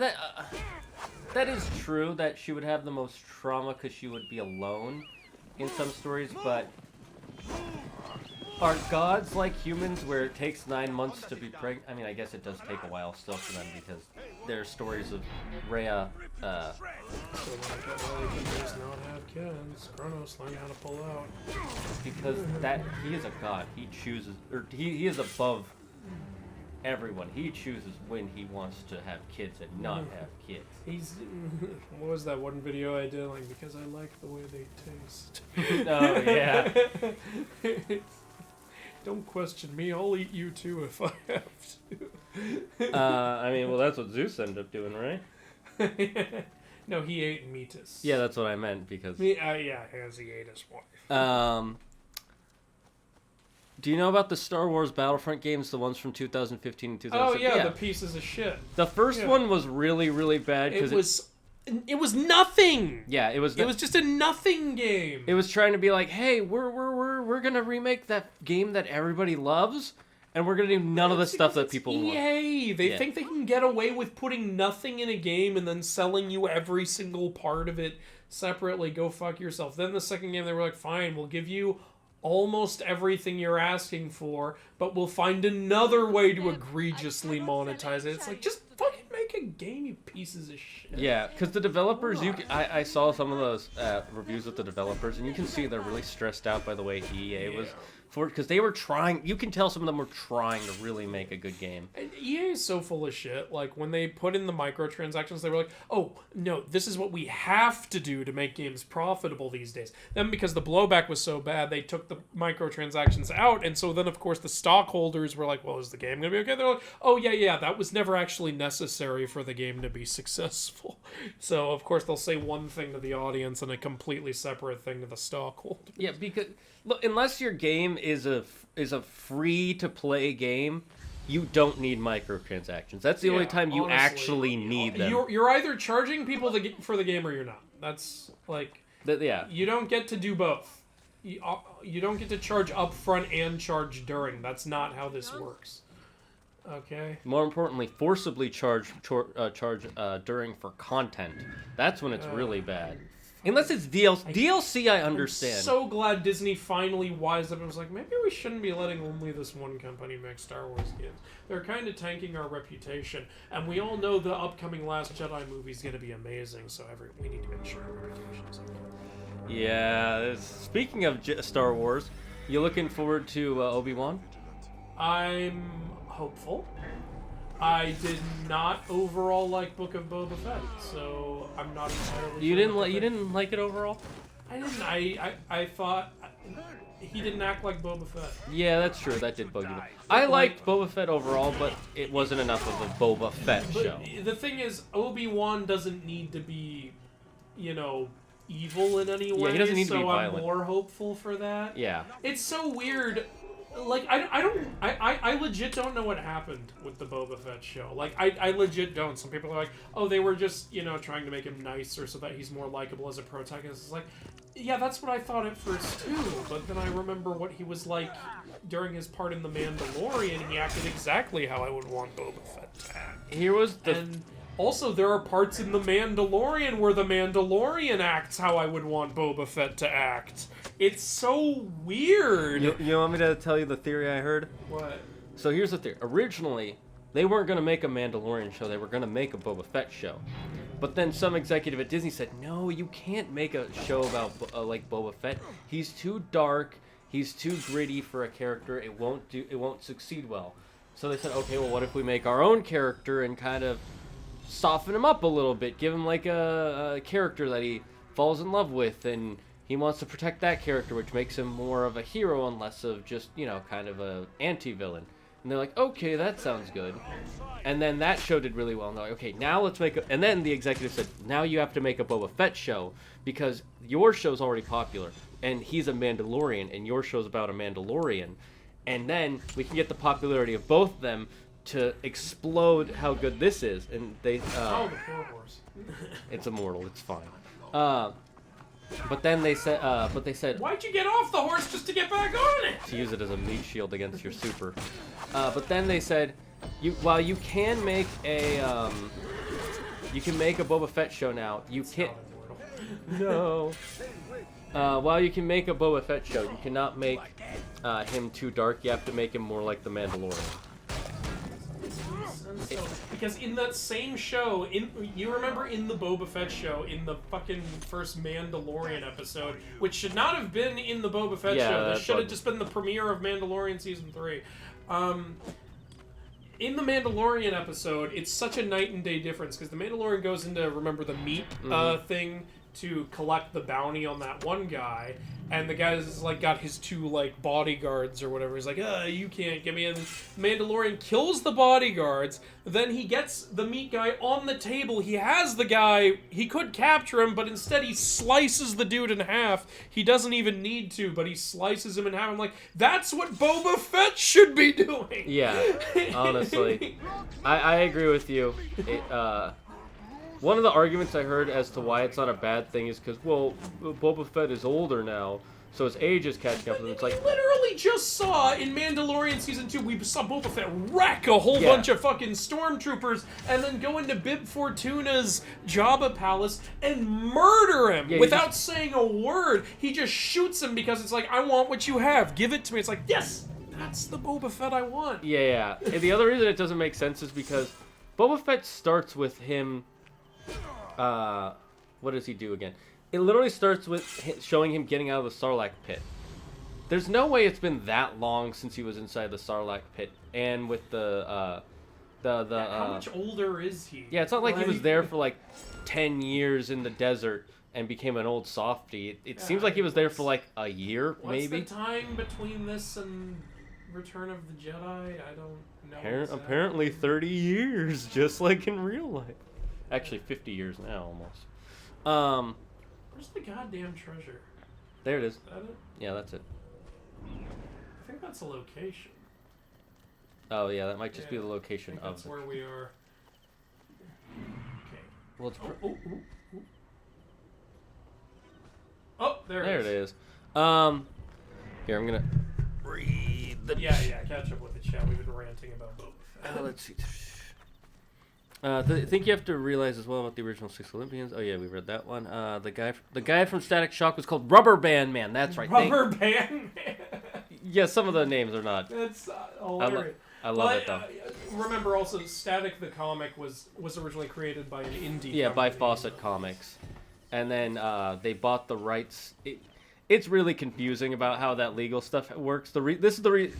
that is true that she would have the most trauma because she would be alone in some stories, but are gods like humans where it takes 9 months to be pregnant? I mean, I guess it does take a while still for them because there are stories of Rhea. So like, oh, he does not have kids. Kronos learned how to pull out. Because he is a god. He chooses, or he is above everyone. He chooses when he wants to have kids and not have kids. He's what was that one video I did? Like, because I like the way they taste. Oh yeah. Don't question me. I'll eat you too if I have to. I mean, well, that's what Zeus ended up doing, right? No, he ate Metis. Yeah, that's what I meant because. Yeah, as he ate his wife. Do you know about the Star Wars Battlefront games, the ones from 2015 and 2016? Oh yeah, the pieces of shit. The first one was really, really bad because it was nothing. Yeah, it was just a nothing game. It was trying to be like, hey, we're gonna remake that game that everybody loves, and we're gonna do none of the stuff that people want. EA. They think they can get away with putting nothing in a game and then selling you every single part of it separately. Go fuck yourself. Then the second game, they were like, fine, we'll give you almost everything you're asking for, but we'll find another way to egregiously monetize it. It's like, just fucking make a game, you pieces of shit. Yeah, because the developers, I saw some of those reviews with the developers, and you can see they're really stressed out by the way EA was for it, because they were trying. You can tell some of them were trying to really make a good game. And EA is so full of shit. Like, when they put in the microtransactions, they were like, oh, no, this is what we have to do to make games profitable these days. Then, because the blowback was so bad, they took the microtransactions out, and so then, of course, the stockholders were like, well, is the game going to be okay? They're like, oh, yeah, that was never actually necessary for the game to be successful. So, of course, they'll say one thing to the audience and a completely separate thing to the stockholders. Yeah, because look, unless your game is a free to play game, you don't need microtransactions. That's the only time you honestly, actually need them. You're either charging people for the game or you're not. That's like you don't get to do both. You don't get to charge up front and charge during. That's not how this works. Okay. More importantly, forcibly charge during for content. That's when it's really bad. Unless it's DLC. DLC, I understand. I'm so glad Disney finally wised up and was like, maybe we shouldn't be letting only this one company make Star Wars games. They're kind of tanking our reputation. And we all know the upcoming Last Jedi movie is going to be amazing, so we need to ensure our reputation's okay. Yeah. Speaking of Star Wars, you looking forward to Obi-Wan? I'm hopeful. I did not overall like Book of Boba Fett, so I'm not entirely. You didn't like it overall? I didn't. I thought he didn't act like Boba Fett. Yeah, that's true. That did bug you. I liked Boba Fett overall, but it wasn't enough of a Boba Fett show. The thing is, Obi-Wan doesn't need to be, evil in any way. Yeah, he doesn't need to be so violent. I'm more hopeful for that. Yeah. It's so weird. Like, I legit don't know what happened with the Boba Fett show. Like, I legit don't. Some people are like, oh, they were just, trying to make him nicer so that he's more likable as a protagonist. It's like, yeah, that's what I thought at first, too. But then I remember what he was like during his part in The Mandalorian. He acted exactly how I would want Boba Fett to act. Here was the... And also, there are parts in The Mandalorian where The Mandalorian acts how I would want Boba Fett to act. It's so weird. You want me to tell you the theory I heard? What? So here's the theory. Originally, they weren't going to make a Mandalorian show. They were going to make a Boba Fett show. But then some executive at Disney said, no, you can't make a show about like Boba Fett. He's too dark. He's too gritty for a character. It won't succeed well. So they said, okay, well, what if we make our own character and kind of soften him up a little bit, give him like a character that he falls in love with, and he wants to protect that character, which makes him more of a hero and less of just, kind of a anti-villain. And they're like, okay, that sounds good. And then that show did really well. And they're like, okay, now let's make and then the executive said, now you have to make a Boba Fett show because your show's already popular and he's a Mandalorian and your show's about a Mandalorian. and then we can get the popularity of both of them to explode how good this is. And they, Oh, the poor horse. it's immortal. It's fine. But then they said, Why'd you get off the horse just to get back on it? to use it as a meat shield against your super. But then they said, while you can make a Boba Fett show now, you can't. No. While you can make a Boba Fett show, you cannot make him too dark. You have to make him more like the Mandalorian. Because in that same show, you remember in the Boba Fett show, in the fucking first Mandalorian episode, which should not have been in the Boba Fett show. This should have just been the premiere of Mandalorian Season 3. In the Mandalorian episode, it's such a night and day difference, because the Mandalorian goes into, remember, the meat thing to collect the bounty on that one guy, and the guy's like got his 2 like bodyguards or whatever. He's like, you can't get me in. Mandalorian kills the bodyguards, then he gets the meat guy on the table. He has the guy, he could capture him, but instead he slices the dude in half. He doesn't even need to, but he slices him in half. I'm like, that's what Boba Fett should be doing. Yeah, honestly, I agree with you. One of the arguments I heard as to why it's not a bad thing is because, well, Boba Fett is older now, so his age is catching up with him. It's like, We literally just saw in Mandalorian Season 2, we saw Boba Fett wreck a whole bunch of fucking stormtroopers and then go into Bib Fortuna's Jabba palace and murder him without saying a word. He just shoots him because it's like, I want what you have. Give it to me. It's like, yes, that's the Boba Fett I want. Yeah. And the other reason it doesn't make sense is because Boba Fett starts with him. What does he do again? It literally starts with showing him getting out of the Sarlacc pit. There's no way it's been that long since he was inside the Sarlacc pit, and with how much older is he? Yeah, it's not like he was there for like 10 years in the desert and became an old softie. It seems like he was there for like a year, maybe. What's the time between this and Return of the Jedi? I don't know. Apparently 30 years, just like in real life. Actually, 50 years now, almost. Where's the goddamn treasure? There it is. Is that it? Yeah, that's it. I think that's a location. Oh, yeah, that might just be the location of that's it. where we are. Okay. Well, it's There it is. Here, I'm gonna read the... Yeah, catch up with the chat. We've been ranting about both. let's see. I think you have to realize as well about the original 6 Olympians. Oh yeah, we read that one. The guy from Static Shock was called Rubber Band Man. That's right. Rubber Band Man. Yeah, some of the names are not. That's hilarious. I love it though. Remember also, Static the comic was originally created by an indie. Yeah, by company. Fawcett Comics, and then they bought the rights. It's really confusing about how that legal stuff works. Anybody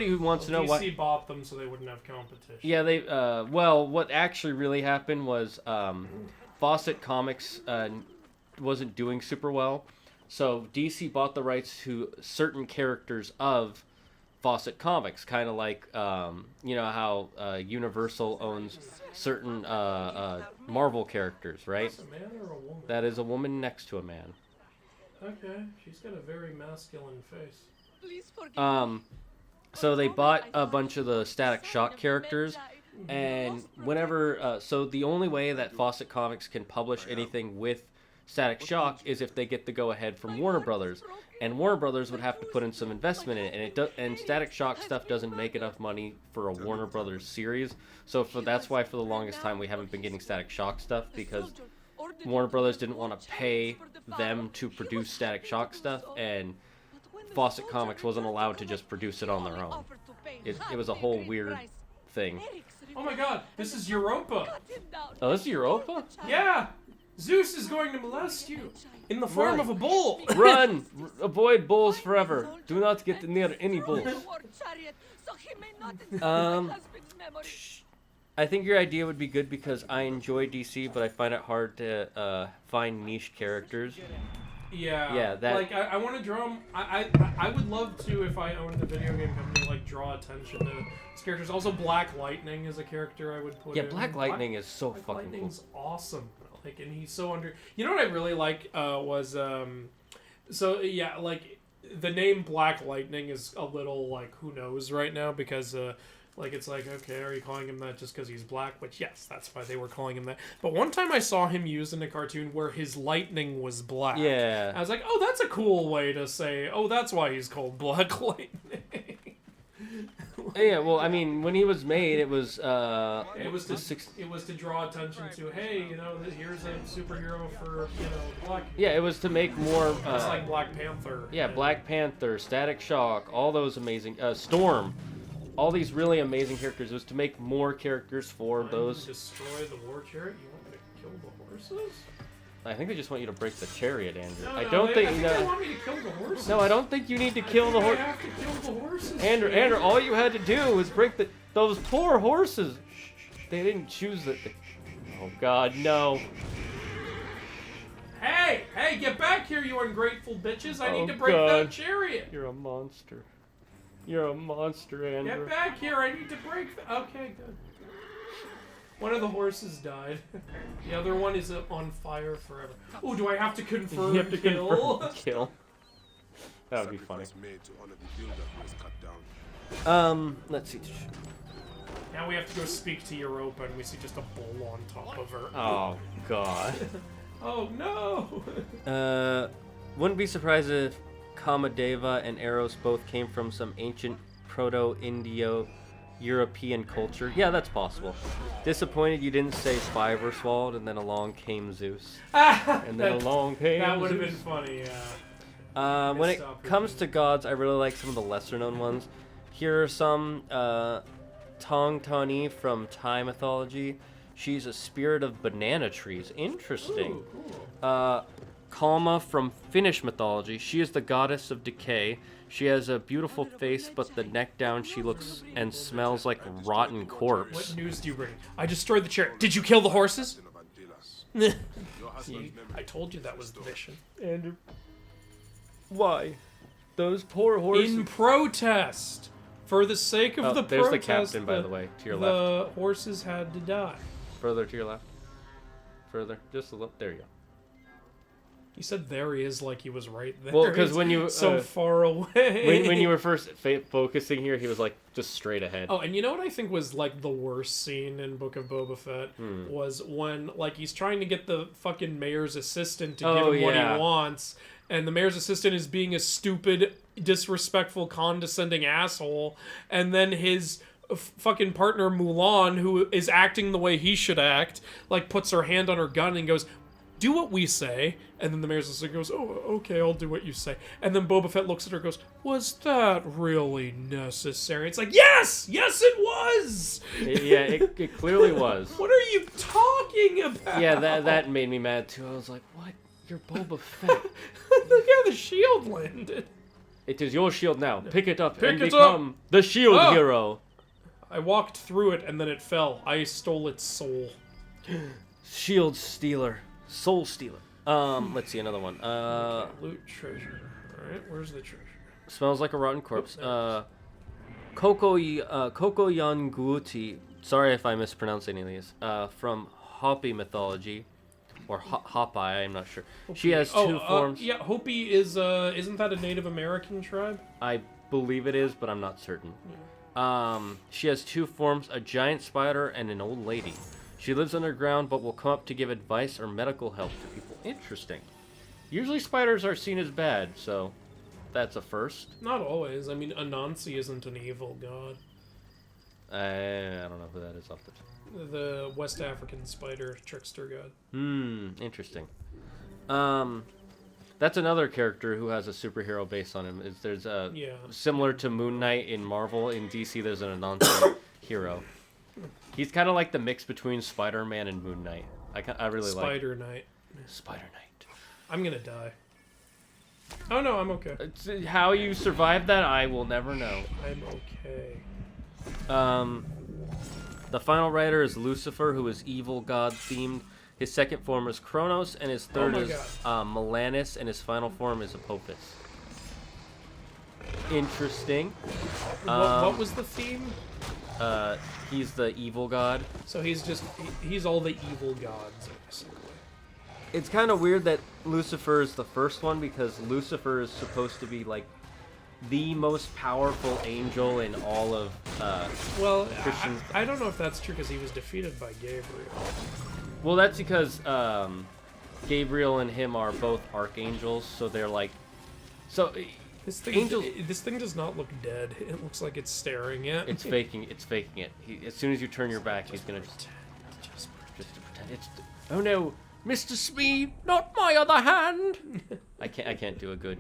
who wants to know why DC bought them so they wouldn't have competition. Yeah, what actually really happened was Fawcett Comics wasn't doing super well, so DC bought the rights to certain characters of Fawcett Comics, kind of like you know how Universal owns certain Marvel characters, right? Is that a man or a woman? That is a woman next to a man. Okay, she's got a very masculine face. So they bought a bunch of the Static Shock characters, and whenever, so the only way that Fawcett Comics can publish anything with Static Shock is if they get the go-ahead from Warner Brothers, and Warner Brothers would have to put in some investment in it, and Static Shock stuff doesn't make enough money for a Warner Brothers series, so that's why for the longest time we haven't been getting Static Shock stuff, because Warner Brothers didn't want to pay them to produce Static Shock stuff, and Fawcett Comics wasn't allowed to just produce it on their own. It was a whole weird thing. Oh my god, this is Europa! Oh, this is Europa? Yeah! Zeus is going to molest you! In the form of a bull! Run! Avoid bulls forever. Do not get near any bulls. I think your idea would be good because I enjoy DC, but I find it hard to find niche characters. Yeah, like I want to draw them. I would love to, if I owned a video game company, like draw attention to these characters. Also, Black Lightning is a character I would put. Yeah, in. Black Lightning is so fucking Lightning's cool. awesome. Like, and he's so under. You know what I really like was so yeah, like the name Black Lightning is a little like who knows right now because like it's like, okay, are you calling him that just because he's black? Which yes, that's why they were calling him that. But one time I saw him used in a cartoon where his lightning was black. Yeah. I was like, oh, that's a cool way to say, oh, that's why he's called Black Lightning. Yeah, well, I mean, when he was made, it was It was to draw attention to, hey, you know, here's a superhero for, you know, black. Yeah, it was to make more. It's like Black Panther. Yeah, Black Panther, Static Shock, all those amazing. Storm, all these really amazing characters. It was to make more characters for those. Destroy the war chariot. You want me to kill the horses? I think they just want you to break the chariot, Andrew. No, I no, don't think. they want me to kill the horses. No, I don't think you need to kill the I horse. have to kill the horses. Andrew, all you had to do was break those poor horses. They didn't choose it. Oh God, no. Hey, get back here, you ungrateful bitches! I need to Oh, break God. that chariot. You're a monster. You're a monster, Andrew. Get back here! I need to break. Okay, good. One of the horses died. The other one is on fire forever. Oh, do I have to confirm You have to kill? confirm kill. That would be funny. Sacrifice made to honor the builder who was cut down. Let's see. Now we have to go speak to Europa, and we see just a bull on top of her. Oh God. Oh no! Wouldn't be surprised if Kamadeva and Eros both came from some ancient Proto-Indo-European culture. Yeah, that's possible. Disappointed you didn't say Spiverswald, and then along came Zeus. And then along came That would have Zeus. been funny, yeah. When it comes to gods, I really like some of the lesser-known ones. Here are some. Tong Tani from Thai mythology. She's a spirit of banana trees. Interesting. Ooh, cool. Kalma from Finnish mythology. She is the goddess of decay. She has a beautiful face, but the neck down she looks and smells like a rotten corpse. What news do you bring? I destroyed the chariot. Did you kill the horses? Your husband's memory. I told you that was the mission. Andrew, why? Those poor horses. In protest! For the sake of the there's protest, the captain, by the way, to your the horses had to die. Further to your left. Further. Just a little. There you go. You said there he is like he was right there. Well, 'cause He's when you, so far away. When you were first focusing here, he was like just straight ahead. Oh, and you know what I think was like the worst scene in Book of Boba Fett was when like he's trying to get the fucking mayor's assistant to give him what he wants, and the mayor's assistant is being a stupid, disrespectful, condescending asshole, and then his fucking partner Mulan, who is acting the way he should act, like puts her hand on her gun and goes, "Do what we say," and then the mayor's assistant goes, "Oh, okay, I'll do what you say." And then Boba Fett looks at her and goes, "Was that really necessary?" It's like, yes, it was. It clearly was. What are you talking about? Yeah, that made me mad too. I was like, what? You're Boba Fett. Look how the shield landed. It is your shield now. Pick it up and it become the shield Oh. hero. I walked through it and then it fell. I stole its soul. Shield stealer. Soul stealer. Let's see another one. Loot treasure. Alright, where's the treasure? Smells like a rotten corpse. Kokoyanguti. Sorry if I mispronounce any of these. From Hopi mythology. Or Hopi, I'm not sure. She has two forms. Yeah, Hopi is, isn't that a Native American tribe? I believe it is, but I'm not certain. She has two forms, a giant spider and an old lady. She lives underground, but will come up to give advice or medical help to people. Interesting. Usually spiders are seen as bad, so that's a first. Not always. I mean, Anansi isn't an evil god. I don't know who that is off the top. The West African spider trickster god. Interesting. That's another character who has a superhero based on him. There's a similar to Moon Knight in Marvel. In DC, there's an Anansi hero. He's kind of like the mix between Spider-Man and Moon Knight. I really like Spider Knight. Spider Knight. I'm gonna die. Oh no, I'm okay. How you survived that, I will never know. I'm okay. The final rider is Lucifer, who is evil god themed. His second form is Kronos, and his third is Melanis, and his final form is Apophis. Interesting. What was the theme? He's the evil god. So he's all the evil gods, basically. it's kind of weird that Lucifer is the first one because Lucifer is supposed to be like the most powerful angel in all of Well, Christians. I don't know if that's true because he was defeated by Gabriel. Well, that's because Gabriel and him are both archangels, so they're like This thing, Angels- this thing does not look dead. It looks like it's staring at. it's faking it. As soon as you turn your back, he's gonna just to pretend. Oh no, Mr. Smee, not my other hand. I can't do a good.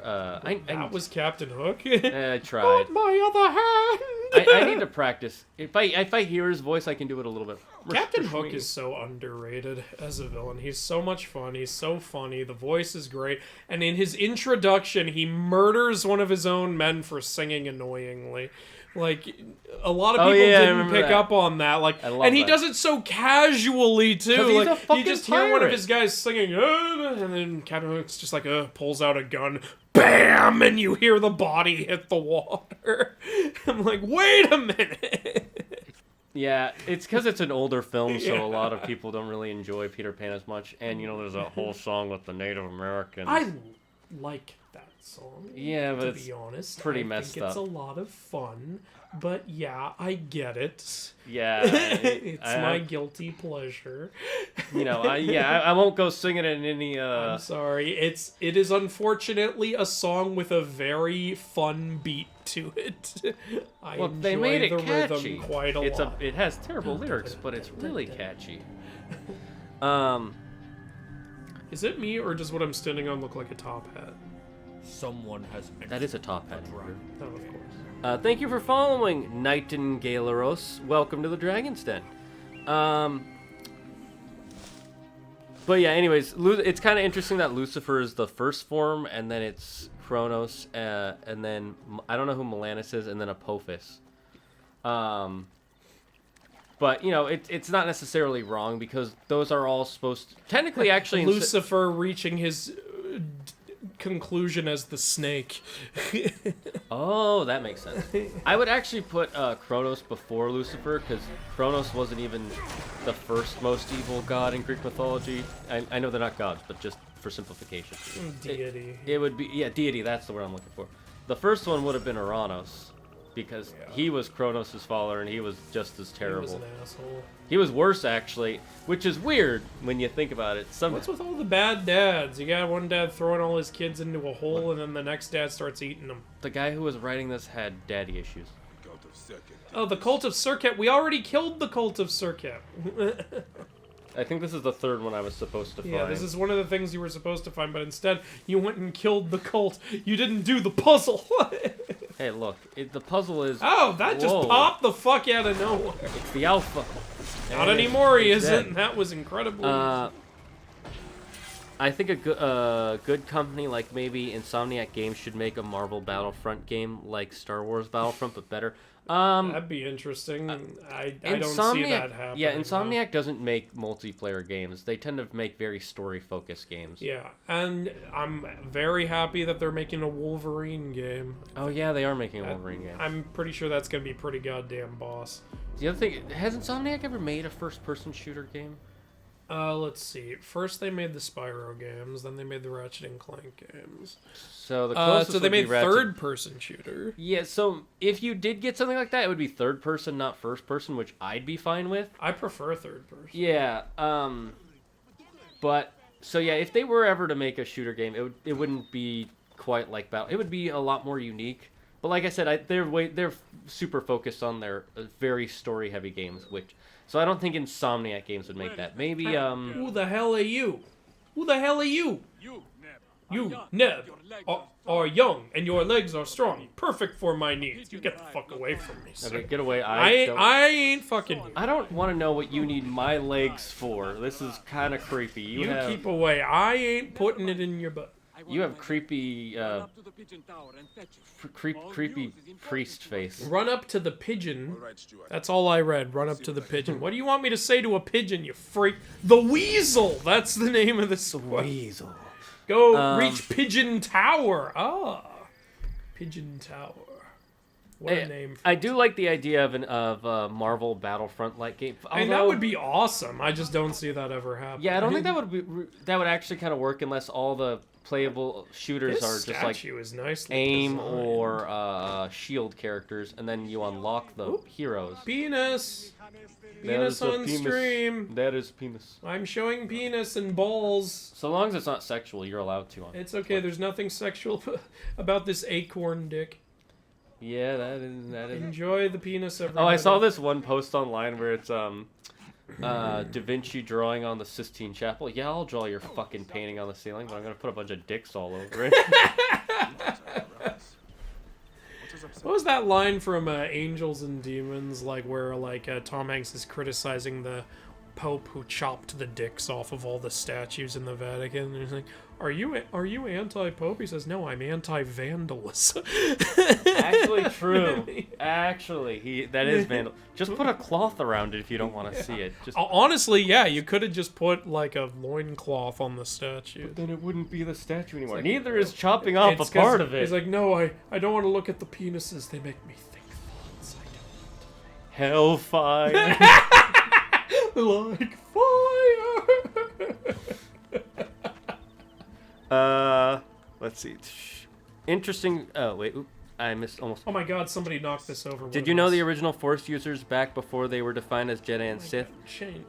That was Captain Hook. I tried. Not my other hand. I need to practice. If I hear his voice, I can do it a little bit. Captain Mr. Hook Smee. is so underrated as a villain. He's so much fun. He's so funny. The voice is great. And in his introduction, he murders one of his own men for singing annoyingly. Like, a lot of Oh, people yeah, I didn't remember pick that. up on that. Like, I love and he that. does it so casually too. 'Cause he's Like, a fucking you just hear one of pirate. his guys singing, and then Captain Hook's just like, pulls out a gun, bam, and you hear the body hit the water. I'm like, wait a minute. Yeah, it's because it's an older film, so Yeah. a lot of people don't really enjoy Peter Pan as much. And you know, there's a whole song with the Native Americans. I like that song. Yeah, but to it's be honest, pretty I messed think it's up. a lot of fun. But yeah, I get it. Yeah, It's I- my guilty pleasure. You know, I won't go singing it in any. I'm sorry. It is unfortunately a song with a very fun beat to it. I Well, enjoy they made it the catchy. rhythm quite a It's lot. it has terrible lyrics, but it's really catchy. Is it me or does what I'm standing on look like a top hat? Someone has entered That is a top hat. dragon. Oh, of course. Thank you for following Nightingaleros. Welcome to the Dragon's Den. But yeah, anyways, it's kind of interesting that Lucifer is the first form, and then it's Kronos, and then I don't know who Melanis is, and then Apophis. But you know, it's not necessarily wrong because those are all supposed to, technically actually Lucifer reaching his conclusion as the snake. Oh, that makes sense. I would actually put Kronos before Lucifer because Kronos wasn't even the first most evil god in Greek mythology. I know they're not gods, but just for simplification. Deity. It would be, yeah, deity, that's the word I'm looking for. The first one would have been Uranus because he was Kronos' father and he was just as He was terrible. an asshole. He was worse, actually, which is weird when you think about it. What's with all the bad dads? You got one dad throwing all his kids into a hole, and then the next dad starts eating them. The guy who was writing this had daddy issues. Cult of Circuit. Oh, the Cult of Circuit. We already killed the Cult of Circuit. I think this is the third one I was supposed to find. Yeah, this is one of the things you were supposed to find, but instead you went and killed the cult. You didn't do the puzzle. Hey, look, the puzzle is... Oh, that just Whoa. popped the fuck out of nowhere. It's the alpha. Not And anymore, he it's isn't. dead. That was incredible. I think a good company like maybe Insomniac Games should make a Marvel Battlefront game like Star Wars Battlefront, but better. That'd be interesting. I don't see that happening. Yeah, no. Insomniac doesn't make multiplayer games. They tend to make very story-focused games. Yeah, and I'm very happy that they're making a Wolverine game. Oh yeah, they are making a Wolverine game. I'm pretty sure that's gonna be pretty goddamn boss. The other thing, has Insomniac ever made a first-person shooter game? Let's see. First they made the Spyro games, then they made the Ratchet and Clank games. So the closest So they would be made Ratchet. third-person shooter. Yeah, so if you did get something like that, it would be third person, not first person, which I'd be fine with. I prefer third person. Yeah, but so yeah, if they were ever to make a shooter game, it wouldn't be quite like Battle. It would be a lot more unique. But like I said, they're super focused on their very story heavy games, so I don't think Insomniac Games would make that. Maybe Who the hell are you? Who the hell are you? You, Neb, are young and your legs are strong. Perfect for my needs. You get the fuck away from me, sir. okay, get away. I ain't fucking you. I don't want to know what you need my legs for. This is kind of creepy. You have keep away. I ain't putting it in your butt. you have creepy creepy priest face. Run up to the pigeon. All right, Stuart. That's all I read. Run up to the pigeon. What do you want me to say to a pigeon, you freak? The Weasel! That's the name of the squad. Weasel. Go reach Pigeon Tower. Ah. Pigeon Tower. What a name. I do like the idea of a Marvel Battlefront-like game. I mean, that would be awesome. I just don't see that ever happening. Yeah, I don't think that would actually kind of work unless all the playable shooters are just like is nicely aim designed. or shield characters, and then you unlock the heroes. Penis. That Penis is a on stream. That is penis. I'm showing penis and balls. So long as it's not sexual, you're allowed to. It's okay. There's nothing sexual about this acorn dick. Yeah, that is. Enjoy the penis, everybody. Oh, I saw this one post online where it's Da Vinci drawing on the Sistine Chapel. Yeah, I'll draw your fucking painting on the ceiling, but I'm gonna put a bunch of dicks all over it. What was that line from Angels and Demons, like where Tom Hanks is criticizing the Pope who chopped the dicks off of all the statues in the Vatican? And he's like, "Are you anti-Pope?" He says, "No, I'm anti-vandalism." Actually, true. Actually, that is vandal. Just put a cloth around it if you don't want to see it. Just. Honestly, yeah, you could have just put like a loincloth on the statue. Then it wouldn't be the statue anymore. Neither is chopping off a part of it. He's like, "No, I don't want to look at the penises. They make me think thoughts. I don't want to." Hellfire. Like fire. Let's see. Interesting. Oh wait, I missed almost. Oh my God! Somebody knocked this over. Did you know the original Force users back before they were defined as Jedi and Sith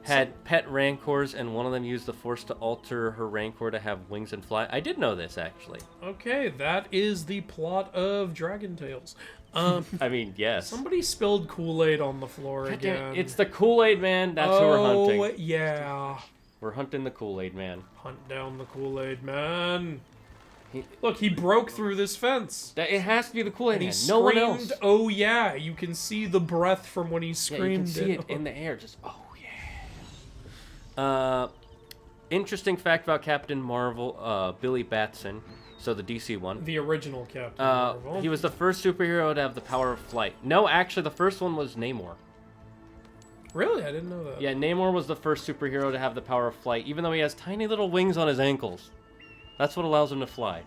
had pet Rancors, and one of them used the Force to alter her Rancor to have wings and fly? I did know this actually. Okay, that is the plot of Dragon Tales. I mean, yes. Somebody spilled Kool-Aid on the floor again. It's the Kool-Aid Man. That's who we're hunting. Oh yeah. We're hunting the Kool-Aid Man. Hunt down the Kool-Aid Man. Look, he broke through this fence. It has to be the Kool-Aid Man. He No one screamed, else. "Oh yeah!" You can see the breath from when he screamed. Yeah, you can see it in the air. Just oh yeah. Interesting fact about Captain Marvel, Billy Batson. So the DC one. The original Captain Marvel. He was the first superhero to have the power of flight. No, actually, the first one was Namor. Really? I didn't know that. Yeah, Namor was the first superhero to have the power of flight, even though he has tiny little wings on his ankles. That's what allows him to fly.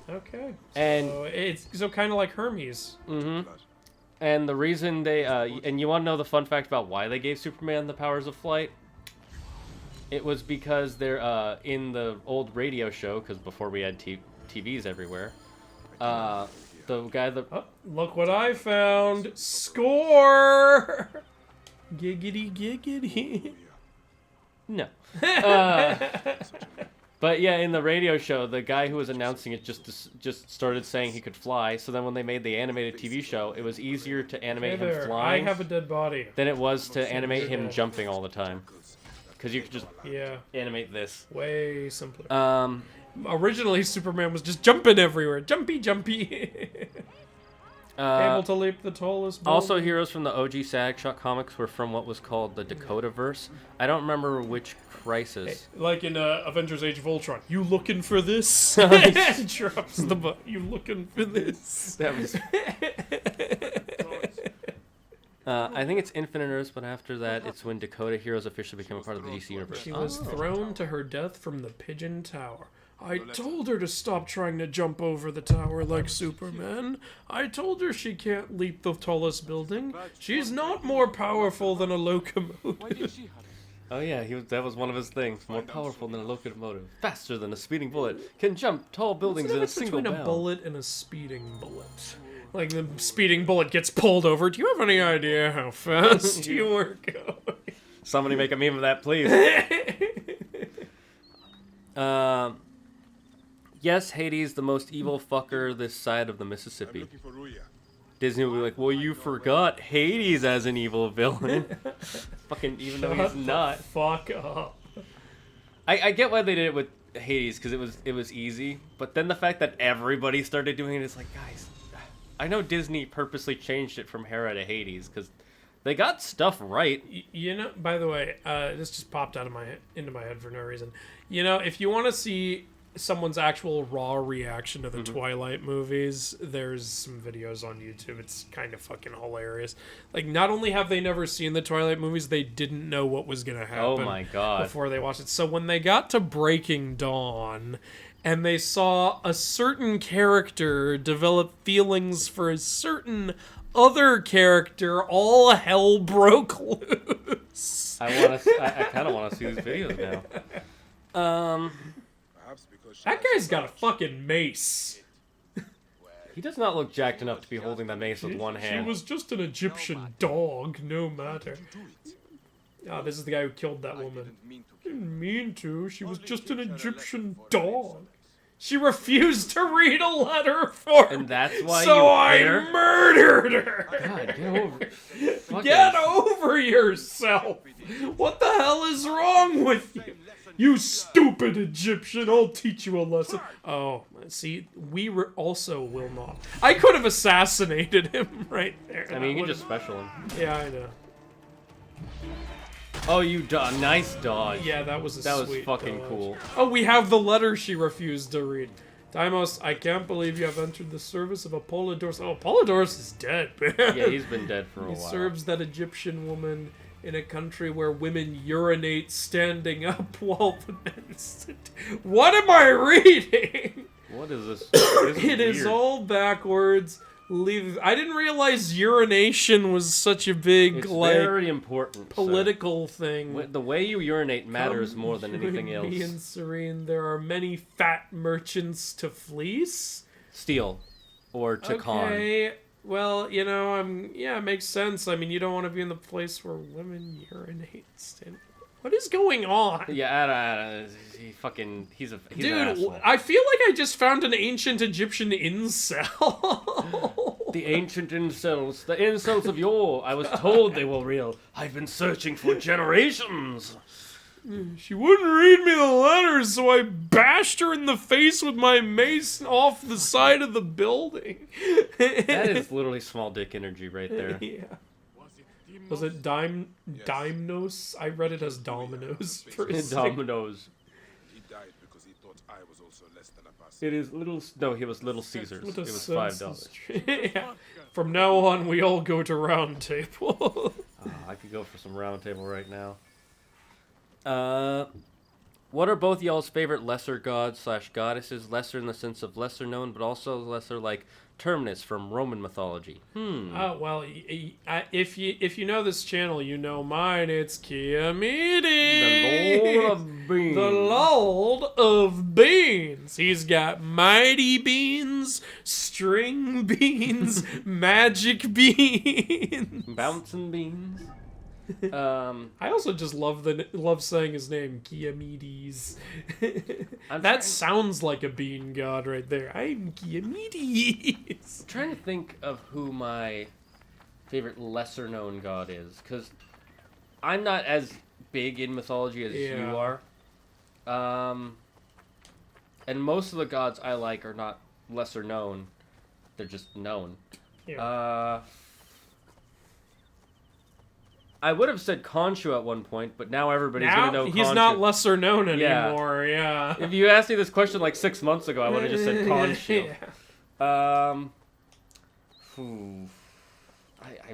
Okay. And so it's kind of like Hermes. Mm-hmm. And the reason they and you want to know the fun fact about why they gave Superman the powers of flight? It was because they're in the old radio show, because before we had TVs everywhere. The guy that Look what I found! Score! Giggity giggity. No. But yeah, in the radio show, the guy who was announcing it just started saying he could fly. So then when they made the animated TV show, it was easier to animate him flying. I have a dead body. Than it was to animate him jumping all the time. Because you could just animate this. Way simpler. Originally, Superman was just jumping everywhere. Jumpy. Able to leap the tallest building. Also, heroes from the OG Shot comics were from what was called the Dakota-verse. I don't remember which crisis. Hey, like in Avengers Age of Ultron. You looking for this? Drops the butt. You looking for this? That was... I think it's Infinite Earths, but after that, it's when Dakota heroes officially became a part of the DC universe. She was thrown to her death from the Pigeon Tower. I told her to stop trying to jump over the tower like Superman. I told her she can't leap the tallest building. She's not more powerful than a locomotive. Oh yeah, that was one of his things. More powerful than a locomotive, faster than a speeding bullet, can jump tall buildings in a single bound. Between a bullet and a speeding bullet. Like the speeding bullet gets pulled over. Do you have any idea how fast you were going? Somebody make a meme of that, please. Yes, Hades, the most evil fucker this side of the Mississippi. Disney will be like, well, you forgot Hades as an evil villain. Fucking, even though he's not. Fuck up. I get why they did it with Hades, because it was easy. But then the fact that everybody started doing it is like, guys, I know Disney purposely changed it from Hera to Hades, because they got stuff right. You know, by the way, this just popped into my head for no reason. You know, if you want to see someone's actual raw reaction to the Twilight movies, there's some videos on YouTube. It's kind of fucking hilarious. Like, not only have they never seen the Twilight movies, they didn't know what was gonna happen. Oh my god. Before they watched it. So when they got to Breaking Dawn, and they saw a certain character develop feelings for a certain other character, all hell broke loose. I kind of want to see these videos now. Perhaps because she That has guy's got a such- fucking mace. He does not look jacked enough to be holding the mace with one hand. She was just an Egyptian dog, no matter. Ah, this is the guy who killed that woman. Didn't mean to. She was just an Egyptian dog. She refused to read a letter for me, And that's why so you I hate her? murdered her. God, get over it. Fucking- Get over yourself. What the hell is wrong with you? You stupid Egyptian, I'll teach you a lesson. Oh, see, we also will not. I could have assassinated him right there. I mean, you can just special him. Yeah, I know. Oh, you nice dodge. Yeah, that was a That was sweet fucking dodge. cool. Oh, we have the letter she refused to read. Deimos, I can't believe you have entered the service of Apollodorus. Oh, Apollodorus is dead, man. Yeah, he's been dead for a He while. serves that Egyptian woman in a country where women urinate standing up while the men sit. What am I reading? What is this? This It is weird. all backwards. Leave. I didn't realize urination was such a big, It's like, very important. sir. political thing. The way you urinate matters more than Come anything join me else. and Serene, there are many fat merchants to fleece. Steal. Or to con. Okay, well, you know, yeah, it makes sense. I mean, you don't want to be in the place where women urinate. What is going on? Yeah, he's an Dude, asshole. I feel like I just found an ancient Egyptian incel. The ancient incels, the incels of yore. I was told they were real. I've been searching for generations. She wouldn't read me the letters, so I bashed her in the face with my mace off the side of the building. That is literally small dick energy right there. Yeah. Was it Dimnos? I read it as Dominoes for a second. Dominoes. He died because he thought I was also less than a person. It is little. No, he was Little Caesars. With It a was census $5. tree. Yeah. From now on, we all go to Round Table. Oh, I could go for some round table right now. What are both y'all's favorite lesser gods / goddesses? Lesser in the sense of lesser known, but also lesser like Terminus from Roman mythology. Oh well, if you know this channel, you know mine. It's Kiamidi, The Lord of Beans. the Lord of Beans. He's got mighty beans, string beans, magic beans. Bouncing beans. I also just love saying his name, Kiamides. That sounds like a bean god right there. I'm Kiamides. I'm trying to think of who my favorite lesser known god is, because I'm not as big in mythology as you Yeah. are. And most of the gods I like are not lesser known. They're just known. Yeah. I would have said Khonshu at one point, but now everybody's gonna know Khonshu. He's not lesser known anymore. Yeah. If you asked me this question like 6 months ago, I would have just said Khonshu. I'm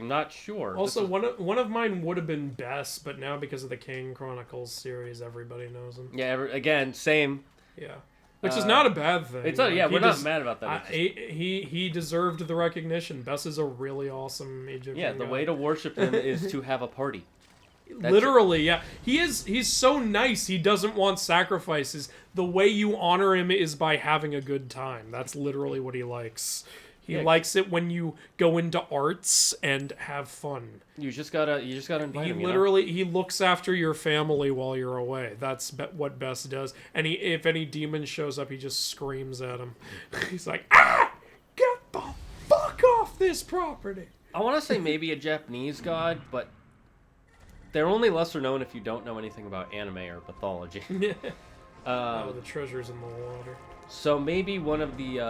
not sure. Also, one of mine would have been Bess, but now because of the Kane Chronicles series, everybody knows him. Yeah, again, same. Yeah, which is not a bad thing. It's yeah, Like, we're not mad about that. He deserved the recognition. Bess is a really awesome Egyptian. Yeah, the god. way to worship him is to have a party. That's Literally, yeah. He's so nice. He doesn't want sacrifices. The way you honor him is by having a good time. That's literally what he likes. He likes it when you go into arts and have fun. You just gotta invite him. He looks after your family while you're away. That's what Bess does. And if any demon shows up, he just screams at him. He's like, "Ah! Get the fuck off this property!" I want to say maybe a Japanese god, but they're only lesser known if you don't know anything about anime or mythology. Oh, the treasure's in the water. So maybe one of the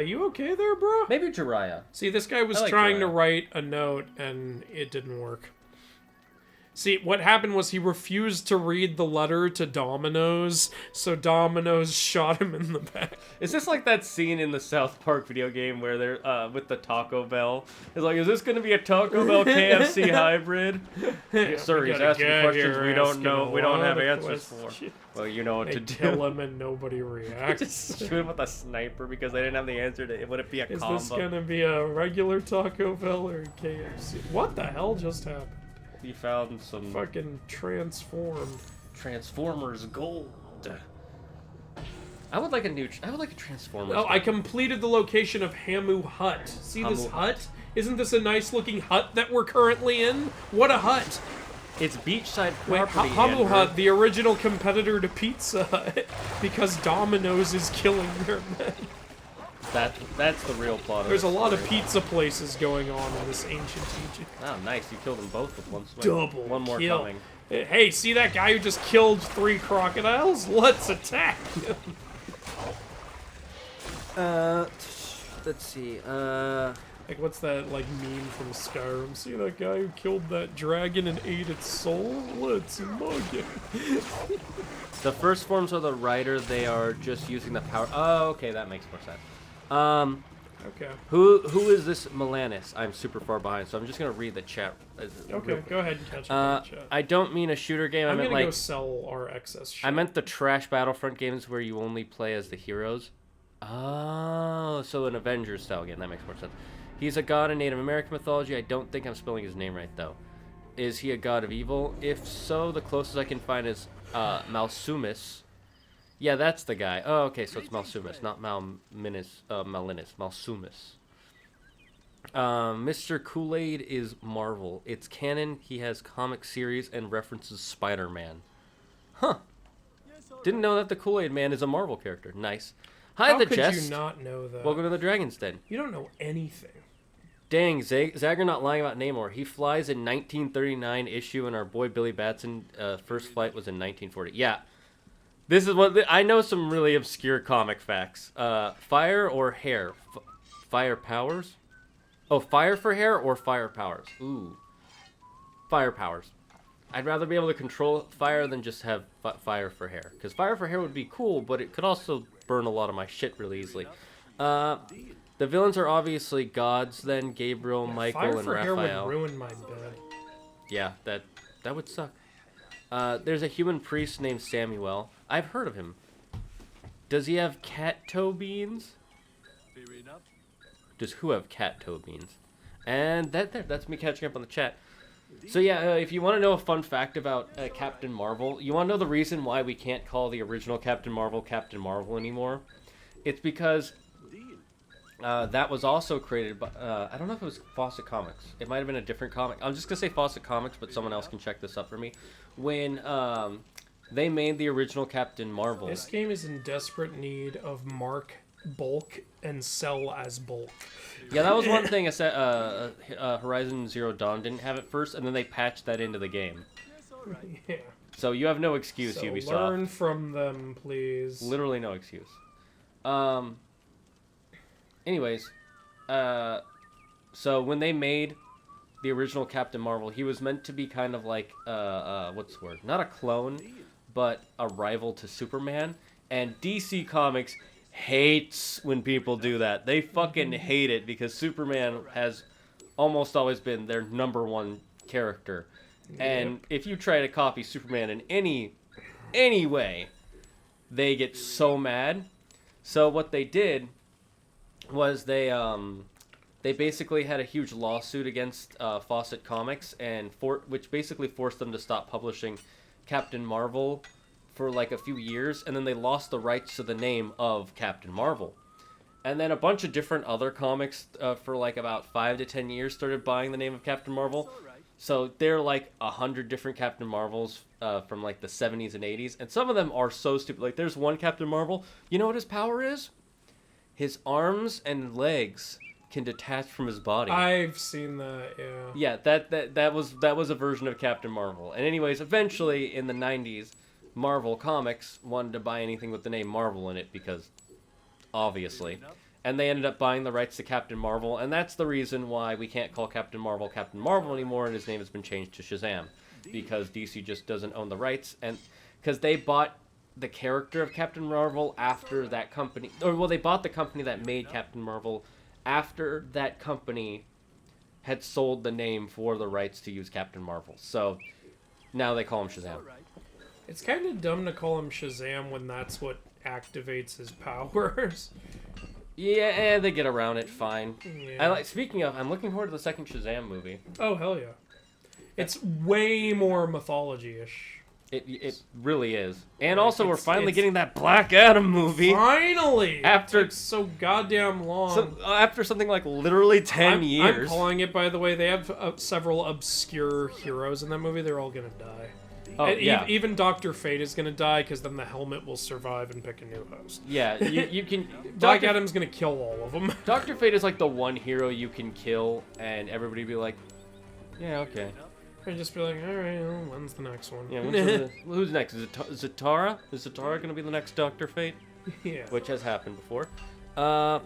You okay there, bro? maybe Jiraiya. See, this guy was I like trying to Jiraiya. write a note, and it didn't work. See, what happened was he refused to read the letter to Domino's, so Domino's shot him in the back. Is this like that scene in the South Park video game where they're with the Taco Bell? It's like, is this going to be a Taco Bell KFC hybrid? Yeah, sir, he's asking questions we don't know. We don't have answers for. Well, you know what to do. Kill him and nobody reacts. Just shoot him with a sniper because they didn't have the answer to it. Would it be a combo? Is this going to be a regular Taco Bell or a KFC? What the hell just happened? You found some fucking transformed. Transformers gold. I would like a Transformers. Oh, gold. I completed the location of Hamu Hut. See this hut? Isn't this a nice looking hut that we're currently in? What a hut! It's beachside Wait, property. Hamu Hut, the original competitor to Pizza Hut, because Domino's is killing their men. That's the real plot. There's a lot of pizza places going on in this ancient Egypt. Oh, nice! You killed them both with one swing. Double One more kill. coming. Hey, see that guy who just killed 3 crocodiles? Let's attack him. Let's see. Like, what's that, like, meme from Skyrim? See that guy who killed that dragon and ate its soul? Let's mug him. The first forms of the rider, they are just using the power. Oh, okay, that makes more sense. Okay. Who is this Melanis? I'm super far behind, so I'm just gonna read the chat. Okay, go ahead and catch up in the chat. I don't mean a shooter game. I'm I meant gonna like go sell our excess shit. I meant the trash Battlefront games where you only play as the heroes. Oh, so an Avengers style game. That makes more sense. He's a god in Native American mythology. I don't think I'm spelling his name right though. Is he a god of evil? If so, the closest I can find is Malsumis. Yeah, that's the guy. Oh, okay, so it's Malsumis, not Malinis. Malsumis. Mr. Kool-Aid is Marvel. It's canon. He has comic series and references Spider-Man. Huh. Didn't know that the Kool-Aid Man is a Marvel character. Nice. Hi, How the could Jest. you not know that? Welcome to the Dragon's Den. You don't know anything. Dang, Zagard not lying about Namor. He flies in 1939 issue, and our boy Billy Batson first flight was in 1940. Yeah. This is what I know. Some really obscure comic facts. Fire or hair? Fire powers? Oh, fire for hair or fire powers? Ooh, fire powers. I'd rather be able to control fire than just have fire for hair. Because fire for hair would be cool, but it could also burn a lot of my shit really easily. The villains are obviously gods. Then Gabriel, Michael, Fire and for hair Raphael. would ruin my bed. Yeah, that would suck. There's a human priest named Samuel. I've heard of him. Does he have cat toe beans? Does who have cat toe beans? And that's me catching up on the chat. So yeah, if you want to know a fun fact about Captain Marvel, you want to know the reason why we can't call the original Captain Marvel anymore? It's because that was also created by, I don't know if it was Fawcett Comics. It might have been a different comic. I'm just going to say Fawcett Comics, but someone else can check this up for me. When they made the original Captain Marvel. This game is in desperate need of Mark bulk and sell as bulk. Yeah, that was one thing. Horizon Zero Dawn didn't have at first, and then they patched that into the game. Yeah. So you have no excuse, So Ubisoft. learn from them, please. Literally no excuse. Anyways, so when they made the original Captain Marvel, he was meant to be kind of like what's the word? Not a clone, but a rival to Superman. And DC Comics hates when people do that. They fucking hate it because Superman has almost always been their #1 character. And if you try to copy Superman in any way, they get so mad. So what they did was they basically had a huge lawsuit against Fawcett Comics, and which basically forced them to stop publishing Captain Marvel for like a few years, and then they lost the rights to the name of Captain Marvel. And then a bunch of different other comics for like about 5 to 10 years started buying the name of Captain Marvel. So they're like 100 different Captain Marvels from like the 70s and 80s, and some of them are so stupid. Like there's one Captain Marvel, you know what his power is? His arms and legs can detach from his body. I've seen that, yeah. Yeah, that was a version of Captain Marvel. And anyways, eventually in the 90s, Marvel Comics wanted to buy anything with the name Marvel in it because obviously. And they ended up buying the rights to Captain Marvel, and that's the reason why we can't call Captain Marvel anymore, and his name has been changed to Shazam. because DC just doesn't own the rights, and because they bought the character of Captain Marvel after that company, or well, they bought the company that made Captain Marvel after that company had sold the name for the rights to use Captain Marvel. So now they call him Shazam. It's kind of dumb to call him Shazam when that's what activates his powers. Yeah, they get around it fine. Yeah. Speaking of, I'm looking forward to the second Shazam movie. Oh, hell yeah. It's way more mythology-ish. It really is. And also, we're finally getting that Black Adam movie. Finally! After it took so goddamn long. So, after something like literally 10 years. I'm calling it, by the way. They have several obscure heroes in that movie. They're all gonna die. Oh, yeah. Even Dr. Fate is gonna die, because then the helmet will survive and pick a new host. Yeah, you can... Black Adam's gonna kill all of them. Dr. Fate is like the one hero you can kill, and everybody be like, yeah, okay. I'd just be like, alright, well, when's the next one? Yeah, who's next? Is it Tara? Is Tara going to be the next Dr. Fate? Yeah. Which has happened before. Hooray,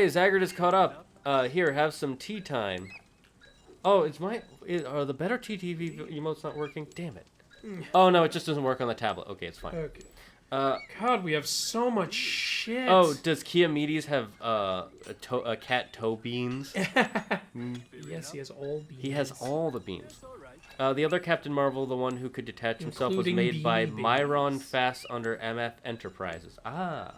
Zagard is caught up. Here, have some tea time. Oh, are the better TTV emotes not working? Damn it. Oh, no, it just doesn't work on the tablet. Okay, it's fine. Okay. God, we have so much shit. Oh, does Kiamides have a cat toe beans? Yes, he has all beans. He has all the beans. The other Captain Marvel, the one who could detach himself, was Including made by beans. Myron Fass under MF Enterprises. Ah.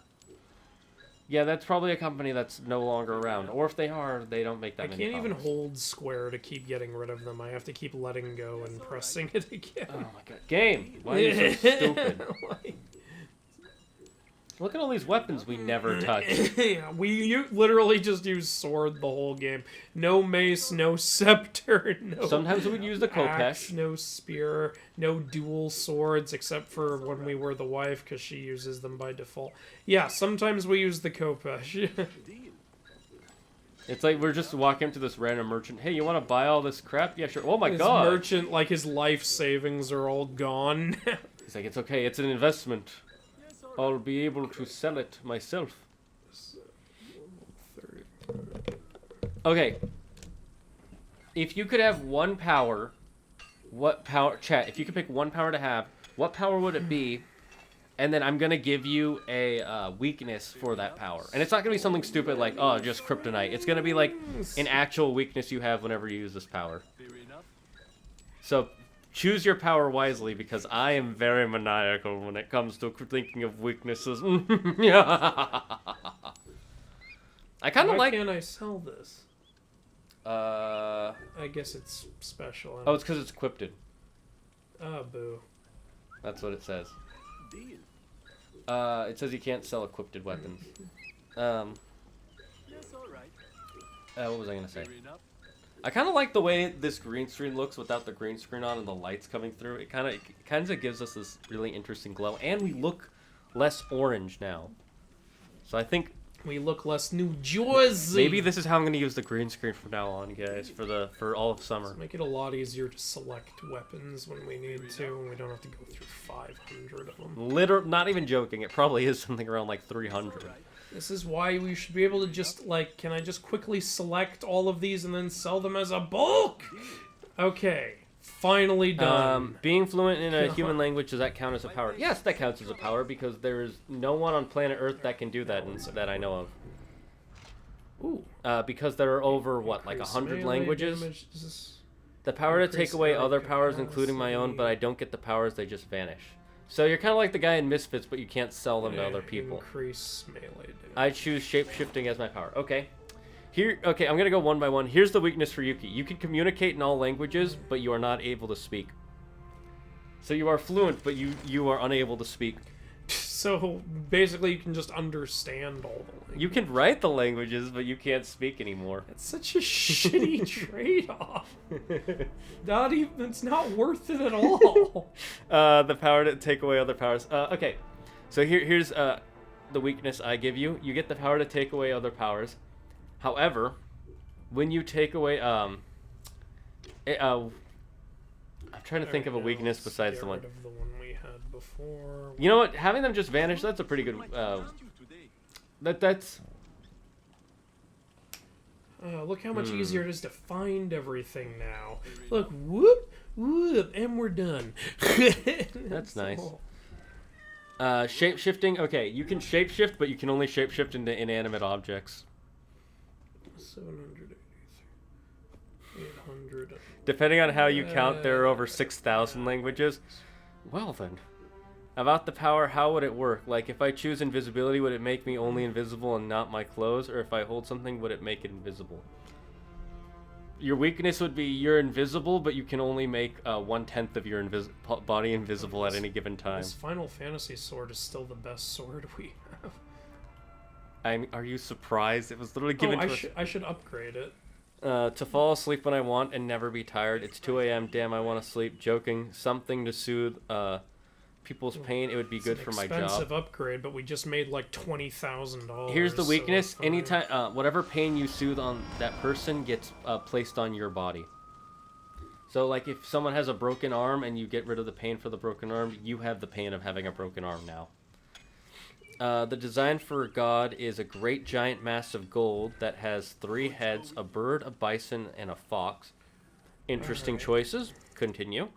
Yeah, that's probably a company that's no longer around. Or if they are, they don't make that many I can't even comics. hold square to keep getting rid of them. I have to keep letting go and pressing it again. Oh my god. Game! Why are you so stupid? Look at all these weapons we never touch. Yeah, we literally just use sword the whole game. No mace, no scepter, no... Sometimes we would use the axe, Kopesh. no spear, no dual swords, except for when we were the wife, because she uses them by default. Yeah, sometimes we use the Kopesh. It's like we're just walking up to this random merchant. Hey, you want to buy all this crap? Yeah, sure. Oh my This god. merchant, like, his life savings are all gone. He's like, it's okay. It's an investment. I'll be able to sell it myself. Okay. If you could have one power, what power... Chat, if you could pick one power to have, what power would it be? And then I'm going to give you a weakness for that power. And it's not going to be something stupid like, oh, just kryptonite. It's going to be like an actual weakness you have whenever you use this power. So... choose your power wisely, because I am very maniacal when it comes to thinking of weaknesses. I kind of Why like... can't I sell this? I guess it's special. Oh, it's because it's equipped. Oh, boo. That's what it says. It says you can't sell equipped weapons. What was I going to say? I kind of like the way this green screen looks without the green screen on and the lights coming through. It kind of gives us this really interesting glow, and we look less orange now. So I think We look less New Jersey. maybe this is how I'm going to use the green screen from now on, guys, for all of summer. Make it a lot easier to select weapons when we need to, and we don't have to go through 500 of them. Not even joking. It probably is something around like 300. This is why we should be able to just, like, can I just quickly select all of these and then sell them as a bulk? Okay. Finally done. Being fluent in a human language, does that count as a power? Yes, that counts as a power, because there is no one on planet Earth that can do that, and that I know of. Ooh. Because there are over, what, like Increase 100 melee languages? damage. Is this... The power to Increase take away melee other powers, including my own, but I don't get the powers, they just vanish. So you're kind of like the guy in Misfits, but you can't sell them to other people. Increase melee damage. I choose shape-shifting as my power. Okay. Okay, I'm going to go one by one. Here's the weakness for Yuki. You can communicate in all languages, but you are not able to speak. So you are fluent, but you are unable to speak. So basically, you can just understand all the languages. You can write the languages, but you can't speak anymore. It's such a shitty trade-off. Not even. It's not worth it at all. The power to take away other powers. Okay, so here's the weakness I give you. You get the power to take away other powers. However, when you take away I'm trying to think of a weakness besides the one. Get rid of the one we had before. You know what? Having them just vanish, that's a pretty good that's Look how much easier it is to find everything now. Look, whoop, Ooh, and we're done. That's nice. Shape-shifting. Okay, you can shape-shift, but you can only shape-shift into inanimate objects. 783. 800. Depending on how you count, there are over 6,000 languages. Well then. About the power, how would it work? Like, if I choose invisibility, would it make me only invisible and not my clothes? Or if I hold something, would it make it invisible? Your weakness would be you're invisible, but you can only make 1/10 of your body invisible at any given time. This Final Fantasy sword is still the best sword we have. Are you surprised? It was literally given to us. I should upgrade it. To fall asleep when I want and never be tired. It's 2 a.m. Damn, I want to sleep. Joking. Something to soothe people's pain. It would be good for my job. Expensive upgrade, but we just made like $20,000. Here's the weakness. So anytime, whatever pain you soothe on that person gets placed on your body. So, like, if someone has a broken arm and you get rid of the pain for the broken arm, you have the pain of having a broken arm now. The design for a god is a great giant mass of gold that has 3 heads, a bird, a bison, and a fox. Interesting choices. Continue.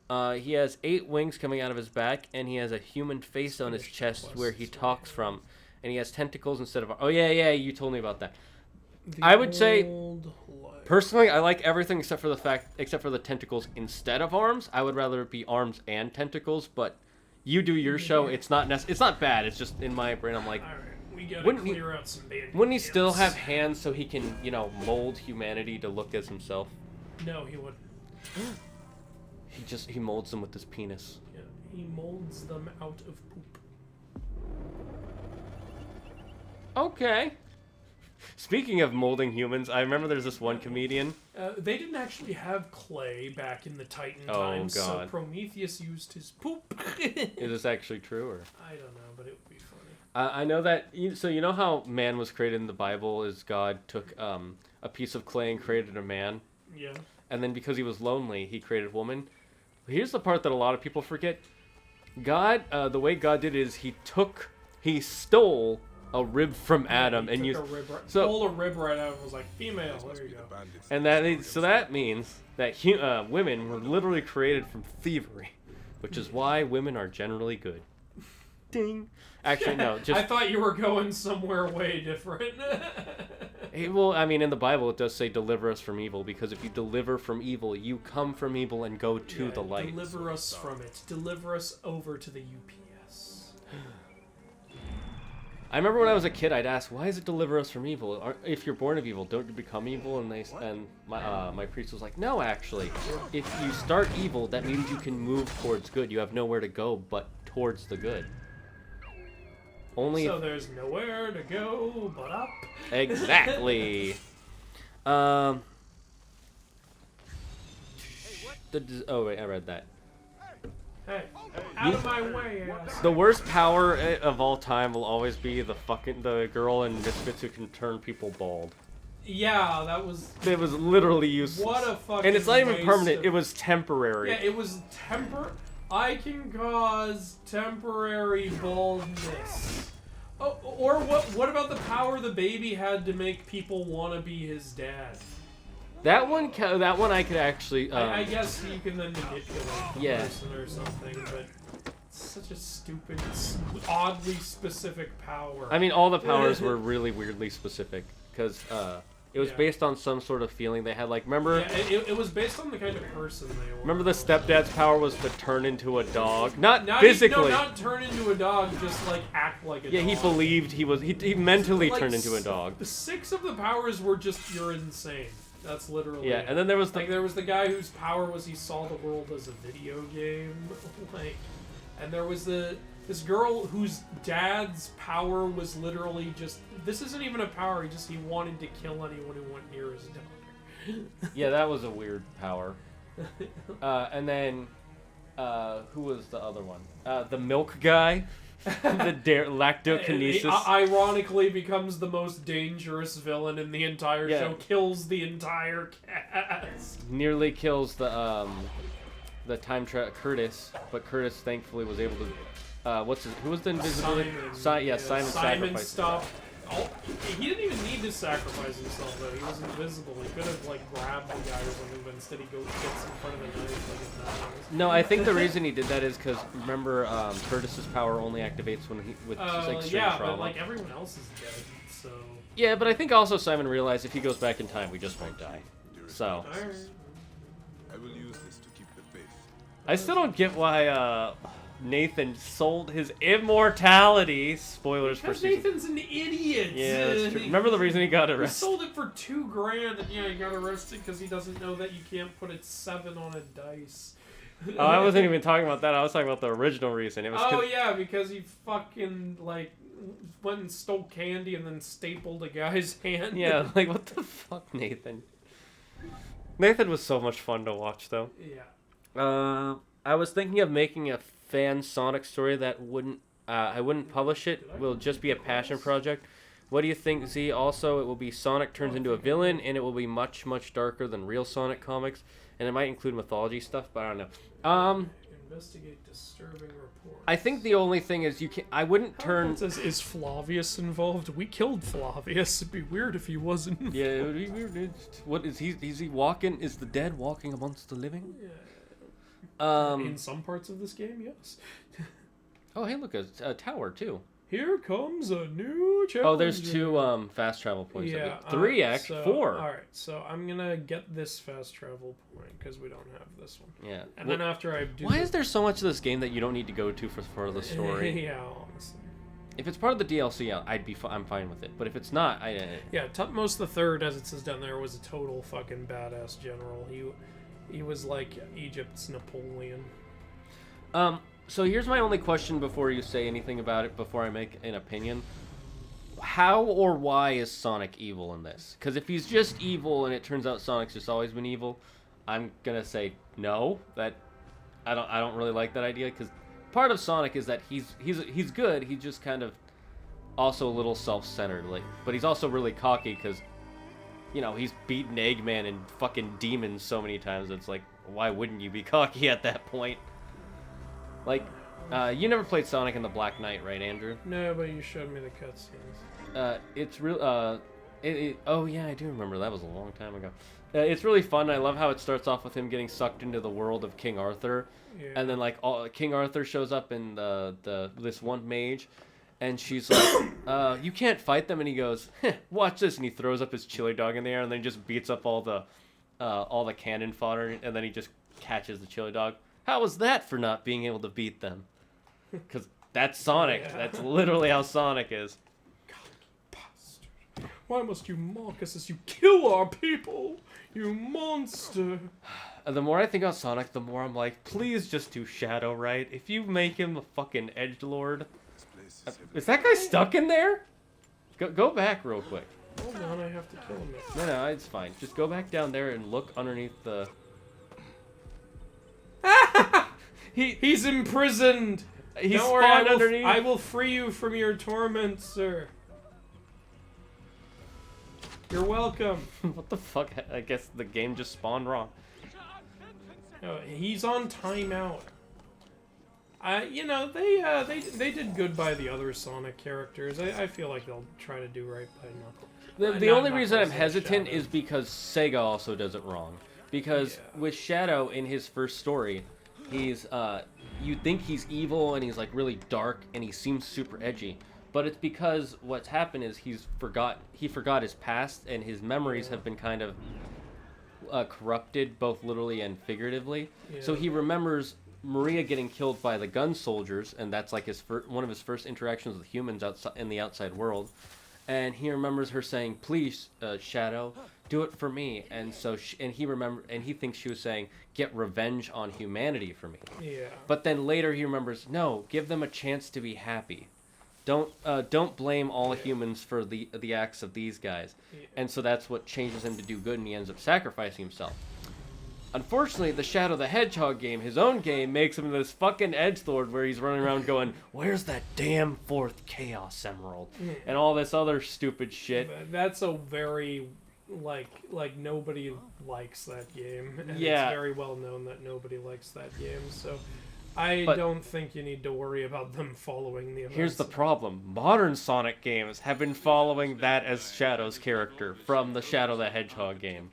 He has 8 wings coming out of his back, and he has a human face on his chest where he talks from. And he has tentacles instead of... Oh, yeah, you told me about that. I would say, personally, I like everything except for the tentacles instead of arms. I would rather it be arms and tentacles, but you do your show. It's not bad. It's just in my brain, I'm like... Alright, we gotta clear out some band-aids. Wouldn't he still have hands so he can, mold humanity to look as himself? No, he wouldn't. He molds them with his penis. Yeah, he molds them out of poop. Okay. Speaking of molding humans, I remember there's this one comedian. They didn't actually have clay back in the Titan Oh, times, so God. Prometheus used his poop. Is this actually true, or? I don't know, but it would be funny. I know that. So you know how man was created in the Bible is God took a piece of clay and created a man, Yeah. and then because he was lonely, he created a woman. Here's the part that a lot of people forget. God, the way God did it is he stole a rib from Adam and used. Pulled a rib right out and was like, female. There you go. And that means that women were literally created from thievery, which is why women are generally good. Ding. Actually, no. Just I thought you were going somewhere way different. well, I mean, in the Bible it does say deliver us from evil, because if you deliver from evil, you come from evil and go to the light. Deliver us from it. Deliver us over to the UPS. I remember when I was a kid, I'd ask, "Why does it deliver us from evil? If you're born of evil, don't you become evil?" And my priest was like, "No, actually, if you start evil, that means you can move towards good. You have nowhere to go but towards the good." So there's nowhere to go but up. Exactly. Oh wait, I read that. Hey, out of my way, ass. The worst power of all time will always be the girl in Misfits who can turn people bald. Yeah, that was... It was literally useless. What a fucking And it's not even waste permanent, it was temporary. Yeah, it was I can cause temporary baldness. Oh, or what about the power the baby had to make people want to be his dad? That one I could actually... I guess you can then manipulate the Yeah. person or something, but it's such a stupid, oddly specific power. I mean, all the powers were really weirdly specific, because it was based on some sort of feeling they had. Like, remember... Yeah, it was based on the kind of person they were. Remember the stepdad's power was to turn into a dog? Not physically. Not turn into a dog, just like act like a dog. Yeah, he believed he mentally turned into a dog. The 6 of the powers were just, you're insane. That's literally Yeah, it. and then there was there was the guy whose power was he saw the world as a video game, and there was this girl whose dad's power was literally just, this isn't even a power, he wanted to kill anyone who went near his daughter. Yeah, that was a weird power. And then who was the other one? The milk guy. The lactokinesis. Ironically becomes the most dangerous villain in the entire show. Kills the entire cast. Nearly kills the time Curtis, but Curtis thankfully was able to. Who was the invisibility? Simon Simon sacrificed. stopped. Oh, he didn't even need to sacrifice himself, though. He was invisible. He could have, like, grabbed the guy or something, but instead he gets in front of the knife like it's not. No, I think the reason he did that is because, remember, Curtis's power only activates when he with extreme yeah, trauma. but, like, everyone else is dead, so... Yeah, but I think also Simon realized if he goes back in time, we just won't die. So... Alright. I will use this to keep the faith. I still don't get why, Nathan sold his immortality. Spoilers for Because season... Nathan's an idiot! Yeah, that's true. Remember the reason he got He arrested? sold it for $2,000, and yeah, he got arrested because he doesn't know that you can't put a 7 on a dice. Oh, I wasn't even talking about that. I was talking about the original reason. It was Oh yeah, because he fucking like went and stole candy and then stapled a guy's hand. Yeah, like what the fuck, Nathan? Nathan was so much fun to watch, though. Yeah. I was thinking of making a fan Sonic story that wouldn't. I wouldn't publish it. Will just be a passion project. What do you think, Z? Also, it will be Sonic turns into a villain, and it will be much, much darker than real Sonic comics, and it might include mythology stuff, but I don't know. Investigate disturbing reports. I think the only thing is you can. I wouldn't turn. It says, is Flavius involved? We killed Flavius. It'd be weird if he wasn't. Yeah, it would be weird. What is he? Is he walking? Is the dead walking amongst the living? Yeah. In some parts of this game, yes. Oh, hey, look, a tower too. Here comes a new challenge. Oh, there's 2 fast travel points. Yeah. 3 actually. 4. Alright, so I'm gonna get this fast travel point because we don't have this one. Yeah. And then after I do. Why is there so much of this game that you don't need to go to for the story? Yeah, honestly. If it's part of the DLC, I'm fine with it. But if it's not, Yeah, Tutmos the Third, as it says down there, was a total fucking badass general. He was like Egypt's Napoleon. So here's my only question before you say anything about it, before I make an opinion. How or why is Sonic evil in this? Because if he's just evil and it turns out Sonic's just always been evil, I'm gonna say no. That I don't really like that idea, because part of Sonic is that he's good. He's just kind of also a little self-centered, like, but he's also really cocky because, you know, he's beaten Eggman and fucking demons so many times. It's like, why wouldn't you be cocky at that point? Like, you never played Sonic and the Black Knight, right, Andrew? No, but you showed me the cutscenes. It's real. Oh yeah, I do remember. That was a long time ago. It's really fun. I love how it starts off with him getting sucked into the world of King Arthur, and then like King Arthur shows up in this one mage, and she's like, "You can't fight them," and he goes, "Watch this," and he throws up his chili dog in the air, and then just beats up all the cannon fodder, and then he just catches the chili dog. How was that for not being able to beat them? Because that's Sonic. Yeah. That's literally how Sonic is. Bastard. Why must you mock us as you kill our people? You monster. The more I think about Sonic, the more I'm like, please just do Shadow right. If you make him a fucking edgelord. This place is Is that guy stuck in there? Go back real quick. Hold on, I have to kill him. No, it's fine. Just go back down there and look underneath the... He's imprisoned. He Don't worry, spawned underneath. I will free you from your torment, sir. You're welcome. What the fuck? I guess the game just spawned wrong. Oh, he's on timeout. You know, they did good by the other Sonic characters. I feel like they'll try to do right by Knuckles. The Not only reason I'm Knuckles, hesitant Shadow. is because Sega also does it wrong. Because with Shadow in his first story, he's you think he's evil and he's like really dark and he seems super edgy, but it's because what's happened is he forgot his past and his memories have been kind of corrupted both literally and figuratively. So he remembers Maria getting killed by the gun soldiers, and that's like one of his first interactions with humans outside in the outside world. And he remembers her saying, "Please, Shadow, do it for me." And so, and he thinks she was saying, "Get revenge on humanity for me." Yeah. But then later he remembers, "No, give them a chance to be happy. Don't blame all humans for the acts of these guys." Yeah. And so that's what changes him to do good, and he ends up sacrificing himself. Unfortunately, the Shadow the Hedgehog game, his own game, makes him this fucking edgelord where he's running around going, "Where's that damn fourth Chaos Emerald?" And all this other stupid shit. That's a very like nobody likes that game. And Yeah. It's very well known that nobody likes that game. So I But- don't think you need to worry about them following the events. Here's the problem. Modern Sonic games have been following that as Shadow's character from the Shadow the Hedgehog game.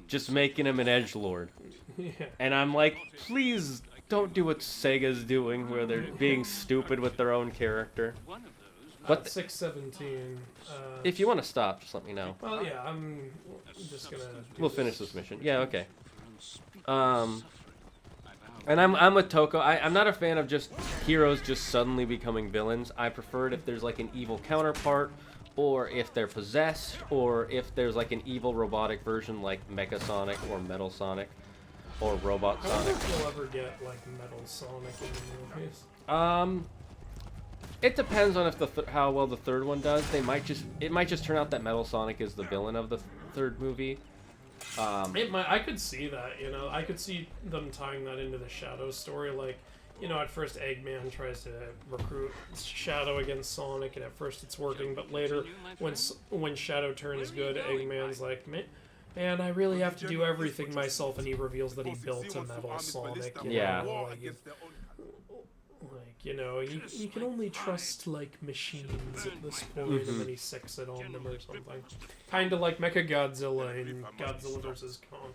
Just making him an edgelord. Yeah. And I'm like, please don't do what Sega's doing, where they're being stupid with their own character. But 617. if you want to stop, just let me know. Well, yeah, I'm just gonna. We'll finish this mission. Yeah, okay. And I'm with Toko. I'm not a fan of just heroes just suddenly becoming villains. I prefer it if there's like an evil counterpart, or if they're possessed, or if there's like an evil robotic version like Mecha Sonic or Metal Sonic or Robot I don't Sonic. think you'll ever get like Metal Sonic in the movies. It depends on if how well the third one does. It might just turn out that Metal Sonic is the villain of the third movie. I could see that, I could see them tying that into the Shadow story. Like, at first Eggman tries to recruit Shadow against Sonic, and at first it's working, but later, when Shadow turns good, Eggman's like, man, I really have to do everything myself, and he reveals that he built a Metal Sonic. Yeah. You can only trust, like, machines at this point, and then he sicks it on them or something. Kind of like Mechagodzilla in Godzilla vs. Kong.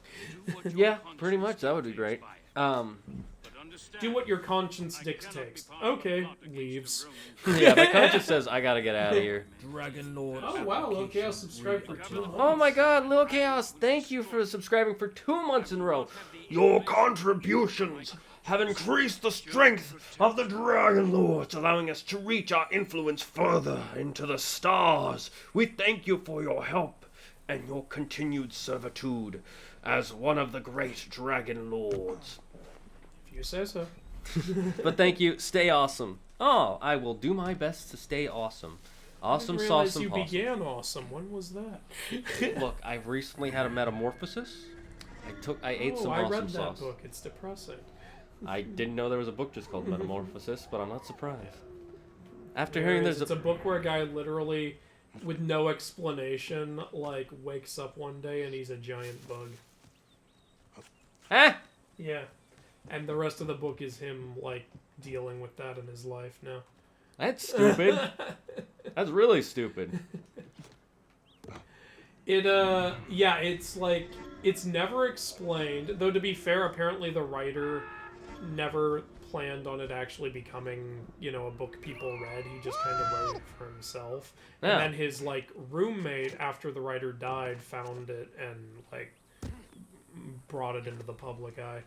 Yeah, pretty much. That would be great. Do what your conscience dictates. Okay, leaves. Yeah, my conscience says I gotta get out of here. Dragon Lord. Oh wow, okay, I'll subscribe for 2 months. Oh my god, Lil Chaos, thank you for subscribing for 2 months in a row. Your contributions have increased the strength of the Dragon Lords, allowing us to reach our influence further into the stars. We thank you for your help and your continued servitude as one of the great Dragon Lords. If you say so. But thank you, stay awesome. Oh, I will do my best to stay awesome. Awesome, I didn't realize sauce, you awesome. began awesome. When was that? Look, I've recently had a metamorphosis. I ate some I awesome read that sauce. book. It's depressing. I didn't know there was a book just called Metamorphosis, but I'm not surprised. After hearing there's It's a book where a guy literally, with no explanation, like, wakes up one day and he's a giant bug. Ah! Yeah. And the rest of the book is him, like, dealing with that in his life now. That's stupid. That's really stupid. Yeah, it's like, it's never explained. Though, to be fair, apparently the writer never planned on it actually becoming, a book people read. He just kind of wrote it for himself. Yeah. And then his, like, roommate, after the writer died, found it and, like, brought it into the public eye.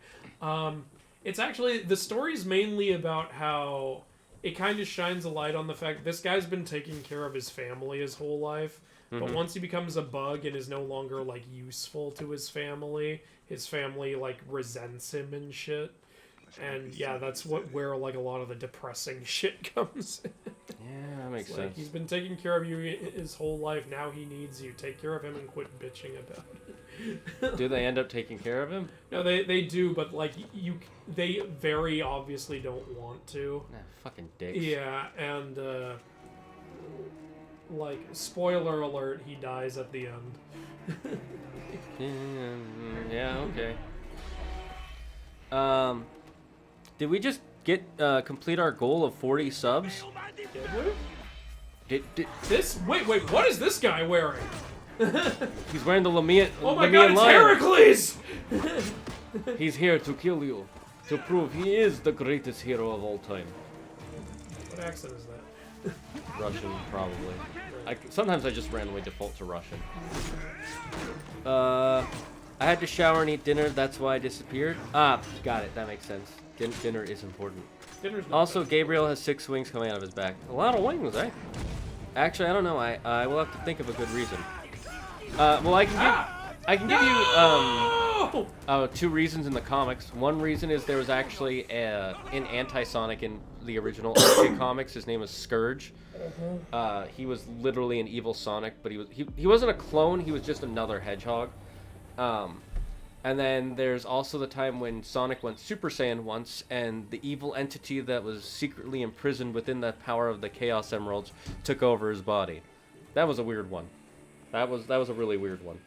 It's actually, the story's mainly about how it kind of shines a light on the fact this guy's been taking care of his family his whole life. But once he becomes a bug and is no longer, like, useful to his family, like, resents him and shit. And, yeah, that's where, like, a lot of the depressing shit comes in. Yeah, that makes It's like, sense. he's been taking care of you his whole life, now he needs you. Take care of him and quit bitching about it. Do they end up taking care of him? No, they do, but, like, they very obviously don't want to. Nah, fucking dicks. Yeah, and, like, spoiler alert, he dies at the end. Yeah, okay. Did we just get complete our goal of 40 subs? Did we? Did Wait, what is this guy wearing? he's wearing the Lamian Oh my god, it's Heracles! He's here to kill you, to prove he is the greatest hero of all time. What accent is that? Russian, probably. Sometimes I just randomly default to Russian. I had to shower and eat dinner, that's why I disappeared. Ah, got it, that makes sense. Dinner is important. Dinner's not Also, bad. Gabriel has 6 wings coming out of his back. A lot of wings, eh? Actually, I don't know. I will have to think of a good reason. Well, I can give you 2 reasons in the comics. One reason is there was actually an anti-Sonic in the original OG comics. His name was Scourge. He was literally an evil Sonic, but he wasn't a clone. He was just another hedgehog. And then there's also the time when Sonic went Super Saiyan once, and the evil entity that was secretly imprisoned within the power of the Chaos Emeralds took over his body. That was a weird one. That was a really weird one.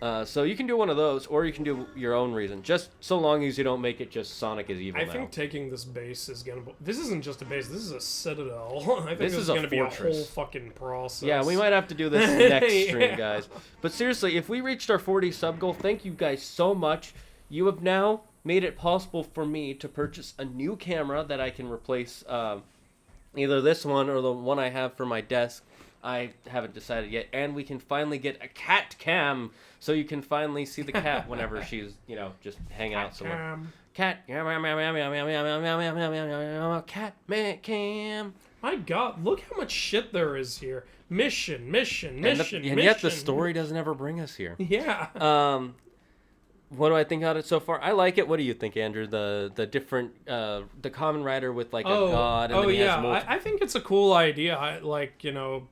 So you can do one of those, or you can do your own reason. Just so long as you don't make it just Sonic is evil I now. think taking this base is gonna. This isn't just a base. This is a citadel. I think This this is is a gonna be a fortress. whole fucking process. Yeah, we might have to do this next stream, Yeah. guys. But seriously, if we reached our 40 sub goal, thank you guys so much. You have now made it possible for me to purchase a new camera that I can replace either this one or the one I have for my desk. I haven't decided yet. And we can finally get a cat cam, so you can finally see the cat whenever she's, you know, just hanging out somewhere. Cat cam. My God, look how much shit there is here. Mission. And yet the story doesn't ever bring us here. Yeah. What do I think about it so far? I like it. What do you think, Andrew? The different the common rider with like a god and then he has multiple... I think it's a cool idea. Like, you know,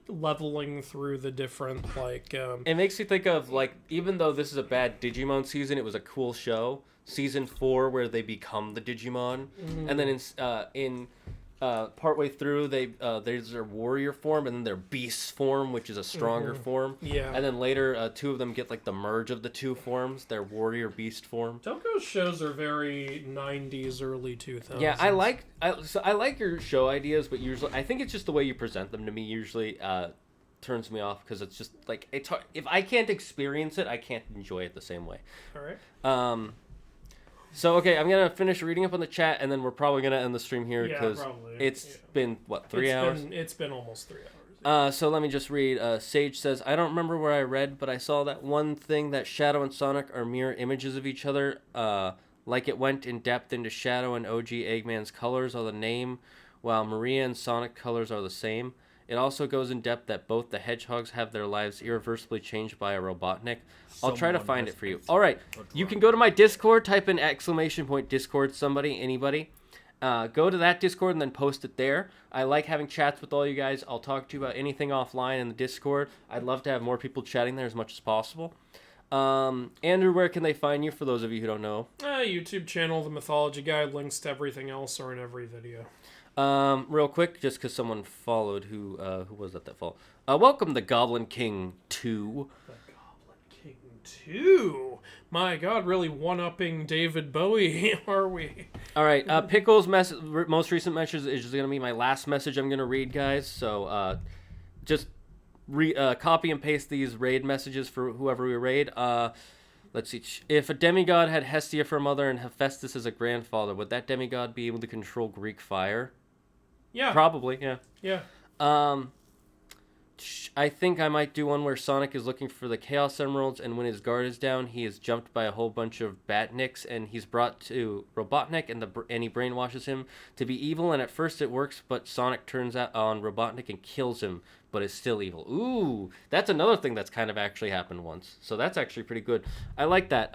leveling through the different like It makes you think of like, even though this is a bad Digimon season, it was a cool show. Season 4 where they become the Digimon. And then in partway through there's their warrior form and then their beast form, which is a stronger form. Yeah. And then later two of them get like the merge of the two forms, their warrior beast form. Toko's shows are very 90s, early 2000s. Yeah, I like your show ideas, but usually I think it's just the way you present them to me usually turns me off, because it's just like, it's hard. If I can't experience it, I can't enjoy it the same way. All right. So, okay, I'm going to finish reading up on the chat, and then we're probably going to end the stream here, because it's been, what, 3 hours? It's been almost 3 hours. So let me just read. Sage says, I don't remember where I read, but I saw that one thing that Shadow and Sonic are mirror images of each other, like it went in depth into Shadow and OG Eggman's colors are the name, while Maria and Sonic colors are the same. It also goes in depth that both the hedgehogs have their lives irreversibly changed by a Robotnik. I'll try to find it for you. All right, you can go to my Discord, type in !Discord, somebody, anybody. Go to that Discord and then post it there. I like having chats with all you guys. I'll talk to you about anything offline in the Discord. I'd love to have more people chatting there as much as possible. Andrew, where can they find you for those of you who don't know? YouTube channel, The Mythology Guy. Links to everything else are in every video. Real quick, just because someone followed, who was that followed? Welcome the Goblin King 2. The Goblin King 2? My God, really one-upping David Bowie, are we? All right, Pickle's most recent message is going to be my last message I'm going to read, guys. So just copy and paste these raid messages for whoever we raid. Let's see. If a demigod had Hestia for a mother and Hephaestus as a grandfather, would that demigod be able to control Greek fire? Yeah. Probably, yeah. Yeah. I think I might do one where Sonic is looking for the Chaos Emeralds, and when his guard is down, he is jumped by a whole bunch of Batniks, and he's brought to Robotnik, and he brainwashes him to be evil, and at first it works, but Sonic turns out on Robotnik and kills him, but is still evil. Ooh, that's another thing that's kind of actually happened once. So that's actually pretty good. I like that.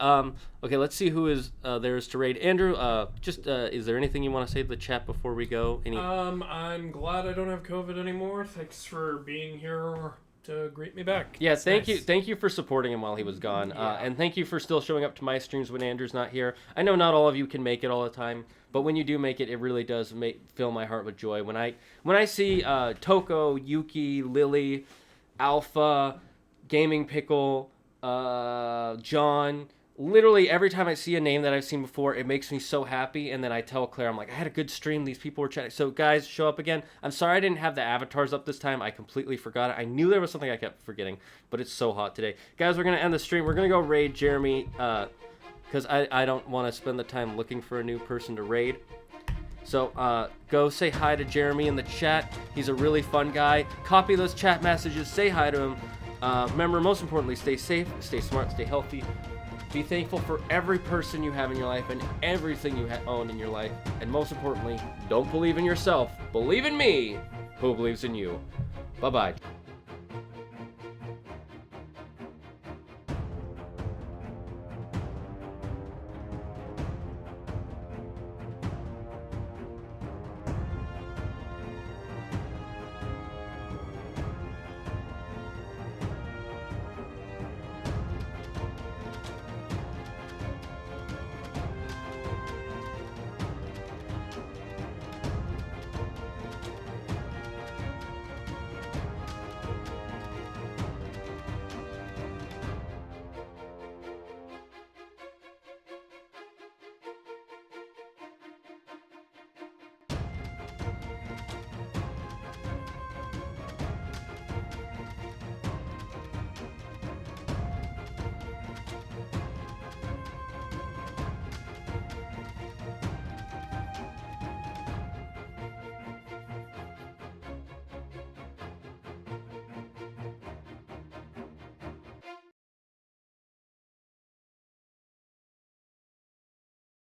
Okay, let's see who is there is to raid. Andrew, is there anything you want to say to the chat before we go? I'm glad I don't have COVID anymore. Thanks for being here to greet me back. Yeah, thank you for supporting him while he was gone. And thank you for still showing up to my streams when Andrew's not here. I know not all of you can make it all the time, but when you do make it, it really does fill my heart with joy. When I see Toko, Yuki, Lily, Alpha, Gaming Pickle, John, literally every time I see a name that I've seen before, it makes me so happy. And then I tell Claire, I'm like, I had a good stream. These people were chatting. So guys, show up again. I'm sorry I didn't have the avatars up this time. I completely forgot it. I knew there was something I kept forgetting, but it's so hot today. Guys, we're going to end the stream. We're going to go raid Jeremy, because I don't want to spend the time looking for a new person to raid. So go say hi to Jeremy in the chat. He's a really fun guy. Copy those chat messages. Say hi to him. Remember, most importantly, stay safe, stay smart, stay healthy. Be thankful for every person you have in your life and everything you own in your life. And most importantly, don't believe in yourself. Believe in me, who believes in you. Bye-bye.